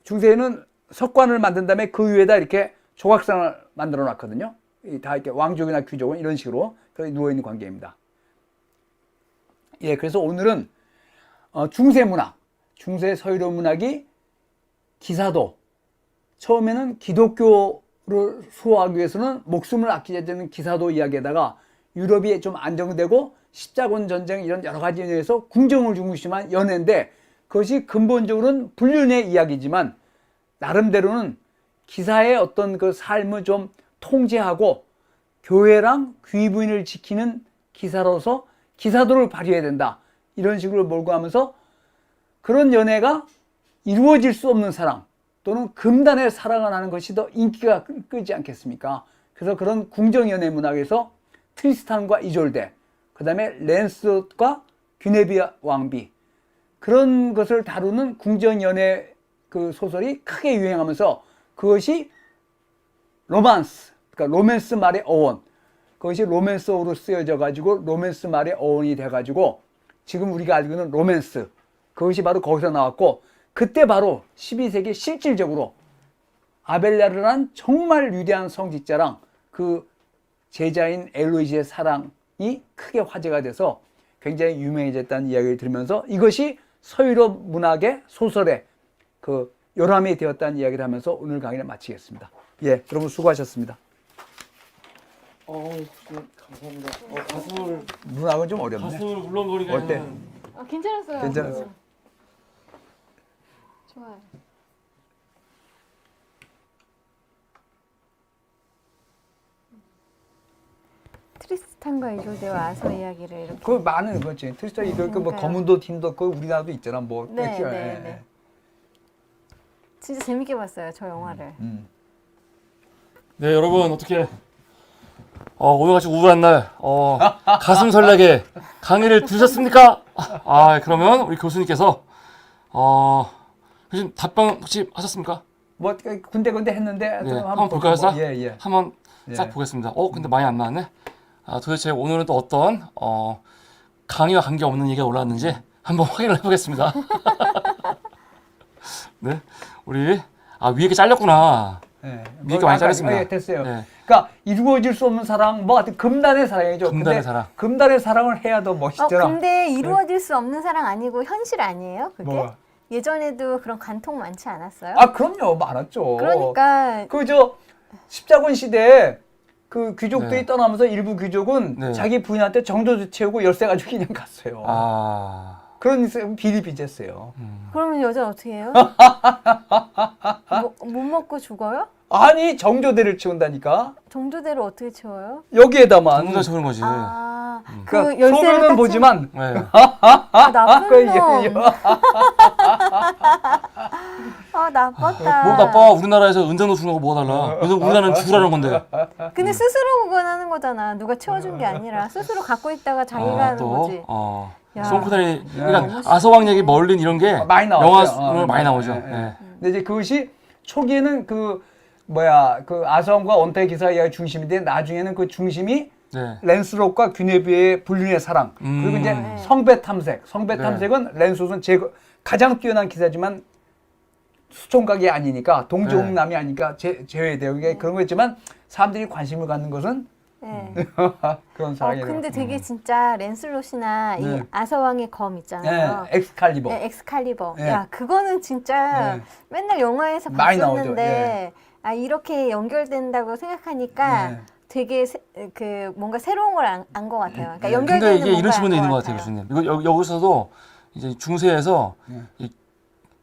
중세에는 석관을 만든 다음에 그 위에다 이렇게 조각상을 만들어 놨거든요. 다 이렇게 왕족이나 귀족은 이런 식으로 누워있는 관계입니다. 예, 그래서 오늘은 중세 문학, 중세 서유로 문학이 기사도, 처음에는 기독교를 수호하기 위해서는 목숨을 아끼자는 기사도 이야기에다가 유럽이 좀 안정되고 십자군 전쟁 이런 여러 가지 이유에서 궁정을 중심한 연애인데, 그것이 근본적으로는 불륜의 이야기지만 나름대로는 기사의 어떤 그 삶을 좀 통제하고 교회랑 귀부인을 지키는 기사로서 기사도를 발휘해야 된다, 이런 식으로 몰고 하면서 그런 연애가 이루어질 수 없는 사랑 또는 금단의 사랑을 하는 것이 더 인기가 끄지 않겠습니까? 그래서 그런 궁정연애 문학에서 트리스탄과 이졸데, 그 다음에 랜스과 귀네비아 왕비, 그런 것을 다루는 궁정연애 그 소설이 크게 유행하면서 그것이 로만스, 그러니까 로맨스 말의 어원, 그것이 로맨스어로 쓰여져 가지고 로맨스 말의 어원이 돼 가지고 지금 우리가 알고 있는 로맨스, 그것이 바로 거기서 나왔고, 그때 바로 12세기 실질적으로 아벨라르란 정말 위대한 성직자랑 그 제자인 엘로이즈의 사랑이 크게 화제가 돼서 굉장히 유명해졌다는 이야기를 들으면서 이것이 서유럽 문학의 소설의 그 요람이 되었다는 이야기를 하면서 오늘 강의를 마치겠습니다. 예, 여러분 수고하셨습니다. 감사합니다. 가슴을 문학은 좀 어렵네. 가슴을 울렁거리게 어때? 하는. 괜찮았어요. 괜찮았어. 좋아요. 트리스탄과 이솔데와 아서 이야기를 이렇게. 그 많은 거지. 트리스탄 이거 뭐 그러니까요. 검은도 팀도 그 우리나라도 있잖아. 뭐. 네, 예, 네, 예. 네. 진짜 재밌게 봤어요, 저 영화를. 네, 여러분 어떻게 오늘같이 우울한 날 가슴 설레게 강의를 들으셨습니까? 그러면 우리 교수님께서 교수님 답변 혹시 하셨습니까? 뭐 군데 했는데 네, 한번 볼까요, 싹? 예. 한번 싹 예. 보겠습니다. 근데 많이 안 나왔네. 도대체 오늘은 또 어떤 강의와 관계 없는 얘기가 올라왔는지 한번 확인을 해보겠습니다. 네, 우리 위에 게 잘렸구나. 예. 위에가 많이 잘렸습니다. 예, 됐어요. 네. 그러니까 이루어질 수 없는 사랑, 뭐 하여튼 금단의 사랑이죠. 금단의 근데 사랑. 금단의 사랑을 해야 더 멋있잖아. 근데 이루어질 수 없는 사랑 아니고 현실 아니에요? 그게? 뭐가? 예전에도 그런 간통 많지 않았어요? 그럼요, 많았죠. 그러니까 십자군 시대에 그 귀족들이 네. 떠나면서 일부 귀족은 네. 자기 부인한테 정조주 채우고 열쇠 가지고 그냥 갔어요. 그런 비리비졌어요. 그러면 여자는 어떻게 해요? 못 먹고 죽어요? 아니, 정조대를 채운다니까. 정조대를 어떻게 채워요? 여기에다만. 정자 적는 거지. 그 그러니까 열쇠를 소문은 딱 보지만 네. 나쁜 놈. 나빴다. 뭐 나빠? 우리나라에서 은장 놓치는 거 뭐가 달라? 그래서 우리나라는 죽으라는 건데. 근데 스스로 그거는 거잖아. 누가 채워준 게 아니라 스스로 갖고 있다가 자기가 하는 거지. 야. 송크다니, 그러니까 아서왕 얘기, 멀린 이런 게 많이 나왔어요. 영화로 많이 나오죠. 예. 예. 근데 이제 그것이 초기에는 그 아서왕과 원타의 기사 이야기 중심인데 나중에는 그 중심이 네. 랜스롯과 귀네비의 불륜의 사랑. 그리고 이제 네. 성배 탐색. 성배 네. 탐색은 랜스롯은 가장 뛰어난 기사지만 수총각이 아니니까 동종남이 아니니까 제외돼요. 이게 그런 거 있지만 사람들이 관심을 갖는 것은 네. 그런 사랑이에요. 근데 되게 진짜 랜슬롯이나 이 네. 아서왕의 검 있잖아요. 엑스칼리버. 네, 엑스칼리버. 네. 야, 그거는 진짜 네. 맨날 영화에서 많이 나오죠. 봤었는데 아, 이렇게 연결된다고 생각하니까 네. 되게 뭔가 새로운 걸 안 것 같아요. 그러니까 근데 연결되는 이게 이런 뭔가를 측면도 안 있는 것 것 같아요, 교수님. 이거 여기서도 이제 중세에서 이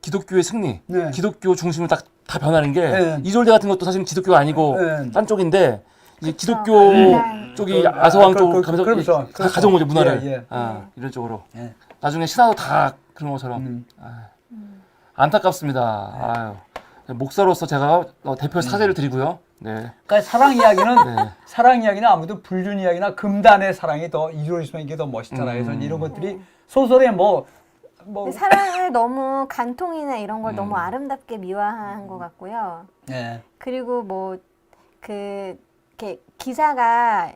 기독교의 승리, 네. 기독교 중심을 다 변하는 게 네. 이졸대 같은 것도 사실 기독교가 아니고 네. 딴 쪽인데 이제 기독교 네. 쪽이 아서왕 쪽 가면서 그러면서 가져온 거죠 문화를. 예. 이런 쪽으로. 예. 나중에 신화도 다 그런 것처럼. 안타깝습니다. 아유. 목사로서 제가 대표 사죄를 드리고요. 네. 그러니까 사랑 이야기는 네. 사랑 이야기는 아무래도 불륜 이야기나 금단의 사랑이 더 이루어지면 이게 더 멋있잖아요. 그래서 이런 것들이 소설에 뭐 근데 사랑을 너무 간통이나 이런 걸 너무 아름답게 미화한 것 같고요. 예. 그리고 뭐 이렇게 기사가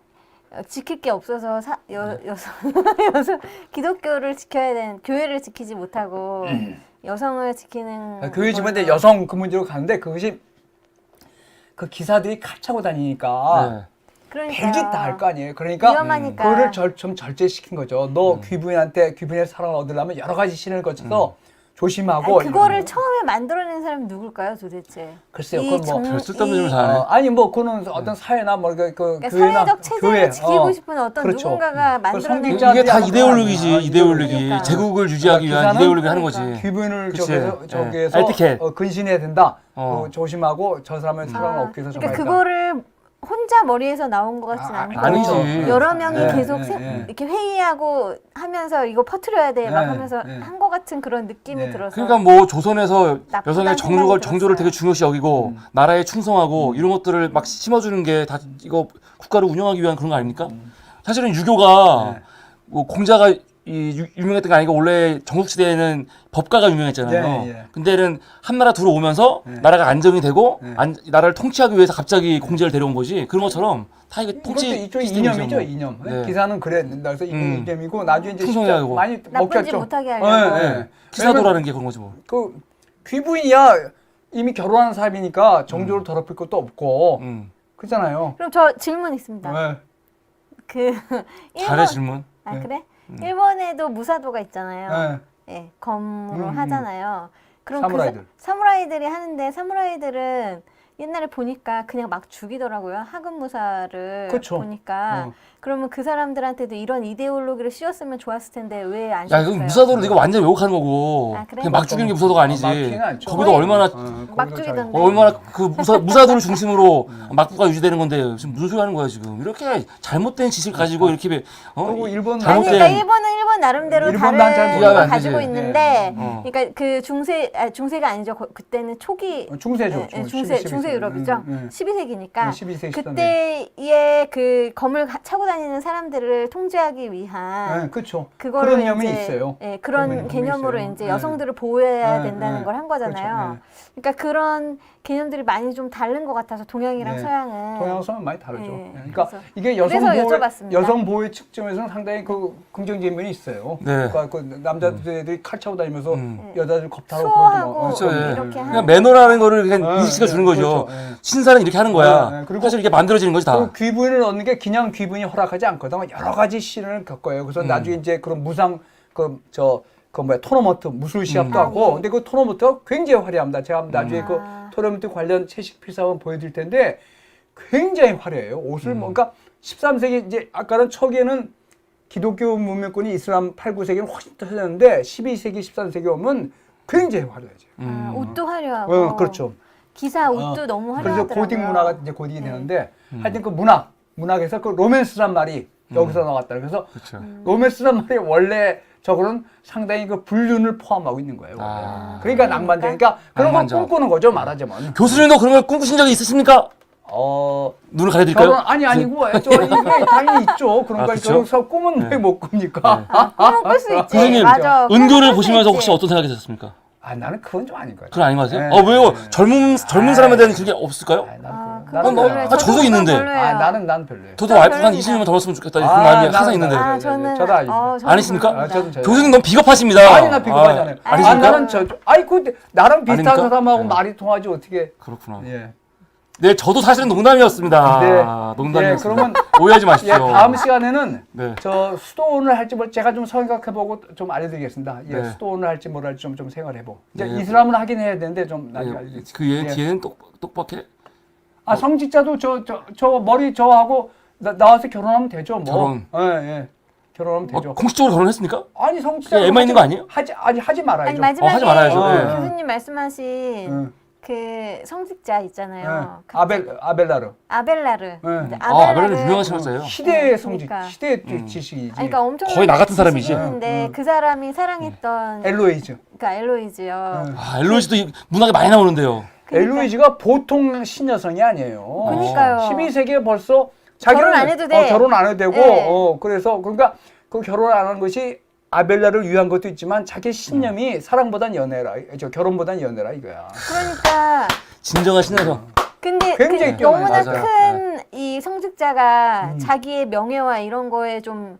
지킬 게 없어서 여성 기독교를 지켜야 되는 교회를 지키지 못하고 여성을 지키는 교회 집안에 걸로. 여성 그 문제로 가는데 그것이 그 기사들이 칼 차고 다니니까 네. 그러니까요. 별짓 다 할 거 아니에요. 그러니까 위험하니까. 그거를 좀 절제시킨 거죠. 너 귀부인한테 귀부인의 사랑을 얻으려면 여러 가지 신을 거쳐서 조심하고. 아니, 그거를 처음에 만들어낸 사람이 누굴까요, 도대체? 글쎄요, 이 그건 뭐 별 쓸데없는 짓을 다 하네. 아니 뭐 그거는 어떤 사회나 뭐 그러니까 교회나 사회적 체제를 교회, 지키고 싶은 어떤 그렇죠. 누군가가 그 만들어낸 성직자- 이게 다 아마 이데올로기지, 그런 이데올로기. 그러니까. 제국을 유지하기 위한 기사는 이데올로기 하는 그러니까. 거지. 귀부인을 그치. 저기에서 예. 에티켓. 근신해야 된다. 어. 조심하고 저 사람의 사랑을 얻기 위해서 그러니까 정말 그거를 혼자 머리에서 나온 것 같진 않고 아니지. 여러 명이 예, 계속 예. 이렇게 회의하고 하면서 이거 퍼뜨려야 돼 막 예, 하면서 예. 한 것 같은 그런 느낌이 네. 들어서 그러니까 뭐 조선에서 나쁘다는 여성의 생각이 정조를 되게 들었어요. 중요시 여기고 나라에 충성하고 이런 것들을 막 심어주는 게 다 이거 국가를 운영하기 위한 그런 거 아닙니까? 사실은 유교가 네. 뭐 공자가 유명했던 게 아니고 원래 전국시대에는 법가가 유명했잖아요. 예, 예. 근데는 한나라 들어오면서 나라가 안정이 되고 나라를 통치하기 위해서 갑자기 공제를 데려온 거지. 그런 것처럼 다 이게 통치 이것도 이쪽이 시스템이죠, 이념이죠, 뭐. 이념. 네. 기사는 그래. 그래서 이념이고 나중에 이제 충성해야 진짜 하고. 많이 나쁜 짓 먹혔죠. 못하게 하려고. 네. 기사도라는 게 그런 거지 뭐. 그 귀부인이야 이미 결혼한 사람이니까 정조를 더럽힐 것도 없고 그렇잖아요. 그럼 저 질문 있습니다. 네. 그 잘해 질문. 아 그래? 일본에도 무사도가 있잖아요. 네. 예, 검으로 하잖아요. 그럼 사무라이들. 사무라이들이 하는데 사무라이들은 옛날에 보니까 그냥 막 죽이더라고요. 하급무사를 그쵸. 보니까. 그러면 그 사람들한테도 이런 이데올로기를 씌웠으면 좋았을 텐데 왜 안 야, 씌웠어요? 이거 무사도를 이거 완전 왜곡하는 거고. 아, 그래? 그냥 막 죽이는 게 무사도가 아니지. 막히는 않죠. 거기도 얼마나 막 죽이던데. 얼마나 그 무사도를 중심으로 막부가 유지되는 건데 지금 무슨 소리 하는 거야 지금. 이렇게 잘못된 지식을 가지고 이렇게 그리고 일본 아니, 잘못된 그러니까 일본은 일본 나름대로 일본 다른 난잘 이해하면 걸 안 가지고 되지. 있는데, 네. 그러니까 그 중세가 아니죠. 그때는 초기 중세죠. 중세 유럽이죠. 12세기니까 12세기 그때의 그 검을 차고 다니는 사람들을 통제하기 위한 네, 그렇죠. 그거를 그런 이념이 이제, 있어요. 예, 그런 그런 이념이 개념으로 있어요. 이제 네. 여성들을 보호해야 네, 된다는 네. 걸 한 거잖아요. 그렇죠. 그러니까 그런 개념들이 많이 좀 다른 것 같아서 동양이랑 네. 서양은 동양성은 많이 다르죠. 네. 그러니까 그래서- 이게 그래서 여쭤봤습니다. 여성 보호의 측정에서는 상당히 그 긍정적인 면이 있어요. 네. 그러니까 그 남자들이 칼 차고 다니면서 여자들 겁탈하고 수호하고 그렇죠, 예. 이렇게 하는 그냥 매너라는 거를 그냥 인식시켜 주는 거죠. 그렇죠. 예. 신사는 이렇게 하는 거야. 네, 네. 그리고 사실 이게 만들어지는 거지 다. 그 귀부인을 얻는 게 그냥 귀부인이 허락하지 않거든. 여러 가지 시련을 겪어요. 그래서 나중에 이제 그런 무상 토너먼트 무술 시합도 하고. 근데 그 토너먼트가 굉장히 화려합니다. 제가 나중에 그 토너먼트 관련 채식 필사원 보여드릴 텐데 굉장히 화려해요. 옷을 그러니까 13세기 이제 아까는 초기에는 기독교 문명권이 이슬람 8, 9세기는 훨씬 더 화려했는데 12세기, 13세기 오면 굉장히 화려해져요. 옷도 화려하고 그렇죠. 기사 옷도 너무 그래서 화려하더라고요. 고딕 문화가 이제 고딕이 되는데 음. 하여튼 그 문학에서 그 로맨스란 말이 여기서 나왔다. 그래서 그렇죠. 로맨스란 말이 원래 저거는 상당히 그 불륜을 포함하고 있는 거예요. 원래. 아. 그러니까 낭만적이니까 그런 걸 낭만적. 꿈꾸는 거죠, 말하자면. 교수님도 그런 걸 꿈꾸신 적이 있으십니까? 눈을 가려드릴까요? 결혼 아니고 이게 당연히 있죠. 그런 아, 걸 그쵸? 결혼해서 꿈은 왜 못 꿉니까? 꿈은 꿀 수 있지. 교수님 맞아. 꿈은 은교를 꿀수 보시면서 있지. 혹시 어떤 생각이 드셨습니까? 나는 그건 좀 아닌 것 같아요. 그건 아닌 것 같아요? 네. 왜요? 젊은 사람에 대한 그게 없을까요? 나는 나는 별로예요. 저도 있는데. 별로예요. 난 별로예요. 저도 저 와이프가 한 별로입니다. 20년만 더 벌었으면 좋겠다. 그 마음이 항상 있는데. 아, 저는 저도 아닙니다. 저는 아니십니까? 별로입니다. 저는 저요. 교수님 너무 비겁하십니다. 아니 나 비겁하지 않아요. 아니십니까? 나는 그 나랑 비슷한 아닙니까? 사람하고 네. 말이 통하지 어떻게? 그렇구나. 예. 네, 저도 사실은 농담이었습니다. 네. 농담이었습니다. 예, 그러면 오해하지 예, 마십시오. 다음 시간에는 네. 저 수도원을 할지 뭘 제가 좀 생각해보고 좀 알려드리겠습니다. 예, 네. 수도원을 할지 뭘 할지 좀 생각해보고. 이제 네. 이슬람은 하긴 해야 되는데 좀 나중에 네, 알려드리겠습니다. 그 예. 뒤에는 똑똑하게 아 성직자도 저 머리 저하고 나와서 결혼하면 되죠. 뭐. 결혼. 예. 결혼하면 되죠. 공식적으로 결혼했습니까? 아니 성직자 애만 있는 거 아니에요? 하지 말아야죠. 아니 마지막에 하지 말아야죠. 네. 교수님 말씀하신 응. 그 성직자 있잖아요. 예. 아벨라르. 아벨라르. 네. 이제 아벨라르 유명한 신학자예요. 시대의 성직, 그러니까. 시대의 지식이지. 아니, 그러니까 엄청 거의 나 같은 사람이지. 지식인데 그 사람이 사랑했던 엘로이즈. 그러니까 엘로이즈요. 응. 아, 엘로이즈도 문학에 많이 나오는데요. 그러니까. 엘로이즈가 보통 신여성이 아니에요. 그러니까요. 12세기에 벌써 자기는 결혼 안 해도 돼. 결혼 안 해도 되고 네. 그래서 그러니까 그 결혼 안 한 것이 아벨라를 위한 것도 있지만 자기 신념이 사랑보단 연애라, 결혼보단 연애라 이거야. 그러니까 진정한 신여성. 근데 굉장히 너무나 뛰어나요. 큰 이 성직자가 음. 자기의 명예와 이런 거에 좀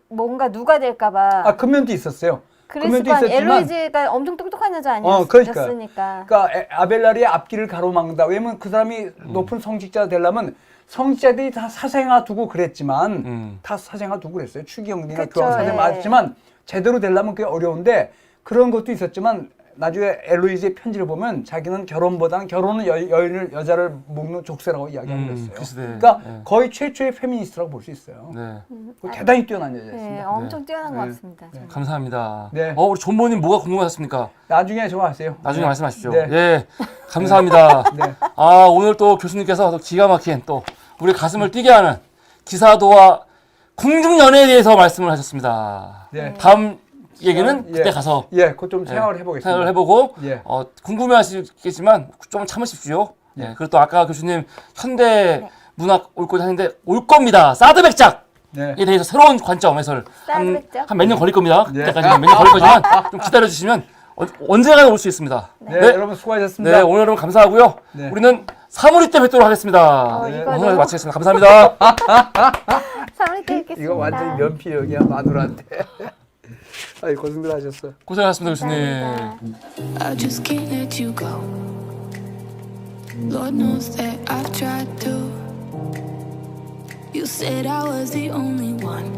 뭔가 누가 될까봐 아 근면도 있었어요. 그랬을 근면도 거 아니에요. 있었지만 엘로이즈가 엄청 똑똑한 여자 그러니까. 아니었으니까. 그러니까 아벨라리의 앞길을 가로막는다. 왜냐면 그 사람이 높은 성직자 되려면 성직자들이 다 사생아 두고 그랬지만 다 사생아 두고 그랬어요. 추기경이나 그쵸, 교황 사생 예. 맞지만 제대로 되려면 그게 어려운데 그런 것도 있었지만 나중에 엘로이즈의 편지를 보면 자기는 결혼보다는 결혼은 여자를 묶는 족쇄라고 이야기하고 그랬어요. 그 시대. 그러니까 네. 거의 최초의 페미니스트라고 볼 수 있어요. 네. 대단히 뛰어난 네, 여자였습니다. 엄청 뛰어난 것 네. 같습니다. 네. 감사합니다. 네. 우리 존모님 뭐가 궁금하셨습니까? 나중에 저 하세요. 나중에 네. 말씀하십시오. 네. 예, 감사합니다. 네. 아, 오늘 또 교수님께서 또 기가 막힌 또 우리 가슴을 뛰게 하는 기사도와 궁중연애에 대해서 말씀을 하셨습니다. 네. 다음 얘기는 예. 그때 가서 예, 그것 좀 생각을 해보겠습니다. 생각을 해보고 예. 궁금해하시겠지만 좀 참으십시오. 예. 예. 그리고 또 아까 교수님 현대 문학 올 거다 하는데 올 겁니다. 사드 백작에 네. 대해서 새로운 관점 해설 사드 백작? 한 몇 년 걸릴 겁니다. 예. 그때까지 몇 년 걸릴 거지만 좀 기다려 주시면 언제나 올 수 있습니다. 네, 여러분 수고하셨습니다. 네, 오늘 여러분 감사하고요. 네. 우리는 사무리 때 뵙도록 하겠습니다. 이거 오늘 너무- 마치겠습니다. 감사합니다. 3일 때 뵙겠습니다. 이거 완전히 면피력이야 마누라한테. 아이 고생들 하셨어. 고생하셨습니다, 교수님. 감사합니다. I just can't let you go. Lord knows that I've tried to. You said I was the only one.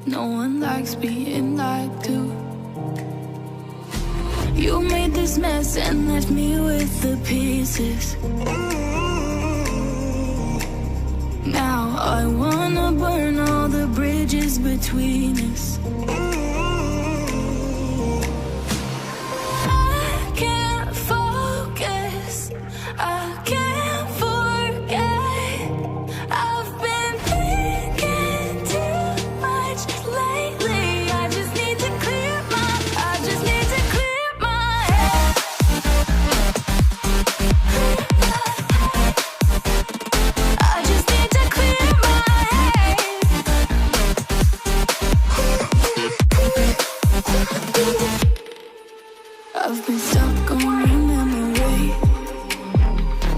No one likes being lied to. You made this mess and left me with the pieces. Now I wanna burn all the bridges between us. I can't focus. I can't forget. I've been thinking too much lately. I just need to clear my head. I just need to clear my head. I've been stuck on your memory,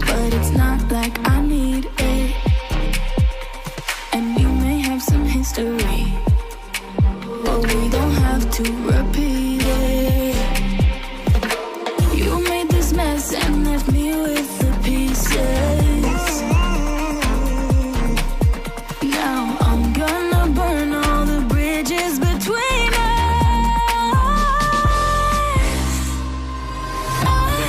but it's not like I need it. And we may have some history, but we don't have to repeat it. You made this mess and left me with the pieces. Now I'm gonna burn all the bridges between us. I